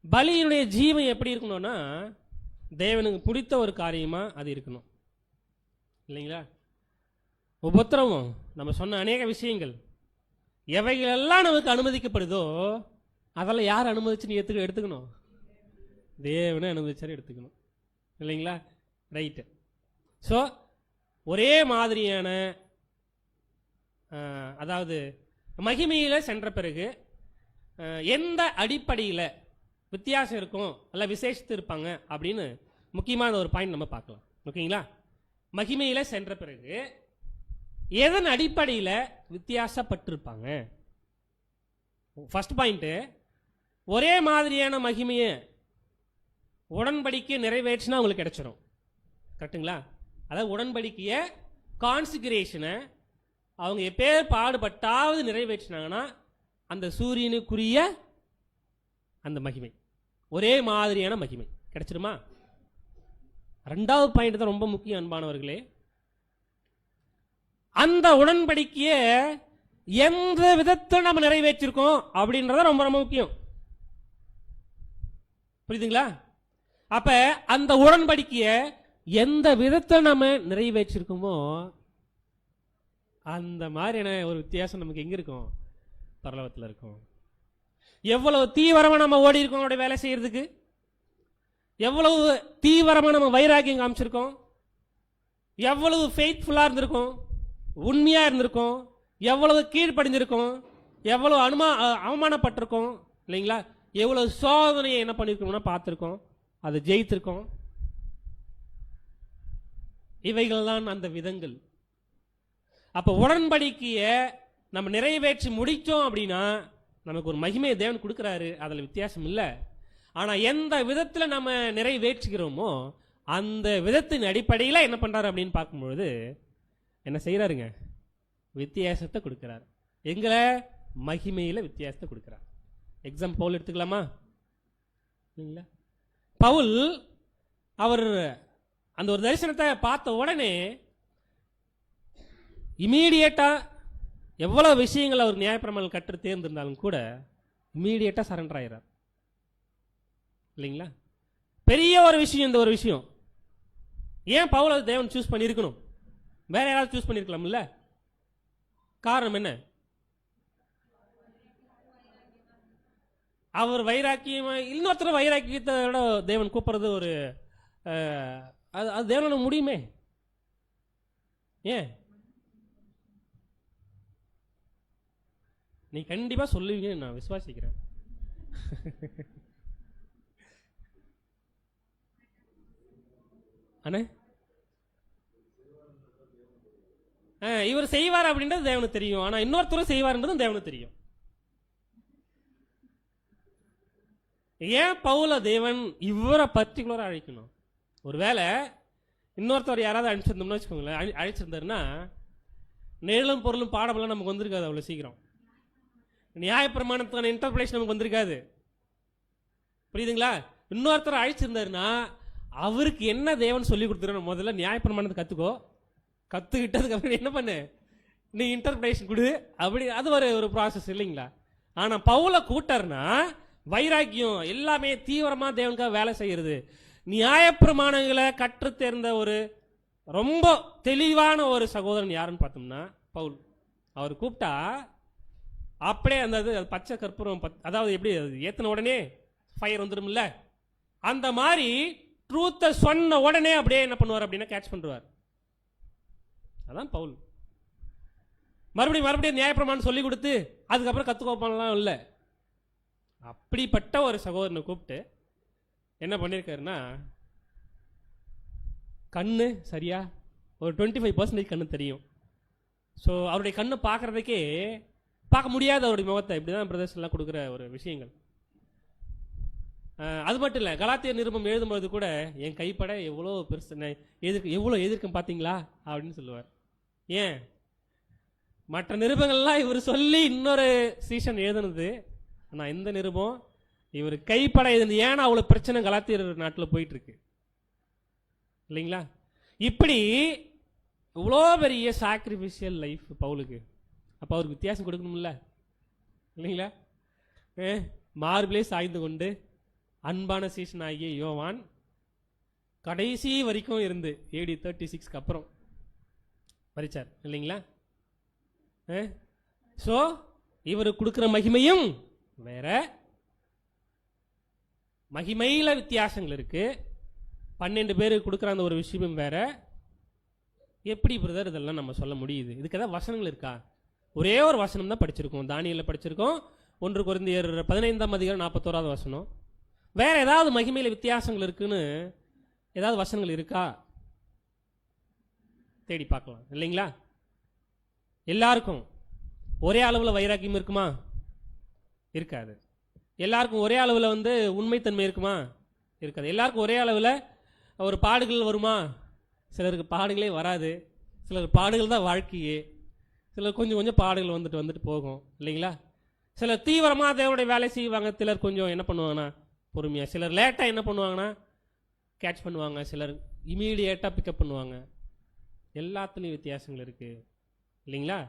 பலியினுடைய ஜீவன் எப்படி இருக்கணும்னா தேவனுக்கு பிடித்த ஒரு காரியமாக அது இருக்கணும், இல்லைங்களா? உபத்திரவம், நம்ம சொன்ன அநேக விஷயங்கள் எவைகளெல்லாம் நமக்கு அனுமதிக்கப்படுதோ அதெல்லாம் யார் அனுமதிச்சு நீ எடுத்துக்கணும்? தேவனை அனுமதிச்சாரு எடுத்துக்கணும், இல்லைங்களா? ரைட்டு. ஸோ ஒரே மாதிரியான அதாவது மகிமையில் சென்ற பிறகு எந்த அடிப்படையில் வித்தியாசம் இருக்கும், அல்ல விசேஷத்து இருப்பாங்க அப்படின்னு முக்கியமான ஒரு பாயிண்ட் நம்ம பார்க்கலாம், ஓகேங்களா? மகிமையில் சென்ற பிறகு எதன் அடிப்படையில் வித்தியாசப்பட்டிருப்பாங்க? ஃபர்ஸ்ட் பாயிண்ட்டு, ஒரே மாதிரியான மகிமையை உடன்படிக்கை நிறைவேற்றினா உங்களுக்கு கிடைச்சிடும், கரெக்டுங்களா? அதாவது உடன்படிக்கையை கான்சிகரேஷனை அவங்க எப்பேர் பாடுபட்டாவது நிறைவேற்றினாங்கன்னா அந்த சூரியனுக்குரிய அந்த மகிமை, ஒரே மாதிரியான மகிமை கிடைச்சிருமா? ரெண்டாவது பாயிண்ட் தான் ரொம்ப முக்கியம் அன்பானவர்களே. அந்த உடன்படிக்கையை எந்த விதத்தில் நம்ம நிறைவேற்றிருக்கோம் அப்படின்றத ரொம்ப ரொம்ப முக்கியம், புரியுதுங்களா? அப்ப அந்த உடன்படிக்கையை எந்த விதத்தில் நம்ம நிறைவேற்றிருக்கோமோ அந்த மாதிரியான ஒரு வித்தியாசம் நமக்கு எங்க இருக்கும்? பரலோகத்தில் இருக்கும். எவ்வளவு தீவிரமா நம்ம ஓடி இருக்கோம் அவருடைய வேலை செய்யறதுக்கு, எவ்வளவு தீவிரமா நம்ம வைராக்கியம் காமிச்சிருக்கோம், எவ்வளவு ஃபெய்த்ஃபுல்லா இருந்திருக்கோம், உண்மையா இருந்திருக்கோம், எவ்வளவு கீழ்ப்படிஞ்சிருக்கோம், எவ்வளவு அவமானப்பட்டிருக்கோம், இல்லைங்களா? எவ்வளவு சோதனையை என்ன பண்ணிருக்கோம்னா பார்த்துருக்கோம், அதை ஜெயித்திருக்கோம். இவைகள் தான் அந்த விதங்கள். அப்ப உடன்படிக்கையை நம்ம நிறைவேற்றி முடிச்சோம் அப்படின்னா நமக்கு ஒரு மகிமையை தேவன் கொடுக்கிறாரு, அதில் வித்தியாசம் இல்லை. ஆனால் எந்த விதத்தில் நம்ம நிறைவேற்றுகிறோமோ அந்த விதத்தின் அடிப்படையில் என்ன பண்ணுறாரு அப்படின்னு பார்க்கும்பொழுது என்ன செய்கிறாருங்க? வித்தியாசத்தை கொடுக்குறாரு. எங்களை மகிமையில் வித்தியாசத்தை கொடுக்குறார். எக்ஸாம்பிள் பவுல் எடுத்துக்கலாமா? இல்லைங்களா? பவுல் அவர் அந்த ஒரு தரிசனத்தை பார்த்த உடனே இமீடியட்டா எவ்வளவு விஷயங்கள் அவர் நியாயப்பிரமாணம் கற்று தேர்ந்திருந்தாலும் கூட இமீடியட்டா சரண்டர் ஆகிறார், இல்லைங்களா? பெரிய ஒரு விஷயம் இந்த ஒரு விஷயம். ஏன் பவுலை தேவன் சூஸ் பண்ணியிருக்கணும்? வேற யாராவது சூஸ் பண்ணியிருக்கலாம்ல? காரணம் என்ன? அவர் வைராக்கியம், இன்னொருத்தர் வைராக்கியத்தோட தேவன் கூப்பிடுறது ஒரு அது தேவனால முடியுமே. ஏன்? நீ கண்டிப்பா சொல்லுவீங்கன்னு நான் விசுவாசிக்கிறேன். அண்ணே, இவர் செய்வார் அப்படின்றது தேவனுக்கு தெரியும், ஆனா இன்னொருத்தரும் செய்வார்ன்றதும் தேவனுக்கு தெரியும். ஏன் பவுல தேவன் இவரை பர்டிகுலரா அழைக்கணும்? ஒருவேளை இன்னொருத்தர் யாராவது அழைச்சிருந்தோம்னு வச்சுக்கோங்களேன், அழைச்சிருந்தாருன்னா நிழலும் பொருளும் பாடமெல்லாம் நமக்கு வந்திருக்காது அவ்வளோ சீக்கிரம். நியாயப்பிரமாணத்துக்கான இன்டர்பிரேஷன் நமக்கு வந்திருக்காது, புரியுதுங்களா? இன்னொருத்தர் அழைச்சிருந்தாருன்னா அவருக்கு என்ன தேவன் சொல்லி கொடுத்துருவோம், முதல்ல நியாயப்பிரமாணத்தை கற்றுக்கோ, கற்றுக்கிட்டதுக்கு அப்புறம் என்ன பண்ணு, நீ இன்டர்பிரேஷன் கொடு, அப்படி அது ஒரு ப்ராசஸ், இல்லைங்களா? ஆனால் பவுல கூட்டர்னா வைராக்கியம் எல்லாமே தீவிரமா தேவனுக்காக வேலை செய்யறது, நியாயப்பிரமாணங்களை கற்று தேர்ந்த ஒரு ரொம்ப தெளிவான ஒரு சகோதரன் யாருன்னு பார்த்தோம்னா பவுல். அவர் கூப்பிட்டா அப்படியே அந்த பச்சை கற்பூரம், அதாவது எப்படி ஏத்தின உடனே ஃபயர் வந்துடும்ல, அந்த மாதிரி ட்ரூத்தை சொன்ன உடனே அப்படியே என்ன பண்ணுவார் அப்படின்னா கேட்ச் பண்ணுவார். அதான் பவுல். மறுபடியும் நியாயப்பிரமாணம் சொல்லி கொடுத்து அதுக்கப்புறம் கற்றுக்கோப்பான்லாம் இல்லை. அப்படிப்பட்ட ஒரு சகோதரனை கூப்பிட்டு என்ன பண்ணியிருக்காருன்னா, கண்ணு சரியா ஒரு 25% கண்ணு தெரியும். ஸோ அவருடைய கண்ணை பார்க்குறதுக்கே பார்க்க முடியாத அவருடைய முகத்தை இப்படி தான் பிரதர்ஸ் எல்லாம் கொடுக்குற ஒரு விஷயங்கள். அது மட்டும் இல்லை, கலாத்தியர் நிருபம் எழுதும்போது கூட என் கைப்பட எவ்வளோ பெருசு எவ்வளோ எதிர்க்கும் பார்த்தீங்களா அப்படின்னு சொல்லுவார். ஏன் மற்ற நிருபங்கள்லாம் இவர் சொல்லி இன்னொரு சீசன் எழுதுனது, ஆனால் இந்த நிருபம் இவர் கைப்பட எழுதுனது. ஏன்னா அவ்வளோ பிரச்சனை கலாத்தியர் நாட்டில் போயிட்டு இருக்கு இல்லைங்களா? இப்படி இவ்வளோ பெரிய சாக்ரிஃபிஷியல் லைஃப் பவுலுக்கு. அப்போ அவருக்கு வித்தியாசம் கொடுக்கணும்ல இல்லைங்களா? மார்பிளே சாய்ந்து கொண்டு அன்பான சீசன் ஆகிய யோவான் கடைசி வரைக்கும் இருந்து AD 36 அப்புறம் மரிச்சார் இல்லைங்களா? ஸோ இவர் கொடுக்குற மகிமையும் வேற, மகிமையில வித்தியாசங்கள் இருக்கு. 12 பேருக்கு கொடுக்குற அந்த ஒரு விஷயமும் வேற. எப்படி பிரதர் இதெல்லாம் நம்ம சொல்ல முடியுது? இதுக்கு ஏதாவது வசனங்கள் இருக்கா? ஒரே ஒரு வசனம் தான் படிச்சிருக்கோம், தானியேலில் படிச்சிருக்கோம், 1 கொரிந்தியர் 15ஆம் அதிகாரம் 41வது வசனம். வேற ஏதாவது மகிமையில வித்தியாசங்கள் இருக்குன்னு ஏதாவது வசனங்கள் இருக்கா? தேடி பார்க்கலாம் இல்லைங்களா? எல்லாருக்கும் ஒரே அளவில் வைராக்கியம் இருக்குமா? இருக்காது. எல்லாருக்கும் ஒரே அளவில் உண்மைத்தன்மை இருக்குமா? இருக்காது. எல்லாருக்கும் ஒரே அளவில் ஒரு பாடுகள் வருமா? சிலருக்கு பாடுகளே வராது. சிலர் பாடுகள் தான் வாழ்க்கையே. சிலர் கொஞ்சம் கொஞ்சம் பாடுகள் வந்துட்டு போகும் இல்லைங்களா? சிலர் தீவிரமாக தேவனுடைய வேலை செய்வாங்க, சிலர் கொஞ்சம் என்ன பண்ணுவாங்கன்னா பொறுமையாக, சிலர் லேட்டாக என்ன பண்ணுவாங்கன்னா கேட்ச் பண்ணுவாங்க, சிலர் இமீடியேட்டாக பிக்கப் பண்ணுவாங்க. எல்லாத்துலேயும் வித்தியாசங்கள் இருக்குது இல்லைங்களா?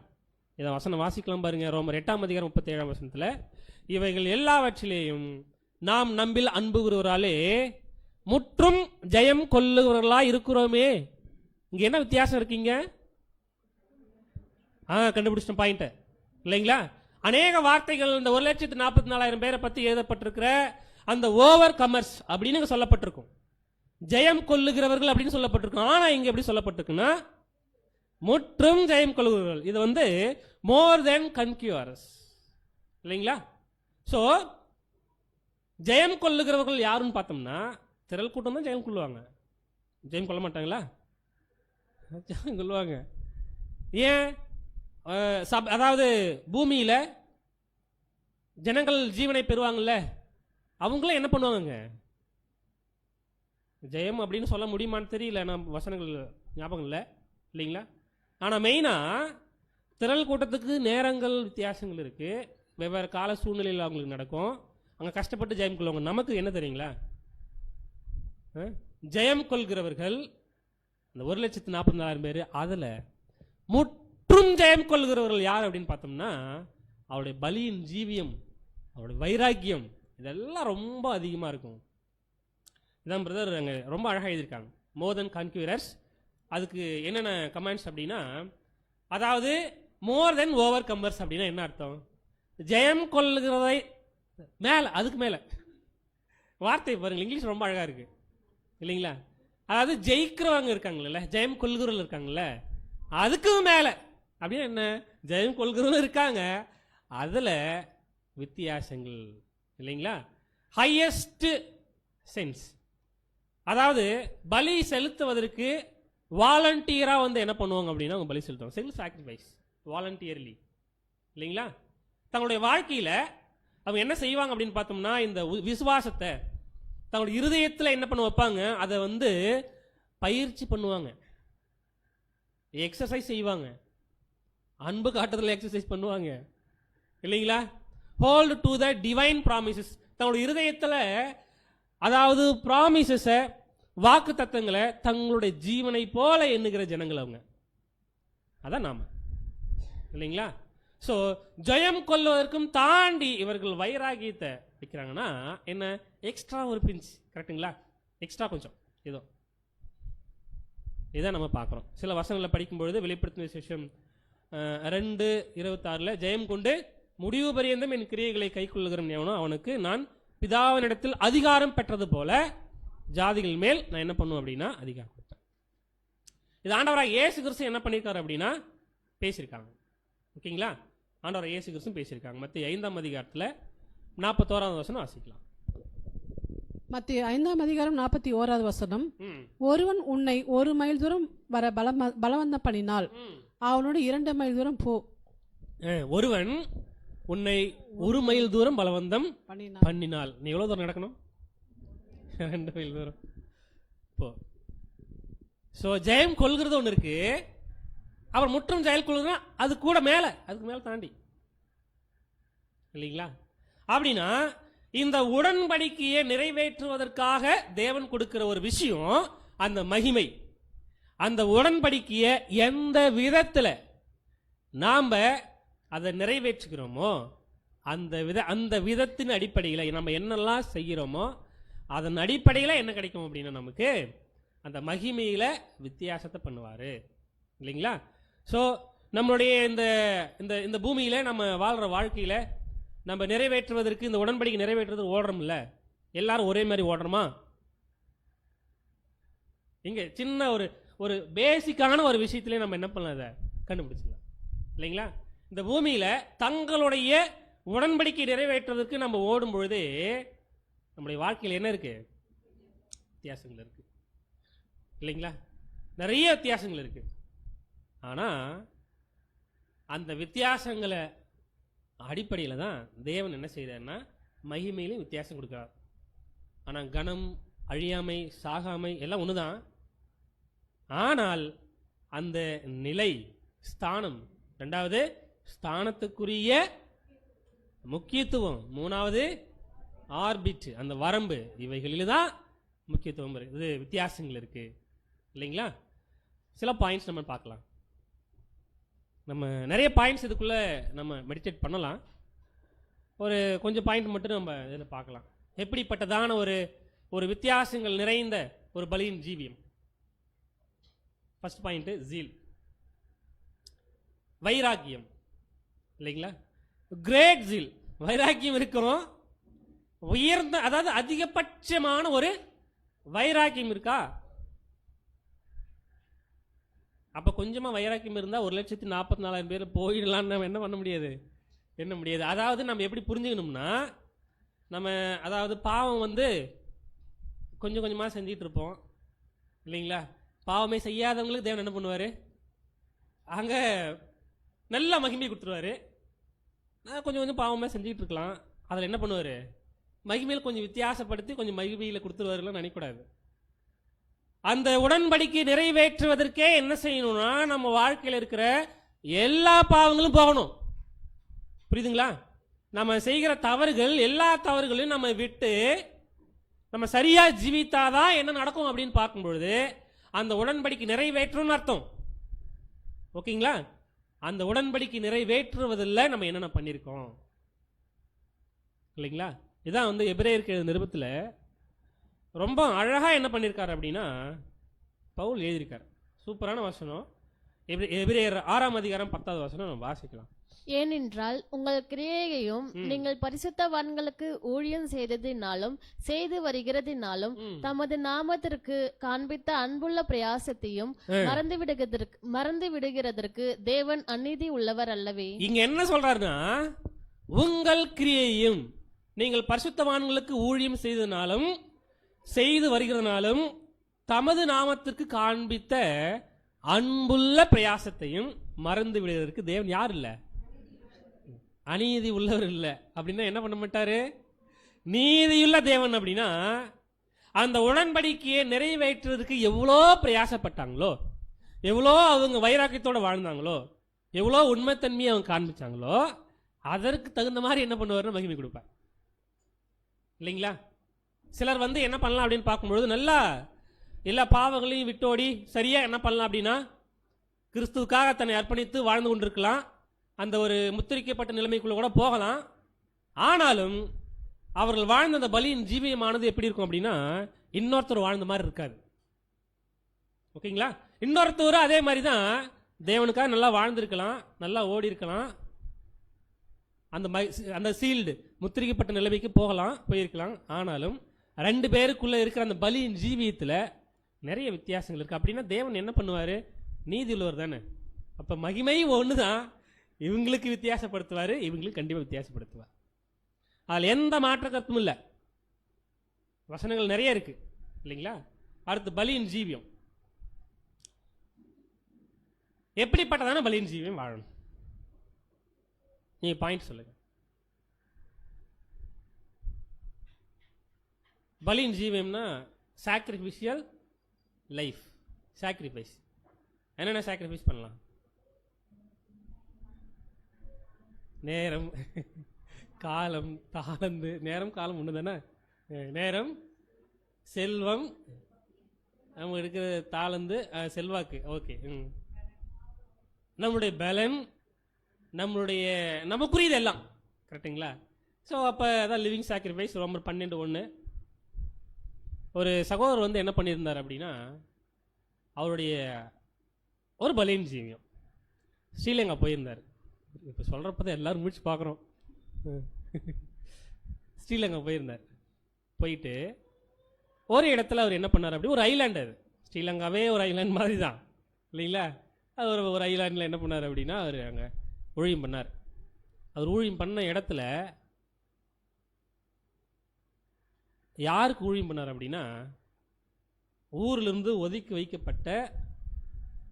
இதை வசனம் வாசிக்கலாம் பாருங்க. ரோமர் 8ஆம் அதிகாரம் 37ஆம் வசனத்தில், இவைகள் எல்லாவற்றிலேயும் நாம் நம்பில் அன்பு கூறுவராலே முற்றும் ஜெயம் கொள்ளுகிறவர்களா இருக்கிறோமே. இங்க என்ன வித்தியாசம் இருக்கீங்க? கண்டுபிடிச்சிட்டோம் பாயிண்ட் இல்லைங்களா? அநேக வார்த்தைகள் இந்த 1,44,000 பேரை பத்தி எழுதப்பட்டிருக்கிற அந்த ஓவர் கமர்ஸ் அப்படின்னு சொல்லப்பட்டிருக்கும், ஜெயம் கொள்ளுகிறவர்கள் அப்படின்னு சொல்லப்பட்டிருக்கும். ஆனா இங்க எப்படி சொல்லப்பட்டிருக்குன்னா முற்றும் ஜெயம் கொள்ளுகிறவர்கள். இது மோர் தென் கன்க்யூரஸ் இல்லைங்களா? ஸோ ஜெயம் கொள்ளுகிறவர்கள் யாருன்னு பார்த்தோம்னா திரள் கூட்டம் தான் ஜெயம் கொள்ளுவாங்க. ஜெயம் கொள்ள மாட்டாங்களா? ஜெயம் கொள்ளுவாங்க. ஏன்? அதாவது பூமியில ஜனங்கள் ஜீவனை பெறுவாங்கல்ல, அவங்களும் என்ன பண்ணுவாங்க? ஜெயம் அப்படின்னு சொல்ல முடியுமான்னு தெரியல, நான் வசனங்கள் ஞாபகம் இல்லை இல்லைங்களா? ஆனால் மெயினாக திரள் கூட்டத்துக்கு நேரங்கள் வித்தியாசங்கள் இருக்குது, வெவ்வேறு கால சூழ்நிலையில் அவங்களுக்கு நடக்கும். அங்கே கஷ்டப்பட்டு ஜெயம் கொள்வாங்க. நமக்கு என்ன தெரியுங்களா? ஜெயம் கொள்கிறவர்கள் அந்த 1,44,000 பேர், அதில் முற்றும் ஜெயம் கொள்கிறவர்கள் யார் அப்படின்னு பார்த்தோம்னா அவருடைய பலியின் ஜீவியம், அவருடைய வைராக்கியம், இதெல்லாம் ரொம்ப அதிகமாக இருக்கும். இதான் பிரதர் அங்கே ரொம்ப அழகாக எழுதியிருக்காங்க, மோர் தென் கான்க்யூரர்ஸ். அதுக்கு என்னென்ன கமெண்ட்ஸ் அப்படின்னா, அதாவது மோர் தென் ஓவர் கம்பர்ஸ் அப்படின்னா என்ன அர்த்தம்? ஜெயம் கொள்ளுகிறதை மேலே, அதுக்கு மேலே வார்த்தை பாருங்கள், இங்கிலீஷ் ரொம்ப அழகாக இருக்குது இல்லைங்களா? அதாவது ஜெயிக்கிறவங்க இருக்காங்கல்ல, ஜெயம் கொள்கிறவர்கள் இருக்காங்கல்ல, அதுக்கும் மேலே அப்படின்னா என்ன? ஜெயம் கொள்கிறவங்க இருக்காங்க, அதில் வித்தியாசங்கள் இல்லைங்களா? ஹையஸ்ட் சென்ஸ், அதாவது பலி செலுத்துவதற்கு வாலண்டியராக என்ன பண்ணுவாங்க அப்படின்னா அவங்க பலி செலுத்துவாங்க. செல்ஃப் சாக்ரிஃபைஸ், வாலண்டியர்லி இல்லைங்களா? தங்களுடைய வாழ்க்கையில் அவங்க என்ன செய்வாங்க அப்படின்னு பார்த்தோம்னா, இந்த விசுவாசத்தை தங்களுடைய இருதயத்தில் என்ன பண்ண வைப்பாங்க, அதை பயிற்சி பண்ணுவாங்க, எக்ஸசைஸ் செய்வாங்க, அன்பு காட்டுறதுல எக்ஸசைஸ் பண்ணுவாங்க இல்லைங்களா? Hold to the divine promises, தங்களுடைய இருதயத்தில் அதாவது ப்ராமிசஸை, வாக்கு தத்தங்களை தங்களுடைய ஜீவனை போல எண்ணுகிற ஜனங்கள் அவங்க. அதான் நாம இல்லைங்களா? ஸோ ஜெயம் கொள்வதற்கும் தாண்டி இவர்கள் வைராகியத்தை வைக்கிறாங்கன்னா என்ன? எக்ஸ்ட்ரா ஒரு பிஞ்ச், கரெக்டுங்களா? எக்ஸ்ட்ரா கொஞ்சம் ஏதோ இதான் நம்ம பார்க்குறோம். சில வசனங்களை படிக்கும்பொழுது வெளிப்படுத்தின விசேஷம் 2:26 ஜெயம் கொண்டு முடிவு பரியந்தம் என் கிரியைகளை கை கொள்ளுகிறவன் எவனோ அவனுக்கு நான் பிதாவினிடத்தில் அதிகாரம் பெற்றது போல ஜாதிகள் மேல் நான் என்ன பண்ணுவேன் அப்படின்னா அதிகாரம் கொடுத்தேன். இது ஆண்டவராக இயேசு கிறிஸ்து என்ன பண்ணியிருக்காரு அப்படின்னா பேசியிருக்காங்க. ஓகேங்களா? ஆண்டவராக இயேசு கிறிஸ்து பேசியிருக்காங்க. மத்திய 5ஆம் அதிகாரத்தில் 41ஆவது வசனம் வாசிக்கலாம். மத்திய 5ஆம் அதிகாரம் 41வது வசனம். ஒருவன் உன்னை 1 மைல் தூரம் வர பலவந்தம் பண்ணினால் அவனோடு 2 மைல் தூரம் போ. ஒருவன் உன்னை 1 மைல் தூரம் பலவந்தம் பண்ணினால் நீ எவ்வளவு தூரம் நடக்கணும்? 2 மைல் தூரம் போ. ஸோ ஜெயம் கொள்கிறது ஒன்று இருக்கு, அவர் முற்றும் ஜெயம் கொள்கிறதுனா அது கூட மேலே, அதுக்கு மேலே தாண்டி இல்லைங்களா? அப்படின்னா இந்த உடன்படிக்கையை நிறைவேற்றுவதற்காக தேவன் கொடுக்கிற ஒரு விஷயம் அந்த மகிமை. அந்த உடன்படிக்கையை எந்த விதத்தில் நாம் அதை நிறைவேற்றுகிறோமோ அந்த விதத்தின் அடிப்படையில் நம்ம என்னெல்லாம் செய்கிறோமோ அதன் அடிப்படையில் என்ன கிடைக்கும் அப்படின்னா நமக்கு அந்த மகிமையில் வித்தியாசத்தை பண்ணுவார் இல்லைங்களா? ஸோ நம்மளுடைய இந்த பூமியில் நம்ம வாழ்கிற வாழ்க்கையில் நம்ம நிறைவேற்றுவதற்கு, இந்த உடன்படிக்கை நிறைவேற்றுவதற்கு ஓடுறோம்ல, எல்லாரும் ஒரே மாதிரி ஓடுறோமா? இங்கே சின்ன ஒரு பேசிக்கான ஒரு விஷயத்திலே நம்ம என்ன பண்ணலாம், அதை கண்டுபிடிச்சிடலாம் இல்லைங்களா? இந்த பூமியில் தங்களுடைய உடன்படிக்கை நிறைவேற்றுவதற்கு நம்ம ஓடும் பொழுது நம்முடைய வாழ்க்கையில் என்ன இருக்கு? வித்தியாசங்கள் இருக்கு இல்லைங்களா? நிறைய வித்தியாசங்கள் இருக்கு. ஆனால் அந்த வித்தியாசங்களை அடிப்படையில் தான் தேவன் என்ன செய்தார்னா மகிமையிலும் வித்தியாசம் கொடுக்குறார். ஆனால் கணம், அழியாமை, சாகாமை எல்லாம் ஒன்று தான். ஆனால் அந்த நிலை, ஸ்தானம், 2வது ஸ்தானத்துக்குரிய முக்கியத்துவம், 3வது ஆர்பிட், அந்த வரம்பு, இவைகளில் தான் முக்கியத்துவம் இது வித்தியாசங்கள் இருக்குது இல்லைங்களா? சில பாயிண்ட்ஸ் நம்ம பார்க்கலாம். நம்ம நிறைய பாயிண்ட்ஸ் இதுக்குள்ளே நம்ம மெடிடேட் பண்ணலாம். ஒரு கொஞ்சம் பாயிண்ட் மட்டும் நம்ம இதில் பார்க்கலாம். எப்படிப்பட்டதான ஒரு வித்தியாசங்கள் நிறைந்த ஒரு பலியின் ஜீவியம். ஃபர்ஸ்ட் பாயிண்ட் ஜீல், வைராக்கியம் இல்லைங்களா? கிரேட் ஜீல், வைராக்கியம் இருக்கிறோம், உயர்ந்த, அதாவது அதிகபட்சமான ஒரு வைராக்கியம் இருக்கா? அப்போ கொஞ்சமாக வைராக்கியம் இருந்தால் 1,44,000 பேர் போயிடலான்னு நம்ம என்ன பண்ண முடியாது, என்ன முடியாது. அதாவது நம்ம எப்படி புரிஞ்சுக்கணும்னா, நம்ம அதாவது பாவம் கொஞ்சம் கொஞ்சமாக செஞ்சிட்டு இருப்போம் இல்லைங்களா? பாவமே செய்யாதவங்களுக்கு தேவன் என்ன பண்ணுவார், அங்கே நல்ல மகிமை கொடுத்துருவாரு. கொஞ்சம் கொஞ்சம் பாவமே செஞ்சுக்கிட்டு இருக்கலாம், அதில் என்ன பண்ணுவார், மகிமையில் கொஞ்சம் வித்தியாசப்படுத்தி கொஞ்சம் மகிமையில் கொடுத்துருவாருலாம் நினைக்கூடாது. அந்த உடன்படிக்கை நிறைவேற்றுவதற்கே என்ன செய்யணும்னா நம்ம வாழ்க்கையில் இருக்கிற எல்லா பாவங்களும் போகணும். புரியுதுங்களா? நம்ம செய்கிற தவறுகள், எல்லா தவறுகளையும் நம்ம விட்டு நம்ம சரியா ஜீவித்தாதான் என்ன நடக்கும் அப்படின்னு பார்க்கும்பொழுது அந்த உடன்படிக்கை நிறைவேற்றணும்னு அர்த்தம். ஓகேங்களா? அந்த உடன்படிக்கை நிறைவேற்றுவதில் நம்ம என்னென்ன பண்ணியிருக்கோம் இல்லைங்களா? இதான் எபிரேயருக்கு நிருபத்தில் ரொம்ப அழகாக என்ன பண்ணியிருக்காரு அப்படின்னா பவுல் எழுதியிருக்கார். சூப்பரான வசனம். எபிரேயர் 6ஆம் அதிகாரம் 10வது வசனம் நம்ம வாசிக்கலாம். ஏனென்றால் உங்கள் கிரியையையும் நீங்கள் பரிசுத்தவான்களுக்கு ஊழியம் செய்ததினாலும் செய்து வருகிறதினாலும் தமது நாமத்திற்கு காண்பித்த அன்புள்ள பிரயாசத்தையும் மறந்து விடுகிறதற்கு தேவன் அநீதி உள்ளவர் அல்லவே. இங்க என்ன சொல்றாருன்னா, உங்கள் கிரியையும் நீங்கள் பரிசுத்தவான்களுக்கு ஊழியம் செய்ததினாலும் செய்து வருகிறதுனாலும் தமது நாமத்திற்கு காண்பித்த அன்புள்ள பிரயாசத்தையும் மறந்து விடுவதற்கு தேவன் யார் இல்லை, அநீதி உள்ளவர் இல்லை. அப்படின்னா என்ன பண்ண மாட்டாரு, நீதியுள்ள தேவன். அப்படின்னா அந்த உடன்படிக்கையை நிறைவேற்றுவதற்கு எவ்வளோ பிரயாசப்பட்டாங்களோ, எவ்வளோ அவங்க வைராக்கியத்தோட வாழ்ந்தாங்களோ, எவ்வளோ உண்மைத்தன்மையை அவங்க காண்பிச்சாங்களோ அதற்கு தகுந்த மாதிரி என்ன பண்ணுவாருன்னு மகிமை கொடுப்பார் இல்லைங்களா? சிலர் என்ன பண்ணலாம் அப்படின்னு பார்க்கும்பொழுது நல்லா எல்லா பாவங்களையும் விட்டோடி சரியா என்ன பண்ணலாம் அப்படின்னா கிறிஸ்துவுக்காக தன்னை அர்ப்பணித்து வாழ்ந்து கொண்டிருக்கலாம், அந்த ஒரு முத்திரிக்கப்பட்ட நிலைமைக்குள்ள கூட போகலாம். ஆனாலும் அவர்கள் வாழ்ந்த அந்த பலியின் ஜீவியமானது எப்படி இருக்கும் அப்படின்னா இன்னொருத்தர் வாழ்ந்த மாதிரி இருக்காது. ஓகேங்களா? இன்னொருத்தர் அதே மாதிரி தான் தேவனுக்காக நல்லா வாழ்ந்திருக்கலாம், நல்லா ஓடி இருக்கலாம், அந்த சீல்டு முத்திரிக்கப்பட்ட நிலைமைக்கு போயிருக்கலாம். ஆனாலும் 2 பேருக்குள்ள இருக்கிற அந்த பலியின் ஜீவியத்தில் நிறைய வித்தியாசங்கள் இருக்கு. அப்படின்னா தேவன் என்ன பண்ணுவாரு, நீதி உள்ளவர் தானே. அப்போ மகிமை ஒன்று தான். இவங்களுக்கு வித்தியாசப்படுத்துவார், இவங்களுக்கு கண்டிப்பாக வித்தியாசப்படுத்துவார். அதில் எந்த மாற்ற கருத்தும் இல்லை. வசனங்கள் நிறைய இருக்கு இல்லைங்களா. அடுத்து பலியின் ஜீவியம். எப்படிப்பட்டதான பலியின் ஜீவியம் வாழணும்? நீங்க பாயிண்ட் சொல்லுங்க. பலியின் ஜீவியம்னா சாக்ரிஃபிஷியல் லைஃப். சாக்ரிஃபைஸ் என்னென்ன சாக்ரிஃபைஸ் பண்ணலாம்? நேரம், காலம், தாளந்து. நேரம் காலம் ஒன்று தானே. நேரம், செல்வம், நம்ம இருக்கிற தாளந்து, செல்வாக்கு. ஓகே. நம்மளுடைய பலன், நமக்குரியது எல்லாம். கரெக்டுங்களா? ஸோ அப்போ அதான் லிவிங் சாக்ரிஃபைஸ். ரோமர் 12:1. ஒரு சகோதரர் வந்து என்ன பண்ணியிருந்தார் அப்படின்னா, அவருடைய ஒரு பலியின் ஜீவியம். ஸ்ரீலங்கா போயிருந்தார். இப்போ சொல்கிறப்ப தான் எல்லோரும் முடிச்சு பார்க்குறோம். ஸ்ரீலங்கா போயிருந்தார். போயிட்டு ஒரு இடத்துல அவர் என்ன பண்ணார் அப்படி, ஒரு ஐலாண்டு. அது ஸ்ரீலங்காவே ஒரு ஐலாண்ட் மாதிரி தான் இல்லைங்களா. அது ஒரு ஐலாண்டில் என்ன பண்ணார் அப்படின்னா, அவர் அங்கே ஊழியம் பண்ணார். அவர் ஊழியம் பண்ண இடத்துல யாருக்கு ஊழியம் பண்ணார் அப்படின்னா, ஊரிலிருந்து ஒதுக்கி வைக்கப்பட்ட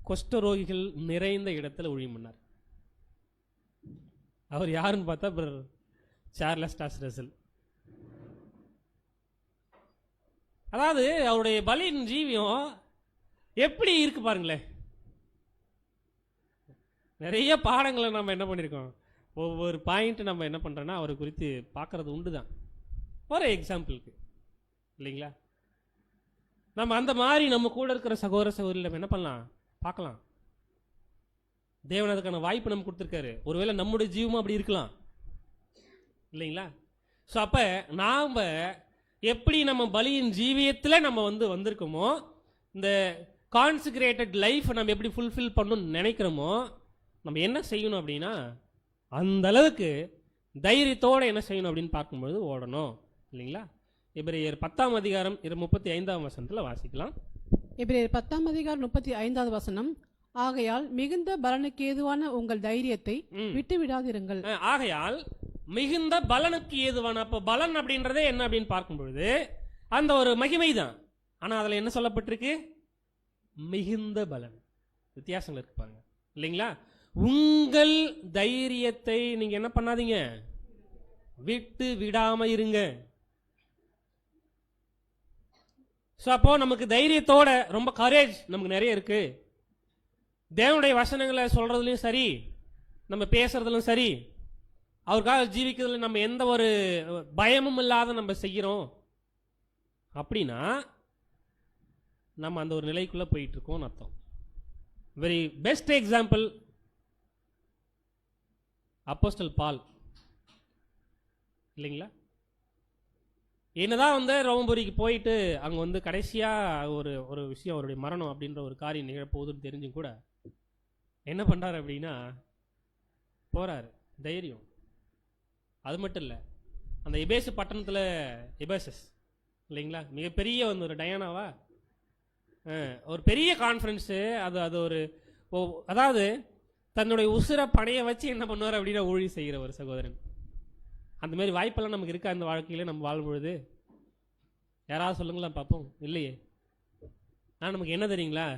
குஷ்டரோகிகள் நிறைந்த இடத்துல ஊழியம் பண்ணார். அவர் யாருன்னு பார்த்தா சார்லஸ் டாஸ் ரசல். அதாவது அவருடைய பலியின் ஜீவியம் எப்படி இருக்கு பாருங்களேன். நிறைய பாடங்களை நம்ம என்ன பண்ணியிருக்கோம், ஒவ்வொரு பாயிண்ட் நம்ம என்ன பண்ணுறோன்னா அவரை குறித்து பார்க்கறது உண்டு தான். ஒரு எக்ஸாம்பிளுக்கு இல்லைங்களா, நம்ம அந்த மாதிரி நம்ம கூட இருக்கிற சகோதர சகோதரிகள் நம்ம என்ன பண்ணலாம், பார்க்கலாம். தேவன் அதுக்கான வாய்ப்பு நம்ம கொடுத்துருக்காரு. ஒருவேளை நம்முடைய ஜீவமும் அப்படி இருக்கலாம் இல்லைங்களா. ஸோ அப்போ நாம் எப்படி நம்ம பலியின் ஜீவியத்தில் நம்ம வந்திருக்கோமோ, இந்த கான்சிக்ரேட்டட் லைஃப் நம்ம எப்படி ஃபுல்ஃபில் பண்ணணும்னு நினைக்கிறோமோ, நம்ம என்ன செய்யணும் அப்படின்னா, அந்த அளவுக்கு தைரியத்தோடு என்ன செய்யணும் அப்படின்னு பார்க்கும்பொழுது ஓடணும் இல்லைங்களா. எபிரேயர் 10:35 வாசிக்கலாம். எபிரேயர் 10:35 ஆகையால் மிகுந்த பலனுக்கு ஏதுவான உங்கள் தைரியத்தை விட்டு விடாதிருங்கள். ஆகையால் மிகுந்த பலனுக்கு ஏதுவான, அப்போ பலன் அப்படின்றதே என்ன அப்படின்னு பார்க்கும்பொழுது அந்த ஒரு மகிமை தான். ஆனால் அதில் என்ன சொல்லப்பட்டிருக்கு, மிகுந்த பலன். வித்தியாசங்கள் இருக்கு பாருங்க இல்லைங்களா. உங்கள் தைரியத்தை நீங்க என்ன பண்ணாதீங்க, விட்டு விடாம இருங்க. ஸோ அப்போ நமக்கு தைரியத்தோட ரொம்ப கரேஜ் நமக்கு நிறைய இருக்கு. தேவனுடைய வசனங்களை சொல்றதுலையும் சரி, நம்ம பேசுறதுலும் சரி, அவருக்காக ஜீவிக்கிறதுல நம்ம எந்த ஒரு பயமும் இல்லாத நம்ம செய்கிறோம் அப்படின்னா நம்ம அந்த ஒரு நிலைக்குள்ள போயிட்டு இருக்கோம்னு அர்த்தம். வெரி பெஸ்ட் எக்ஸாம்பிள் அப்போஸ்டல் பால் இல்லைங்களா. என்னதான் ரோமபுரிக்கு போயிட்டு அங்கே கடைசியாக ஒரு விஷயம், அவருடைய மரணம் அப்படின்ற ஒரு காரியம் நிகழப்போகுதுன்னு தெரிஞ்சும் கூட என்ன பண்ணுறாரு அப்படின்னா, போகிறாரு. தைரியம். அது மட்டும் இல்லை, அந்த எபேசு பட்டணத்தில் எபேசஸ் இல்லைங்களா, மிகப்பெரிய ஒரு டயானாவா ஒரு பெரிய கான்ஃபரன்ஸு. அது ஒரு அதாவது தன்னுடைய உசுரை பணைய வச்சு என்ன பண்ணுவார் அப்படின்னா ஊழி செய்கிற ஒரு சகோதரன். அந்த மாதிரி வாய்ப்பெல்லாம் நமக்கு இருக்கா இந்த வாழ்க்கையில் நம்ம வாழும்பொழுது? யாராவது சொல்லுங்களேன் பார்ப்போம். இல்லையே. ஆனால் நமக்கு என்ன தெரியுங்களா,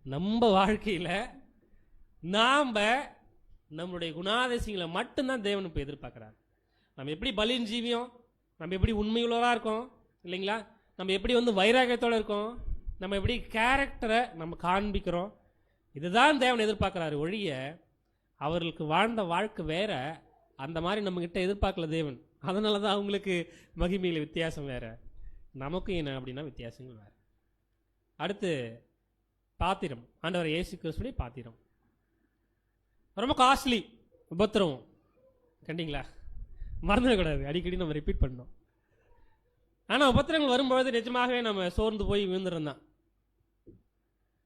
நம்ம வாழ்க்கையில் நாம் நம்மளுடைய குணாதிசயங்களை மட்டும்தான் தேவன் இப்போ எதிர்பார்க்குறாரு. நம்ம எப்படி பலியின் ஜீவியம், நம்ம எப்படி உண்மையுள்ளவராக இருக்கோம் இல்லைங்களா, நம்ம எப்படி வைராகியத்தோடு இருக்கோம், நம்ம எப்படி கேரக்டரை நம்ம காண்பிக்கிறோம், இதுதான் தேவன் எதிர்பார்க்குறாரு. ஒழிய அவர்களுக்கு வாழ்ந்த வாழ்க்கை வேற, அந்த மாதிரி நம்மக்கிட்ட எதிர்பார்க்கல தேவன். அதனால தான் அவங்களுக்கு மகிமையில் வித்தியாசம் வேற, நமக்கு என்ன அப்படின்னா வித்தியாசங்கள் வேற. அடுத்து பாத்திரம். ஆண்டவர் இயேசு கிறிஸ்துவின் பாத்திரம் ரொம்ப காஸ்ட்லி. உபத்திரம் கண்டிங்களா, மறந்துடக்கூடாது, அடிக்கடி நம்ம ரிப்பீட் பண்ணோம். ஆனால் உபத்திரங்கள் வரும்பொழுது நிஜமாகவே நம்ம சோர்ந்து போய் விழுந்துடும் தான்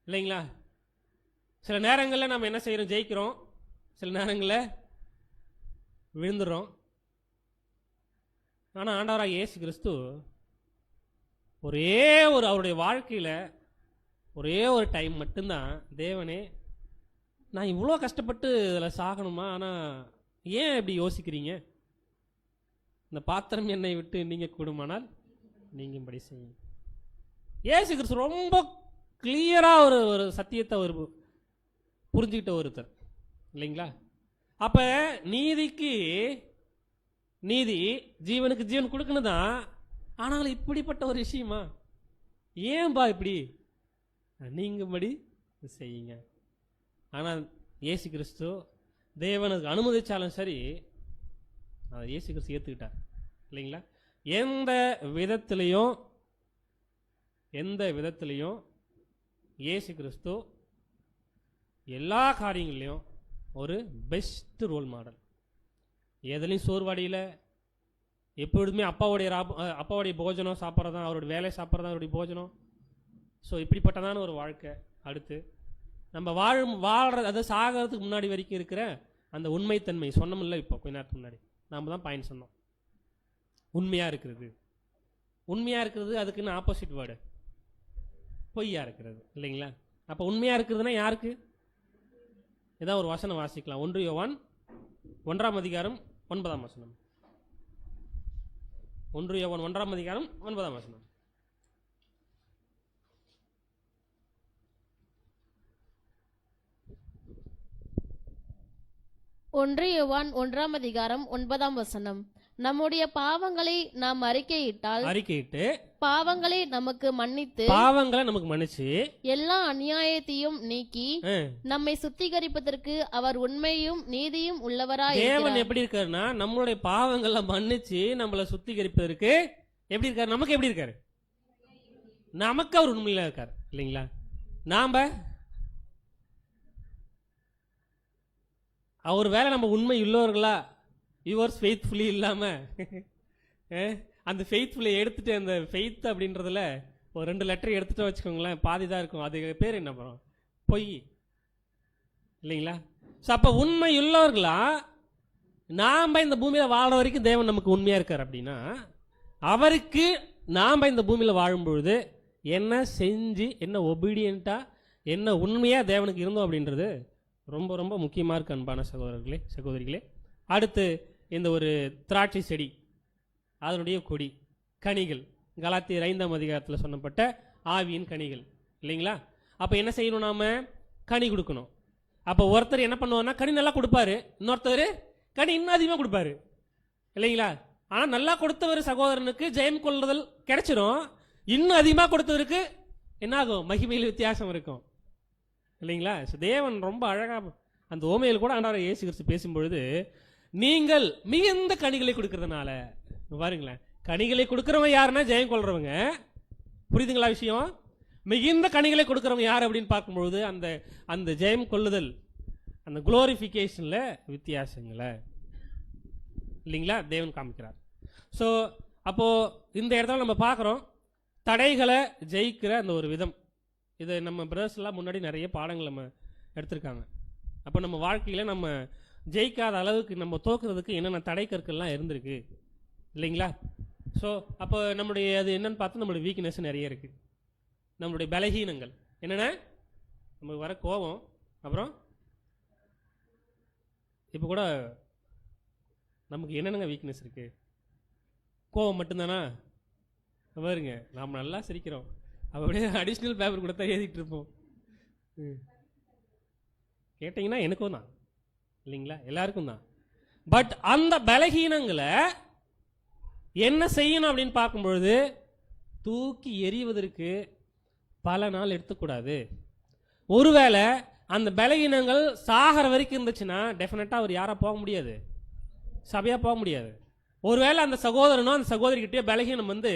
இல்லைங்களா. சில நேரங்களில் நம்ம என்ன செய்கிறோம், ஜெயிக்கிறோம், சில நேரங்களில் விழுந்துடுறோம். ஆனால் ஆண்டவராக இயேசு கிறிஸ்து அவருடைய வாழ்க்கையில் ஒரே ஒரு டைம் மட்டும்தான், தேவனே நான் இவ்வளோ கஷ்டப்பட்டு இதில் சாகணுமா? ஆனால் ஏன் இப்படி யோசிக்கிறீங்க? இந்த பாத்திரம் என்னை விட்டு நீங்கள் கூடுமானால் நீங்கள் இப்படி செய்யுங்க. இயேசு கிறிஸ்து ரொம்ப கிளியராக ஒரு சத்தியத்தை ஒரு புரிஞ்சுக்கிட்ட ஒருத்தர் இல்லைங்களா? அப்போ நீதிக்கு நீதி, ஜீவனுக்கு ஜீவன் கொடுக்கணும் தான். ஆனாலும் இப்படிப்பட்ட ஒரு விஷயமா? ஏன்பா இப்படி? நீங்கபடி செய்யுங்க. ஆனால் இயேசு கிறிஸ்து தேவனுக்கு அனுமதிச்சாலும் சரி, அதை இயேசு கிறிஸ்து ஏற்றுக்கிட்டார் இல்லைங்களா? எந்த விதத்திலையும் இயேசு கிறிஸ்து எல்லா காரியங்களையும் ஒரு பெஸ்ட் ரோல் மாடல். எதுலையும் சோர்வாடியில், எப்பொழுதுமே அப்பாவுடைய போஜனம் சாப்பிட்றது தான் அவருடைய வேலை, சாப்பிட்றது தான் அவருடைய போஜனம். ஸோ இப்படிப்பட்டதான ஒரு வாழ்க்கை. அடுத்து நம்ம வாழ்கிறது, அது சாகிறதுக்கு முன்னாடி வரைக்கும் இருக்கிற அந்த உண்மைத்தன்மை சொன்னோம்ல, இப்போ கொஞ்ச நேரத்துக்கு முன்னாடி நாம் தான் பாயிண்ட் சொன்னோம். உண்மையாக இருக்கிறது அதுக்குன்னு ஆப்போசிட் வேர்டு பொய்யா இருக்கிறது இல்லைங்களா? அப்போ உண்மையாக இருக்கிறதுனா யாருக்கு? ஏதாவது ஒரு வசனம் வாசிக்கலாம். 1 யோவான் 1:9 9. 1 யோவான் 1:9. 1 யோவான் 1:9. நம்முடைய பாவங்களை நாம் அறிக்கையிட்டு பாவங்களை நமக்கு மன்னிச்சு எல்லா அநியாயத்தையும் நீக்கி நம்மை சுத்திகரிப்பதற்கு அவர் உண்மையும் நீதியும் உள்ளவராய் தேவன் எப்படி இருக்காருன்னா, நம்மளுடைய பாவங்களை மன்னிச்சு நம்மளை சுத்திகரிப்பதற்கு எப்படி இருக்காரு? நமக்கு எப்படி இருக்காரு? நமக்கு அவர் உண்மையில இருக்காரு இல்லைங்களா? நாம அவர் வேலை நம்ம உண்மை உள்ளவர்களா, யுவர்ஸ் ஃபெய்த்ஃபுல்லி இல்லாமல் அந்த ஃபெய்த்ஃபுல்லை எடுத்துட்டு, அந்த ஃபெய்த் அப்படின்றதுல ஒரு 2 லெட்டர் எடுத்துட்டு வச்சுக்கோங்களேன், பாதி தான் இருக்கும். அது பேர் என்ன பண்ணுறோம்? பொய் இல்லைங்களா? ஸோ அப்போ உண்மை உள்ளவர்களா நாம் இந்த பூமியில் வாழ்கிற வரைக்கும் தேவன் நமக்கு உண்மையாக இருக்கார் அப்படின்னா, அவருக்கு நாம் இந்த பூமியில் வாழும்பொழுது என்ன செஞ்சு, என்ன ஒபீடியண்ட்டாக, என்ன உண்மையாக தேவனுக்கு இருந்தோம் அப்படின்றது ரொம்ப ரொம்ப முக்கியமாக இருக்கு அன்பான சகோதரிகளே. அடுத்து இந்த ஒரு திராட்சை செடி, அதனுடைய கொடி, கனிகள், கலாத்தியர் 5:அதிகாரத்தில் சொன்னப்பட்ட ஆவியின் கனிகள் இல்லைங்களா? அப்போ என்ன செய்யணும்? நாம கனி கொடுக்கணும். அப்போ ஒருத்தர் என்ன பண்ணுவார்னா கனி நல்லா கொடுப்பாரு, இன்னொருத்தர் கனி இன்னும் அதிகமாக கொடுப்பாரு இல்லைங்களா? ஆனால் நல்லா கொடுத்தவர் சகோதரனுக்கு ஜெயம் கொள்ளுதல் கிடைச்சிடும். இன்னும் அதிகமாக கொடுத்தவருக்கு என்ன ஆகும்? மகிமையில் வித்தியாசம் இருக்கும் இல்லைங்களா? தேவன் ரொம்ப அழகாக அந்த ஓமையில் கூட ஆண்டவர் இயேசு கிறிஸ்து பேசும்பொழுது, நீங்கள் மிகுந்த கனிகளை கொடுக்கறதுனால, பாருங்களேன், கனிகளை கொடுக்கறவங்க யாருன்னா ஜெயம் கொள்றவங்க. புரியுதுங்களா விஷயம்? மிகுந்த கனிகளை கொடுக்கறவங்க யார் அப்படின்னு பார்க்கும்பொழுது அந்த அந்த ஜெயம் கொள்ளுதல், அந்த குளோரிஃபிகேஷன்ல வித்தியாசங்களை இல்லைங்களா தேவன் காமிக்கிறார். ஸோ அப்போ இந்த இடத்துல நம்ம பார்க்குறோம் தடைகளை ஜெயிக்கிற அந்த ஒரு விதம். இது நம்ம பிரதர்ஸ்லாம் முன்னாடி நிறைய பாடங்கள் நம்ம எடுத்திருக்காங்க. அப்போ நம்ம வாழ்க்கையில் நம்ம ஜெயிக்காத அளவுக்கு, நம்ம தோக்குறதுக்கு என்னென்ன தடை கற்கள்லாம் இருந்திருக்கு இல்லைங்களா? ஸோ அப்போ நம்முடைய அது என்னன்னு பார்த்தா நம்மளுடைய வீக்னஸ் நிறைய இருக்குது. நம்மளுடைய பலகீனங்கள் என்னென்ன? நமக்கு வர கோபம், அப்புறம் இப்போ கூட நமக்கு என்னென்னங்க வீக்னஸ் இருக்குது? கோபம் மட்டும்தானா? பாருங்க, நாம் நல்லா சிரிக்கிறோம், அப்படியே அடிஷ்னல் பேப்பர் கூட தான் எழுதிட்டு இருப்போம். கேட்டிங்கன்னா எனக்கும் தான் இல்லைங்களா, எல்லாருக்கும் தான். பட் அந்த பலகீனங்களை என்ன செய்யணும் அப்படின்னு பார்க்கும்பொழுது, தூக்கி எறிவதற்கு பல நாள் எடுத்துக்கூடாது. ஒருவேளை அந்த பலகீனங்கள் சாகிற வரைக்கும் இருந்துச்சுன்னா டெஃபினட்டாக அவர் யாராக போக முடியாது, சபையாக போக முடியாது. ஒருவேளை அந்த சகோதரனோ அந்த சகோதரிக்கிட்டே பலகீனம் வந்து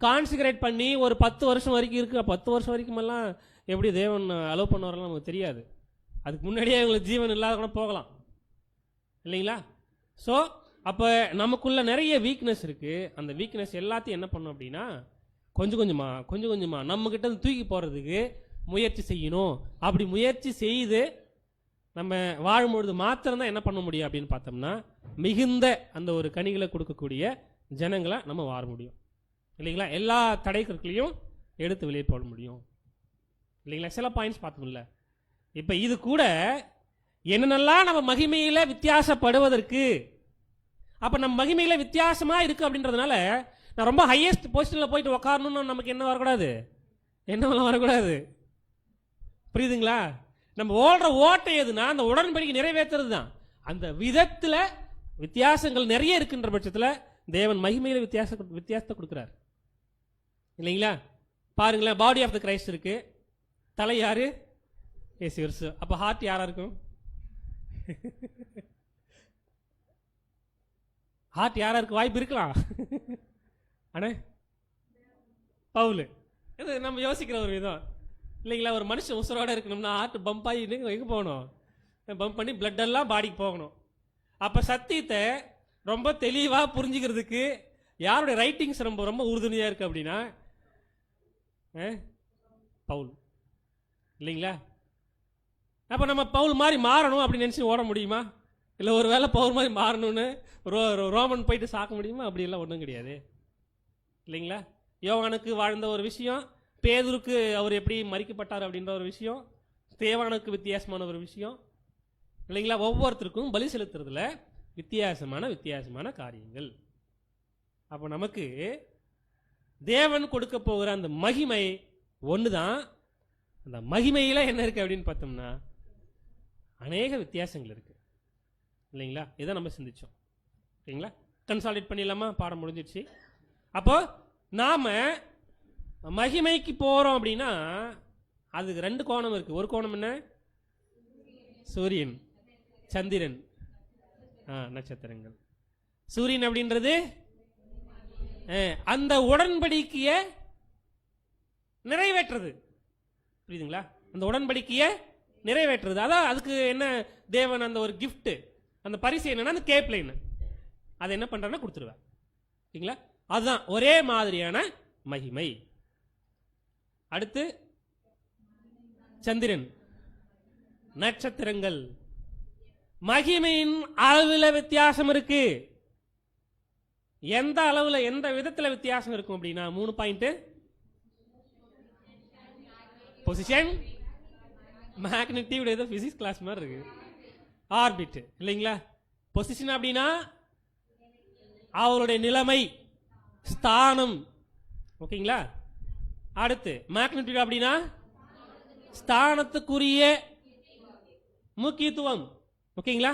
கான்சிகரேட் பண்ணி ஒரு 10 வருஷம் வரைக்கும் இருக்கு. 10 வருஷம் வரைக்குமெல்லாம் எப்படி தேவன் அலோவ் பண்ணுவாரெல்லாம் நமக்கு தெரியாது. அதுக்கு முன்னாடியே அவங்களுக்கு ஜீவன் இல்லாத கூட போகலாம் இல்லைங்களா? ஸோ அப்போ நமக்குள்ள நிறைய வீக்னஸ் இருக்குது. அந்த வீக்னஸ் எல்லாத்தையும் என்ன பண்ணணும் அப்படின்னா, கொஞ்சம் கொஞ்சமாக நம்மக்கிட்ட தூக்கி போகிறதுக்கு முயற்சி செய்யணும். அப்படி முயற்சி செய்து நம்ம வாழும்பொழுது மாத்திரம்தான் என்ன பண்ண முடியும் அப்படின்னு பார்த்தோம்னா, மிகுந்த அந்த ஒரு கனிகளை கொடுக்கக்கூடிய ஜனங்களை நம்ம வாழ முடியும் இல்லைங்களா? எல்லா தடைகளையும் எடுத்து வெளியே போட முடியும் இல்லைங்களா? சில பாயிண்ட்ஸ் பார்த்தோம்ல. இப்போ இது கூட என்னென்னலாம் நம்ம மகிமையில வித்தியாசப்படுவதற்கு. அப்ப நம்ம மகிமையில வித்தியாசமா இருக்கு அப்படின்றதுனால நான் ரொம்ப ஹையஸ்ட் பொசிஷன்ல போயிட்டு உட்காரணும்னு நமக்கு என்ன வரக்கூடாது, என்னவெல்லாம் வரக்கூடாது. புரியுதுங்களா? நம்ம ஓடுற ஓட்டை எதுனா அந்த உடன்படிக்கை நிறைவேற்றுறது தான். அந்த விதத்துல வித்தியாசங்கள் நிறைய இருக்குன்ற பட்சத்துல தேவன் மகிமையில வித்தியாசத்தை கொடுக்கிறார் இல்லைங்களா? பாருங்களேன், பாடி ஆஃப் த கிரைஸ்ட் இருக்கு, தலை யாரு? இயேசு கிறிஸ்து. அப்ப ஹார்ட் யாரா இருக்கும்? ஹார்ட் யாரா இருக்கு? வாய்ப்பு இருக்கலாம். அண்ணே பவுல். இது நம்ம யோசிக்கிற ஒரு விதம் இல்லைங்களா? ஒரு மனுஷன் உசுரோட இருக்கணும்னா ஹார்ட் பம்ப் ஆகி எங்கே போகணும்? பம்ப் பண்ணி பிளட் எல்லாம் பாடிக்கு போகணும். அப்போ சத்தியத்தை ரொம்ப தெளிவாக புரிஞ்சுக்கிறதுக்கு யாருடைய ரைட்டிங்ஸ் ரொம்ப ரொம்ப உறுதுணையாக இருக்கு அப்படின்னா பவுல் இல்லைங்களா? அப்போ நம்ம பவுல் மாதிரி மாறணும் அப்படின்னு நினச்சி ஓட முடியுமா? இல்லை ஒரு வேளை பவுல் மாதிரி மாறணும்னு ரோமன் போயிட்டு சாக்க முடியுமா? அப்படியெல்லாம் ஒன்றும் கிடையாது இல்லைங்களா? யோவானுக்கு வாழ்ந்த ஒரு விஷயம், பேதுருக்கு அவர் எப்படி மறிக்கப்பட்டார் அப்படின்ற ஒரு விஷயம், தேவானுக்கு வித்தியாசமான ஒரு விஷயம் இல்லைங்களா? ஒவ்வொருத்தருக்கும் பலி செலுத்துறதுல வித்தியாசமான காரியங்கள். அப்போ நமக்கு தேவன் கொடுக்க போகிற அந்த மகிமை ஒன்று தான். அந்த மகிமையில் என்ன இருக்கு அப்படின்னு பார்த்தோம்னா அநேக வித்தியாசங்கள் இருக்கு இல்லைங்களா? இதை நம்ம சிந்திச்சோம் சரிங்களா? கன்சாலிடேட் பண்ணிடலாமா? பாடம் முடிஞ்சிடுச்சு. அப்போ நாம மகிமைக்கு போறோம் அப்படின்னா அதுக்கு ரெண்டு கோணம் இருக்கு. ஒரு கோணம் என்ன? சூரியன், சந்திரன், நட்சத்திரங்கள். சூரியன் அப்படின்றது அந்த உடன்படிக்கையை நிறைவேற்றுறது. புரியுதுங்களா? அந்த உடன்படிக்கையை நிறைவேற்றுறது. அதான் அதுக்கு என்ன தேவன் அந்த ஒரு கிஃப்ட், அந்த பரிசு என்னன்னா அந்த கேப் லைன், அதை என்ன பண்றேன்னா கொடுத்துருவேன். சரிங்களா? அதுதான் ஒரே மாதிரியான மகிமை. அடுத்து சந்திரன், நட்சத்திரங்கள். மகிமையின் அளவில் வித்தியாசம் இருக்கு. எந்த அளவுல எந்த விதத்துல வித்தியாசம் இருக்கும் அப்படின்னா 3 பாயிண்ட். பொசிஷன், மேக்னெட்டிவ், ஏதோ பிசிக்ஸ் கிளாஸ் மாதிரி இருக்கு. ஆர்பிட் இல்லைங்களா? பொசிஷன் அப்படின்னா அவருடைய நிலைமை, ஸ்தானம். ஓகேங்களா? அடுத்து மேக்னெட்டிவ் அப்படின்னா ஸ்தானத்துக்குரிய முக்கியத்துவம். ஓகேங்களா?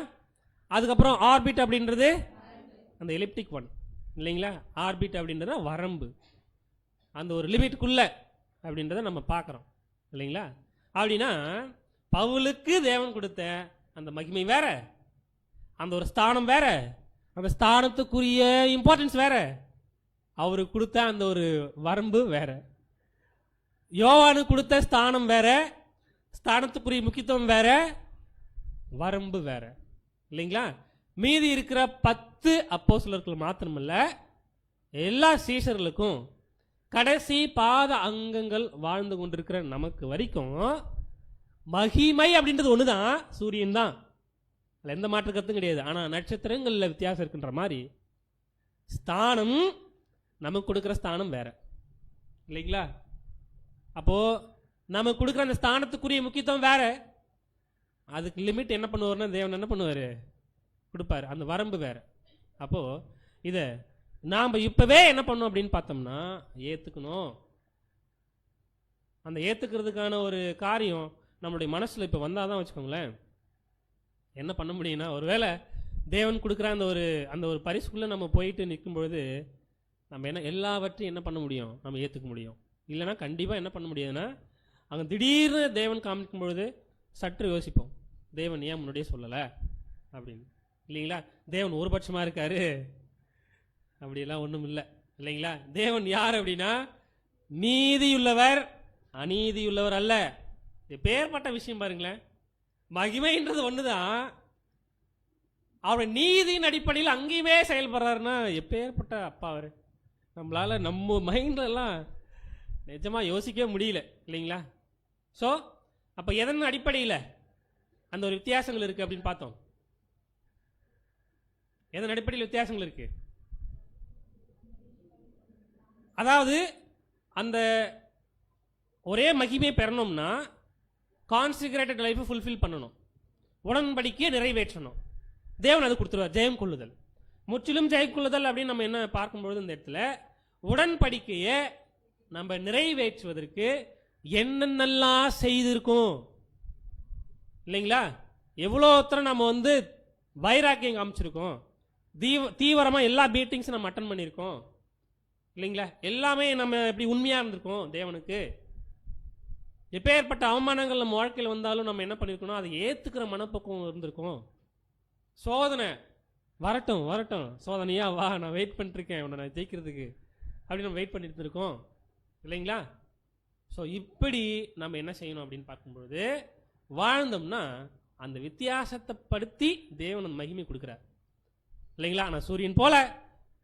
அதுக்கப்புறம் ஆர்பிட் அப்படின்றது அந்த எலிப்டிக் ஒன் இல்லைங்களா? ஆர்பிட் அப்படின்றத வரம்பு, அந்த ஒரு லிமிட்டுக்குள்ள அப்படின்றத நம்ம பார்க்குறோம் இல்லைங்களா? அப்படின்னா பவுலுக்கு தேவன் கொடுத்த அந்த மகிமை வேற, அந்த ஒரு ஸ்தானம் வேற, அந்த ஸ்தானத்துக்குரிய இம்பார்ட்டன்ஸ் வேற, அவருக்கு கொடுத்த அந்த ஒரு வரம்பு வேற. யோவானுக்கு கொடுத்த ஸ்தானம் வேற, ஸ்தானத்துக்குரிய முக்கியத்துவம் வேற, வரம்பு வேற இல்லைங்களா? மீதி இருக்கிற 10 அப்போஸ்தலர்கள் மாத்திரமல்ல, எல்லா சீஷர்களுக்கும் கடைசி பாத அங்கங்கள் வாழ்ந்து கொண்டிருக்கிற நமக்கு வரைக்கும் மகிமை அப்படின்றது ஒண்ணுதான், சூரியன் தான், எந்த மாற்று கருத்தும் கிடையாது. ஆனா நட்சத்திரங்கள்ல வித்தியாசம் இருக்குன்ற மாதிரி ஸ்தானம், நமக்கு கொடுக்கிற ஸ்தானம் வேற இல்லைங்களா? அப்போ நமக்கு கொடுக்குற அந்த ஸ்தானத்துக்குரிய முக்கியத்துவம் வேற, அதுக்கு லிமிட் என்ன பண்ணுவார்னா தேவன் என்ன பண்ணுவார்? கொடுப்பாரு. அந்த வரம்பு வேற. அப்போ இதை நாம் இப்பவே என்ன பண்ணோம் அப்படின்னு பார்த்தோம்னா ஏற்றுக்கணும். அந்த ஏற்றுக்கிறதுக்கான ஒரு காரியம் நம்மளுடைய மனசில் இப்போ வந்தால் தான் வச்சுக்கோங்களேன் என்ன பண்ண முடியும்னா, ஒருவேளை தேவன் கொடுக்குற அந்த ஒரு பரிசுக்குள்ளே நம்ம போயிட்டு நிற்கும் பொழுது நம்ம எல்லாவற்றையும் என்ன பண்ண முடியும்? நம்ம ஏற்றுக்க முடியும். இல்லைன்னா கண்டிப்பாக என்ன பண்ண முடியாதுன்னா அங்கே திடீர்னு தேவன் காமிக்கும் பொழுது சற்று யோசிப்போம், தேவன் ஏன் முன்னாடியே சொல்லலை அப்படின்னு இல்லைங்களா? தேவன் ஒரு பட்சமாக இருக்காரு அப்படியெல்லாம் ஒன்றும் இல்லை இல்லைங்களா? தேவன் யார் அப்படின்னா நீதியுள்ளவர், அநீதியுள்ளவர் அல்ல. பேர்பட்ட விஷயம் பாருங்களேன். மகிமைன்றது ஒன்று தான், அவருடைய நீதியின் அடிப்படையில் அங்கேயுமே செயல்படுறாருன்னா எப்பேற்பட்ட அப்பா அவர். நம்மளால நம்ம மைண்ட்லாம் நிஜமாக யோசிக்கவே முடியல இல்லைங்களா? ஸோ அப்போ எதன் அடிப்படையில் அந்த ஒரு வித்தியாசங்கள் இருக்குது அப்படின்னு பார்த்தோம். எதன் அடிப்படையில் வித்தியாசங்கள் இருக்கு? அதாவது அந்த ஒரே மகிமையை பெறணும்னா கான்சிக்ரேட்டட் லைஃபை ஃபுல்ஃபில் பண்ணணும். உடன்படிக்கையை நிறைவேற்றணும். தேவன் அது கொடுத்துருவார். ஜெயம் கொள்ளுதல், முற்றிலும் ஜெயம் கொள்ளுதல் அப்படின்னு நம்ம என்ன பார்க்கும்பொழுது இந்த இடத்துல உடன்படிக்கையை நம்ம நிறைவேற்றுவதற்கு என்னென்னலாம் செய்திருக்கோம் இல்லைங்களா? எவ்வளோ நம்ம வந்து வைராக்கியம் காமிச்சிருக்கோம், தீவிரமாக எல்லா மீட்டிங்ஸும் நம்ம அட்டன் பண்ணியிருக்கோம் இல்லைங்களா? எல்லாமே நம்ம எப்படி உண்மையாக இருந்திருக்கோம் தேவனுக்கு. எப்பேற்பட்ட அவமானங்கள் நம்ம வாழ்க்கையில் வந்தாலும் நம்ம என்ன பண்ணியிருக்கோம், அதை ஏற்றுக்கிற மனப்பக்குவம் இருந்திருக்கோம். சோதனை வரட்டும் வரட்டும், சோதனையா வா, நான் வெயிட் பண்ணிருக்கேன் உன்னை நான் ஜெயிக்கிறதுக்கு அப்படின்னு நம்ம வெயிட் பண்ணிட்டு இருக்கோம் இல்லைங்களா? ஸோ இப்படி நம்ம என்ன செய்யணும் அப்படின்னு பார்க்கும்பொழுது வாழ்ந்தோம்னா அந்த வித்தியாசத்தை படுத்தி தேவன் அந்த மகிமை கொடுக்குறார் இல்லைங்களா? நான் சூரியன் போல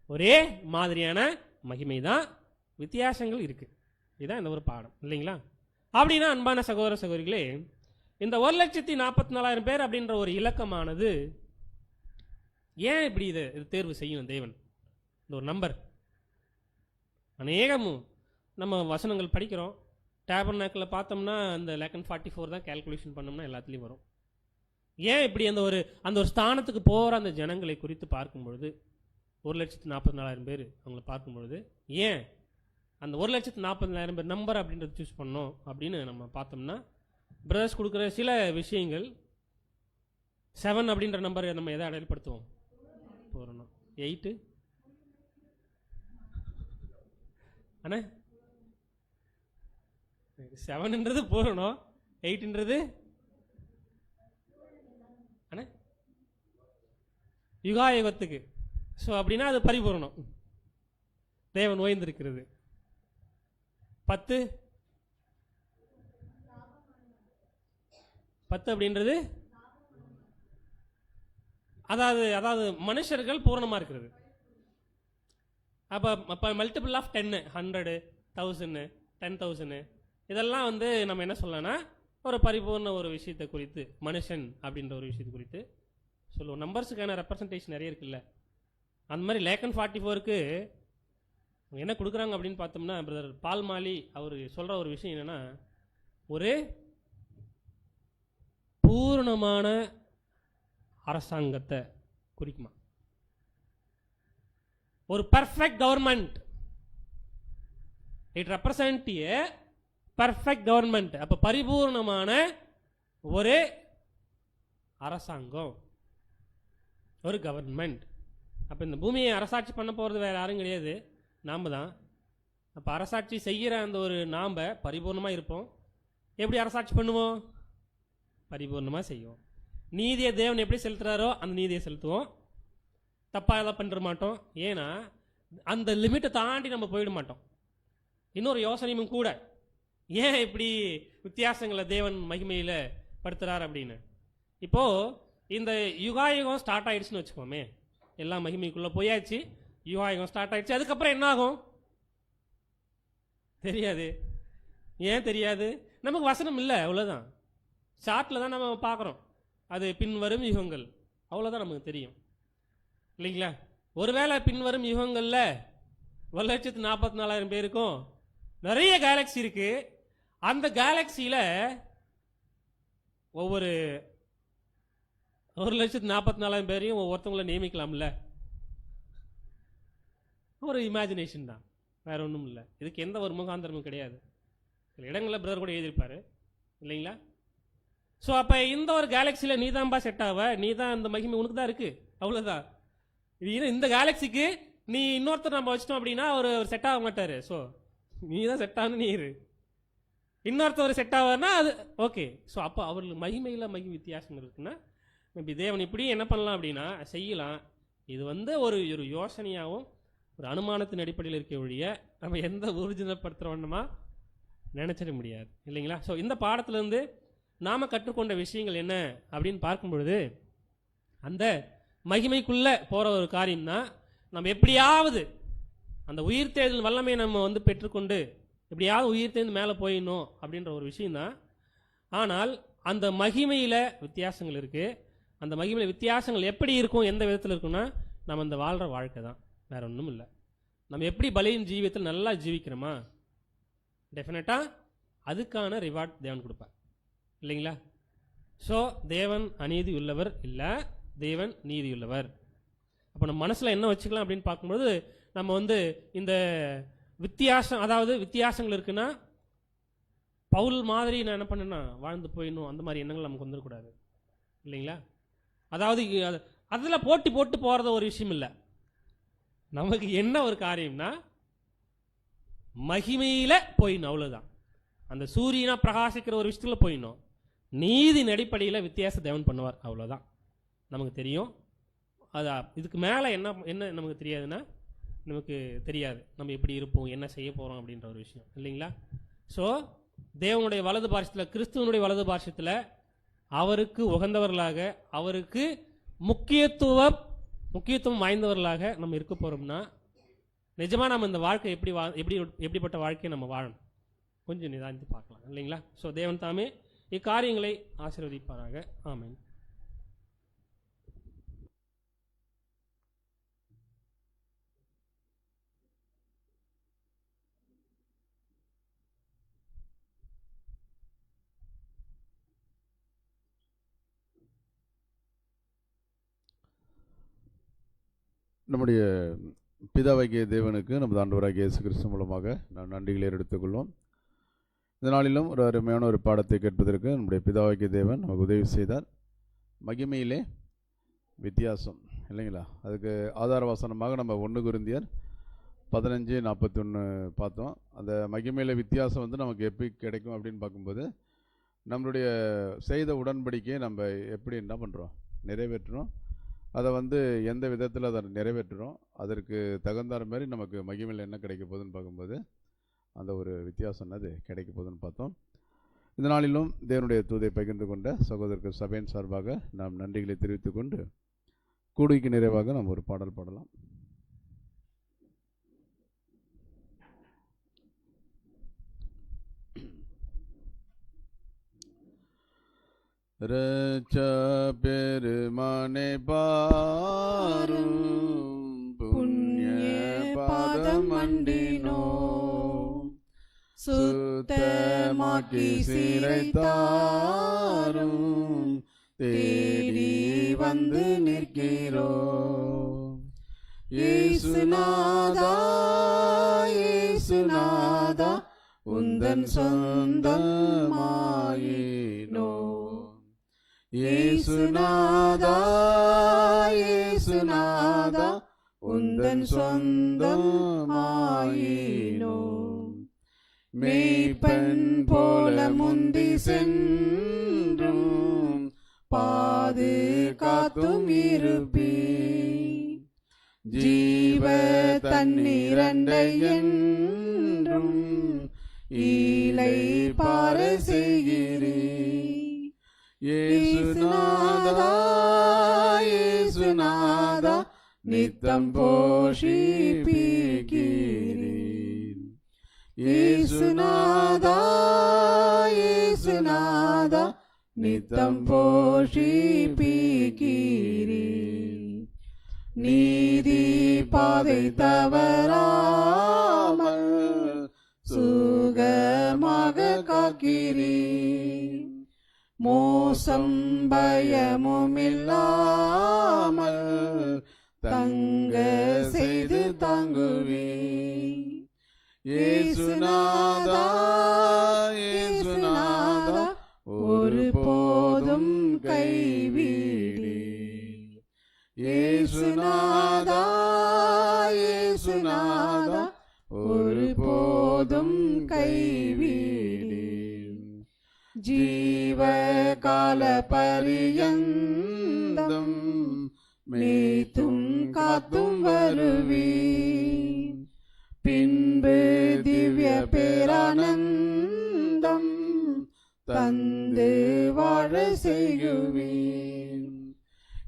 ஒரே மாதிரியான மகிமை தான், வித்தியாசங்கள் இருக்கு. இதுதான் இந்த ஒரு பாடம் இல்லைங்களா? அப்படின்னா அன்பான சகோதர சகோதரிகளே, இந்த 1,44,000 பேர் அப்படின்ற ஒரு இலக்கமானது ஏன் இப்படி இதை தேர்வு செய்யணும் தேவன்? இந்த ஒரு நம்பர் அநேகமும் நம்ம வசனங்கள் படிக்கிறோம். டேபர்நாக்கில் பார்த்தோம்னா அந்த 1144 தான் கேல்குலேஷன் பண்ணோம்னா எல்லாத்துலேயும் வரும். ஏன் இப்படி அந்த ஒரு ஸ்தானத்துக்கு போகிற அந்த ஜனங்களை குறித்து பார்க்கும்பொழுது 1,44,000 பேர் அவங்கள பார்க்கும்பொழுது ஏன் அந்த 1,40,000 பேர் நம்பர் அப்படின்றத சூஸ் பண்ணோம் அப்படின்னு நம்ம பார்த்தோம்னா, பிரதர்ஸ் கொடுக்குற சில விஷயங்கள் 7 அப்படின்ற நம்பரை நம்ம எதை அடையாளப்படுத்துவோம்? பூரணம். 8 அண்ணே, 7ன்றது பூரணம், 8ன்றது அண்ணே யுகாயுகத்துக்கு. ஸோ அப்படின்னா அது பரிபூரணம், தேவன் ஓய்ந்திருக்கிறது. 10 அப்படின்றது அதாவது மனுஷர்கள் பூரணமா இருக்கிறது. அப்போ மல்டிபிள் ஆஃப் 10, 100, 1000, 10,000 இதெல்லாம் வந்து நம்ம என்ன சொல்லலாம்னா ஒரு பரிபூர்ண ஒரு விஷயத்தை குறித்து, மனுஷன் அப்படின்ற ஒரு விஷயத்தை குறித்து சொல்லுவோம். நம்பர்ஸுக்கான ரெப்ரசன்டேஷன் நிறைய இருக்குல்ல. அந்த மாதிரி 1144க்கு என்ன கொடுக்குறாங்க அப்படின்னு பார்த்தோம்னா, பிரதர் பால் மாலி அவர் சொல்கிற ஒரு விஷயம் என்னென்னா, ஒரு பூர்ணமான அரசாங்கத்தை குறிக்குமா, ஒரு perfect government. It represent A perfect government. அப்போ பரிபூர்ணமான ஒரு அரசாங்கம், ஒரு கவர்மெண்ட். அப்போ இந்த பூமியை அரசாட்சி பண்ண போகிறது வேறு யாரும் கிடையாது, நாம் தான். அப்போ அரசாட்சி செய்கிற அந்த ஒரு நாம் பரிபூர்ணமாக இருப்போம். எப்படி அரசாட்சி பண்ணுவோம்? பரிபூர்ணமாக செய்வோம். நீதியை தேவன் எப்படி செலுத்துகிறாரோ அந்த நீதியை செலுத்துவோம். தப்பாக எதாவது பண்ணிட மாட்டோம். ஏன்னா அந்த லிமிட்டை தாண்டி நம்ம போயிட மாட்டோம். இன்னொரு யோசனையும் கூட, ஏன் இப்படி வித்தியாசங்களை தேவன் மகிமையில் படுத்துகிறார் அப்படின்னு. இப்போது இந்த யுகாயுகம் ஸ்டார்ட் ஆயிடுச்சுன்னு வச்சுக்கோமே, எல்லா மகிமைக்குள்ளே போயாச்சு, யுகாயுகம் ஸ்டார்ட் ஆயிடுச்சு. அதுக்கப்புறம் என்ன ஆகும் தெரியாது. ஏன் தெரியாது? நமக்கு வசனம் இல்லை, அவ்வளோதான். சார்ட்டில் தான் நம்ம பார்க்குறோம், அது பின்வரும் யுகங்கள், அவ்வளோதான் நமக்கு தெரியும் இல்லைங்களா? ஒருவேளை பின்வரும் யுகங்களில் 1,44,000 பேருக்கும் நிறைய கேலக்ஸி இருக்கு. அந்த கேலக்சியில் ஒவ்வொரு 1,44,000 பேரையும் ஒவ்வொருத்தவங்களை நியமிக்கலாம்ல. ஒரு இமேஜினேஷன் தான், வேற ஒன்றும் இல்லை. இதுக்கு எந்த ஒரு முகாந்திரமும் கிடையாது. சில இடங்களில் பிரதர் கூட எழுதியிருப்பாரு இல்லைங்களா? ஸோ அப்போ இந்த ஒரு கேலக்சியில் நீ தான்பா செட் ஆவ, நீ தான் இந்த மகிமை உனக்கு தான் இருக்கு, அவ்வளோதான். இந்த கேலக்சிக்கு நீ இன்னொருத்தர் நம்ம வச்சிட்டோம் அப்படின்னா அவர் செட் ஆக மாட்டார். ஸோ நீ தான் செட் ஆகணும், நீ இரு. இன்னொருத்தவர் செட் ஆவார்னா அது ஓகே. ஸோ அப்போ அவர்களுக்கு மகிமையில் மகிமை வித்தியாசம் இருக்குன்னா, இப்படி தேவன் இப்படி என்ன பண்ணலாம் அப்படின்னா செய்யலாம். இது வந்து ஒரு ஒரு யோசனையாகவும் ஒரு அனுமானத்தின் அடிப்படையில் இருக்க ஒழிய நம்ம எந்த ஊர்ஜிதப்படுத்துகிறோன்னா நினச்சிட முடியாது இல்லைங்களா? ஸோ இந்த பாடத்திலேருந்து நாம் கற்றுக்கொண்ட விஷயங்கள் என்ன அப்படின்னு பார்க்கும்பொழுது, அந்த மகிமைக்குள்ளே போகிற ஒரு காரியம்தான் நம்ம எப்படியாவது அந்த உயிர்த்தெழுதல் வல்லமையை நம்ம வந்து பெற்றுக்கொண்டு எப்படியாவது உயிர்த்தெழுந்து மேலே போயிடணும் அப்படின்ற ஒரு விஷயம்தான். ஆனால் அந்த மகிமையில் வித்தியாசங்கள் இருக்குது. அந்த மகிமையில் வித்தியாசங்கள் எப்படி இருக்கும், எந்த விதத்தில் இருக்குன்னா, நம்ம இந்த வாழ்கிற வாழ்க்கை தான், வேற ஒன்றும் இல்லை. நம்ம எப்படி பலியின் ஜீவியத்தில் நல்லா ஜீவிக்கிறோமா, டெஃபினட்டாக அதுக்கான ரிவார்ட் தேவன் கொடுப்பார் இல்லைங்களா? ஸோ தேவன் அநீதி உள்ளவர் இல்லை, தேவன் நீதி உள்ளவர். அப்போ நம்ம மனசில் என்ன வச்சுக்கலாம் அப்படின்னு பார்க்கும்போது, நம்ம வந்து இந்த வித்தியாசம், அதாவது வித்தியாசங்கள் இருக்குன்னா பவுல் மாதிரி நான் என்ன பண்ணேன்னா வாழ்ந்து போயிடணும், அந்த மாதிரி எண்ணங்கள் நமக்கு வந்துடக்கூடாது இல்லைங்களா? அதாவது அதில் போட்டி போட்டு போகிறது ஒரு விஷயம் இல்லை. நமக்கு என்ன ஒரு காரியம்னா மகிமையில் போயிடணும், அவ்வளோதான். அந்த சூரியனா பிரகாசிக்கிற ஒரு விஷயத்தில் போயிடணும். நீதியின் அடிப்படையில் வித்தியாச தேவன் பண்ணுவார், அவ்வளோதான் நமக்கு தெரியும். அது இதுக்கு மேலே என்ன என்ன நமக்கு தெரியாதுன்னா, நமக்கு தெரியாது நம்ம எப்படி இருப்போம், என்ன செய்ய போகிறோம் அப்படின்ற ஒரு விஷயம் இல்லைங்களா? ஸோ தேவனுடைய வலது பாரிசத்தில், கிறிஸ்துவனுடைய வலது பாரிசத்தில் அவருக்கு உகந்தவர்களாக, அவருக்கு முக்கியத்துவம் வாய்ந்தவர்களாக நம்ம இருக்க போகிறோம்னா, நிஜமாக நம்ம இந்த வாழ்க்கை எப்படிப்பட்ட வாழ்க்கையை நம்ம வாழணும் கொஞ்சம் நிதானித்து பார்க்கலாம் இல்லைங்களா? ஸோ தேவன் தாமே இக்காரியங்களை ஆசீர்வதிப்பாராக. ஆமென். நம்முடைய பிதாவாகிய தேவனுக்கு நமது ஆண்டவராகிய இயேசு கிறிஸ்து மூலமாக நாம் நன்றிகளை எடுத்துக்கொள்வோம். இந்த நாளிலும் ஒரு அருமையான ஒரு பாடத்தை கேட்பதற்கு நம்முடைய பிதாவாகிய தேவன் நமக்கு உதவி செய்தார். மகிமையிலே வித்தியாசம் இல்லைங்களா? அதுக்கு ஆதார வசனமாக நம்ம 1 கொரிந்தியர் 15:41 பார்த்தோம். அந்த மகிமையில் வித்தியாசம் வந்து நமக்கு எப்படி கிடைக்கும் அப்படின்னு பார்க்கும்போது, நம்மளுடைய செய்த உடன்படிக்கையை நம்ம எப்படி என்ன பண்ணுறோம், நிறைவேற்றுறோம். அதை வந்து எந்த விதத்தில் அதை நிறைவேற்றுறோம், அதற்கு தகுந்தார மாதிரி நமக்கு மகிமையில் என்ன கிடைக்க போகுதுன்னு பார்க்கும்போது அந்த ஒரு வித்தியாசம் அது கிடைக்க போகுதுன்னு பார்த்தோம். இந்த நாளிலும் தேவனுடைய தூதை பகிர்ந்து கொண்ட சகோதரர்கள் சபையின் சார்பாக நாம் நன்றிகளை தெரிவித்துக் கொண்டு கூடுகைக்கு நிறைவாக நாம் ஒரு பாடல் பாடலாம். ரட்சா பெருமானே பாரும் புண்ணிய பாதம் மண்டினோ சுத்தமாக்கி சிறைத்தாரும் தேடி வந்து நிற்கிறோ. இயேசுநாதா இயேசுநாதா உந்தன் சொந்தமாயினோ. இயேசுநாதா இயேசுநாதா உந்தன் சொந்தமாயினோ. மேய்ப்பன் போல முந்தி சென்றும் பாதுகாத்தும் இருப்பீ. ஜீவ தண்ணீரண்டை என்றும் ஈலை பார செய்கிறீ. இயேசுநாதா இயேசுநாதா நித்தம் போஷிப்பீர். இயேசுநாதா இயேசுநாதா நித்தம் போஷிப்பீர். நீதி பாதை தவறாமல் சுகமாக காக்கிறீர். மோசம் பயமும் இல்லாமல் தங்க செய்து தாங்குவீர். இயேசுநாதா இயேசுநாதா ஒரு போதும் கைவிடீர். இயேசுநாதா இயேசுநாதா ஒரு போதும் கைவிடீர். ஜீவ கால பரியந்தம் மேய்த்தும் காத்தும் வருவீர். பின்பு திவ்ய பேரானந்தம் தந்து வாழ செய்குவீர்.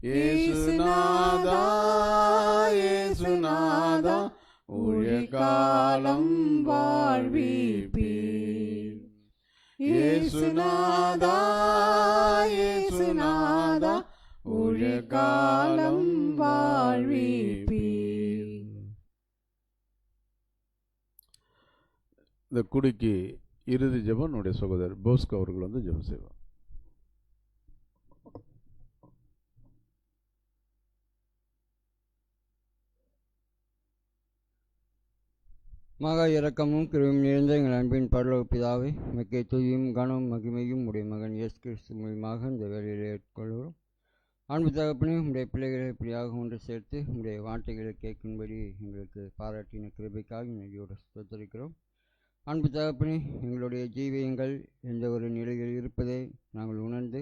இயேசுநாதா இயேசுநாதா ஊழிய காலம் வாழ்விப்பீர். இயேசுநாதா இயேசுநாதா ஊழிய காலம் வாழ்விப்பீர். இந்த குடிக்கு இறுதி ஜெபம் நம்முடைய சகோதரர் போஸ்கோ அவர்கள் வந்து ஜெபம் செய்வார். மகா இரக்கமும் கிருபையும் நிறைந்த எங்கள் அன்பின் பரலோக பிதாவே, மிக்க துதியும் கனமும் மகிமையும் உடைய மகன் இயேசு கிறிஸ்து மூலமாக இந்த வேலையில் ஏற்றுக்கொள்கிறோம். அன்பு தகப்பனே, உடைய பிள்ளைகளை இப்படியாக ஒன்று சேர்த்து உடைய வார்த்தைகளை கேட்கும்படி எங்களுக்கு பாராட்டின கிருபைக்காக நன்றியோடு ஸ்தோத்திரிக்கிறோம். அன்பு தகப்பனே, எங்களுடைய ஜீவியங்கள் எந்த ஒரு நிலையில் இருப்பதை நாங்கள் உணர்ந்து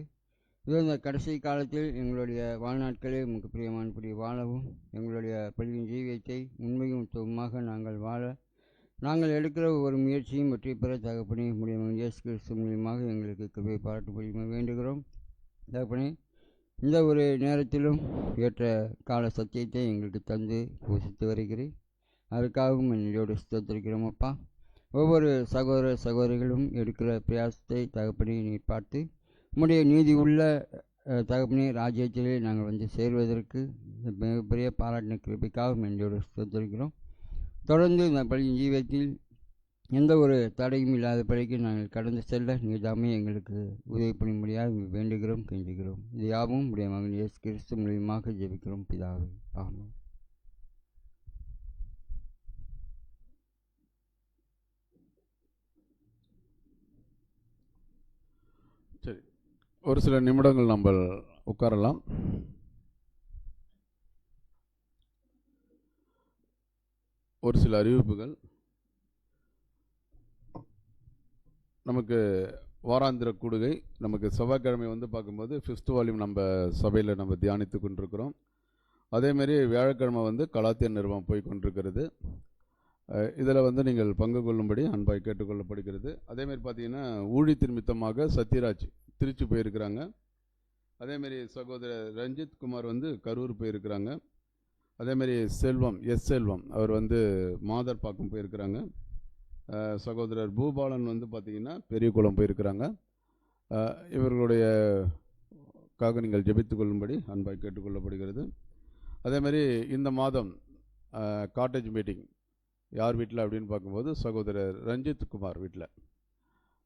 இந்த கடைசி காலத்தில் எங்களுடைய வாழ்நாட்களே உமக்கு பிரியமானபடி வாழவும், எங்களுடைய பள்ளியின் ஜீவியத்தை உண்மையும் துவமாக நாங்கள் வாழ நாங்கள் எடுக்கிற ஒரு முயற்சியும் வெற்றி பெற தகப்பனே முடியும் இயேசு கிறிஸ்து மூலியமாக எங்களுக்கு கிருபை பாராட்டும்படி வேண்டுகிறோம். தகப்பனே, இந்த ஒரு நேரத்திலும் ஏற்ற கால சத்தியத்தை எங்களுக்கு தந்து போஷித்து வருகிறேன். அதுக்காகவும் என்னோடு ஸ்தோத்திரிக்கிறோம் அப்பா. ஒவ்வொரு சகோதர சகோதரிகளும் எடுக்கிற பிரயாசத்தை தகப்பனே நீர் பார்த்து உம்முடைய நீதி உள்ள தகப்பனே ராஜ்யத்திலே நாங்கள் வந்து சேர்வதற்கு மிகப்பெரிய பாராட்டின கிருபைக்காகவும் என்னோடு ஸ்தோத்திரிக்கிறோம். தொடர்ந்து இந்த பள்ளியின் ஜீவியத்தில் எந்த ஒரு தடையும் இல்லாத படிக்கு நாங்கள் கடந்து செல்ல நீதாமே எங்களுக்கு உதவி பண்ணும்படியாக வேண்டுகிறோம், கெஞ்சுகிறோம். இது யாவும் உடைய மகன் இயேசு கிறிஸ்து மூலியமாக ஜெபிக்கிறோம் பிதாவே, ஆமென். சரி, ஒரு சில நிமிடங்கள் நம்ம உட்காரலாம். ஒரு சில அறிவிப்புகள். நமக்கு வாராந்திர கூடுகை நமக்கு செவ்வாய்க்கிழமை வந்து பார்க்கும்போது 5th வால்யூம் நம்ம சபையில் நம்ம தியானித்து கொண்டிருக்கிறோம். அதேமாரி வியாழக்கிழமை வந்து கலாத்திய நிறுவனம் போய் கொண்டிருக்கிறது. இதில் வந்து நீங்கள் பங்கு கொள்ளும்படி அன்பாய் கேட்டுக்கொள்ளப்படுகிறது. அதேமாரி பார்த்தீங்கன்னா ஊழியத்தின் நிமித்தமாக சத்யராஜ் திருச்சி போயிருக்கிறாங்க. அதேமாரி சகோதரர் ரஞ்சித் குமார் வந்து கரூர் போயிருக்கிறாங்க. அதேமாரி செல்வம் அவர் வந்து மாதர்பாக்கம் போயிருக்கிறாங்க. சகோதரர் பூபாலன் வந்து பார்த்திங்கன்னா பெரியகுளம் போயிருக்கிறாங்க. இவர்களுடைய நீங்கள் ஜெபித்து கொள்ளும்படி அன்பாய் கேட்டுக்கொள்ளப்படுகிறது. அதேமாதிரி இந்த மாதம் காட்டேஜ் மீட்டிங் யார் வீட்டில் அப்படின்னு பார்க்கும்போது சகோதரர் ரஞ்சித் குமார் வீட்டில்,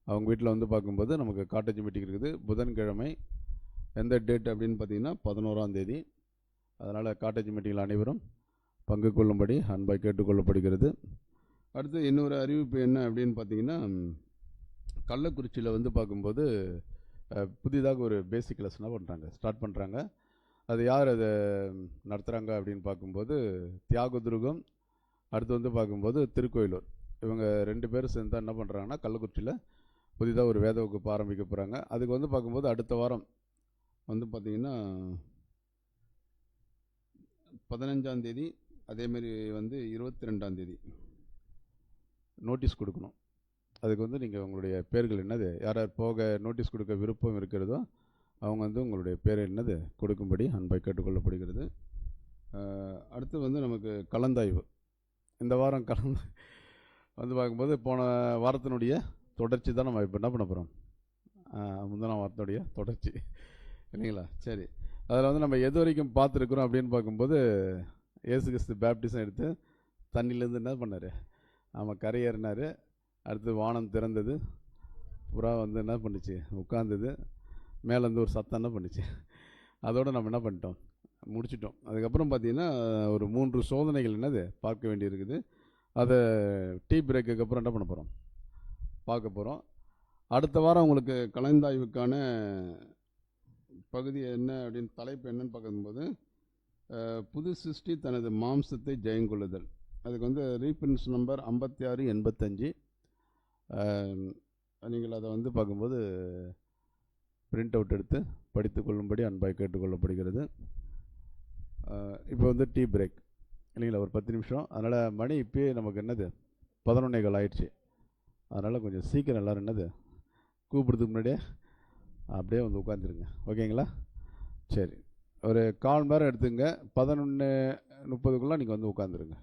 அவங்க வீட்டில் வந்து பார்க்கும்போது நமக்கு காட்டேஜ் மீட்டிங் இருக்குது. புதன்கிழமை. எந்த டேட் அப்படின்னு பார்த்தீங்கன்னா 11ஆம் தேதி. அதனால் காட்டேஜ் மீட்டிங்கில் அனைவரும் பங்கு கொள்ளும்படி அன்பாய் கேட்டுக்கொள்ளப்படுகிறது. அடுத்து இன்னொரு அறிவிப்பு என்ன அப்படின்னு பார்த்தீங்கன்னா, கள்ளக்குறிச்சியில் வந்து பார்க்கும்போது புதிதாக ஒரு பேசிக் லெசனாக ஸ்டார்ட் பண்ணுறாங்க. அது யார் அதை நடத்துகிறாங்க அப்படின்னு பார்க்கும்போது தியாகதுருகம், அடுத்து வந்து பார்க்கும்போது திருக்கோயிலூர். இவங்க 2 பேரும் சேர்ந்து தான் என்ன பண்ணுறாங்கன்னா கள்ளக்குறிச்சியில் புதிதாக ஒரு வேத வகுப்பு ஆரம்பிக்க போகிறாங்க. அதுக்கு வந்து பார்க்கும்போது அடுத்த வாரம் வந்து பார்த்திங்கன்னா 15ஆம் தேதி, அதேமாரி வந்து 22ஆம் தேதி நோட்டீஸ் கொடுக்கணும். அதுக்கு வந்து நீங்கள் உங்களுடைய பேர்கள் என்னது, யார் யார் போக நோட்டீஸ் கொடுக்க விருப்பம் இருக்கிறதோ அவங்க வந்து உங்களுடைய பேர் என்னது கொடுக்கும்படி அன்பாய் கேட்டுக்கொள்ளப்படுகிறது. அடுத்து வந்து நமக்கு கலந்தாய்வு. இந்த வாரம் வந்து பார்க்கும்போது போன வாரத்தினுடைய தொடர்ச்சி தான் நம்ம இப்போ என்ன பண்ண போகிறோம், முந்தின வாரத்தினுடைய தொடர்ச்சி இல்லைங்களா? சரி, அதில் வந்து நம்ம எது வரைக்கும் பார்த்துருக்குறோம் அப்படின்னு பார்க்கும்போது இயேசு கிறிஸ்து பேப்டிசம் எடுத்து தண்ணியிலேருந்து என்ன பண்ணார், ஆமாம் கரையேறினார். அடுத்து வானம் திறந்தது, புறா வந்து என்ன பண்ணிச்சு உட்கார்ந்தது, மேலேருந்து ஒரு சத்தம் என்ன பண்ணிச்சு. அதோடு நம்ம என்ன பண்ணிட்டோம், முடிச்சிட்டோம். அதுக்கப்புறம் பார்த்திங்கன்னா ஒரு 3 சோதனைகள் என்னது பார்க்க வேண்டியிருக்குது. அதை டீ பிரேக்குக்கு அப்புறம் என்ன பண்ண போகிறோம், பார்க்க போகிறோம். அடுத்த வாரம் உங்களுக்கு கலந்தாய்வுக்கான பகுதி என்ன அப்படின்னு தலைப்பு என்னன்னு பார்க்கும்போது புது சிருஷ்டி தனது மாம்சத்தை ஜெயங்கொள்ளுதல். அதுக்கு வந்து ரீஃபரன்ஸ் நம்பர் 5685. நீங்கள் அதை வந்து பார்க்கும்போது பிரிண்ட் அவுட் எடுத்து படித்து கொள்ளும்படி அன்பாய் கேட்டுக்கொள்ளப்படுகிறது. இப்போ வந்து டீ பிரேக் இல்லைங்களா, ஒரு 10 நிமிஷம். அதனால் மணி இப்போயே நமக்கு என்னது 11:15 ஆயிடுச்சு. அதனால் கொஞ்சம் சீக்கிரம் எல்லோரும் என்னது கூப்பிடுறதுக்கு முன்னாடியே அப்படியே வந்து உட்காந்துருங்க, ஓகேங்களா? சரி, ஒரு 1/4 மணி நேரம் எடுத்துங்க. 11:30 நீங்கள் வந்து உட்காந்துருங்க.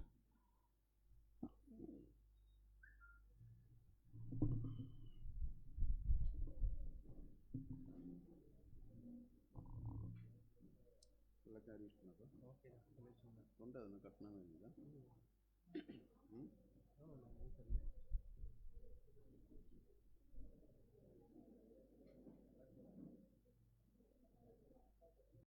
தொண்டை கட்டினா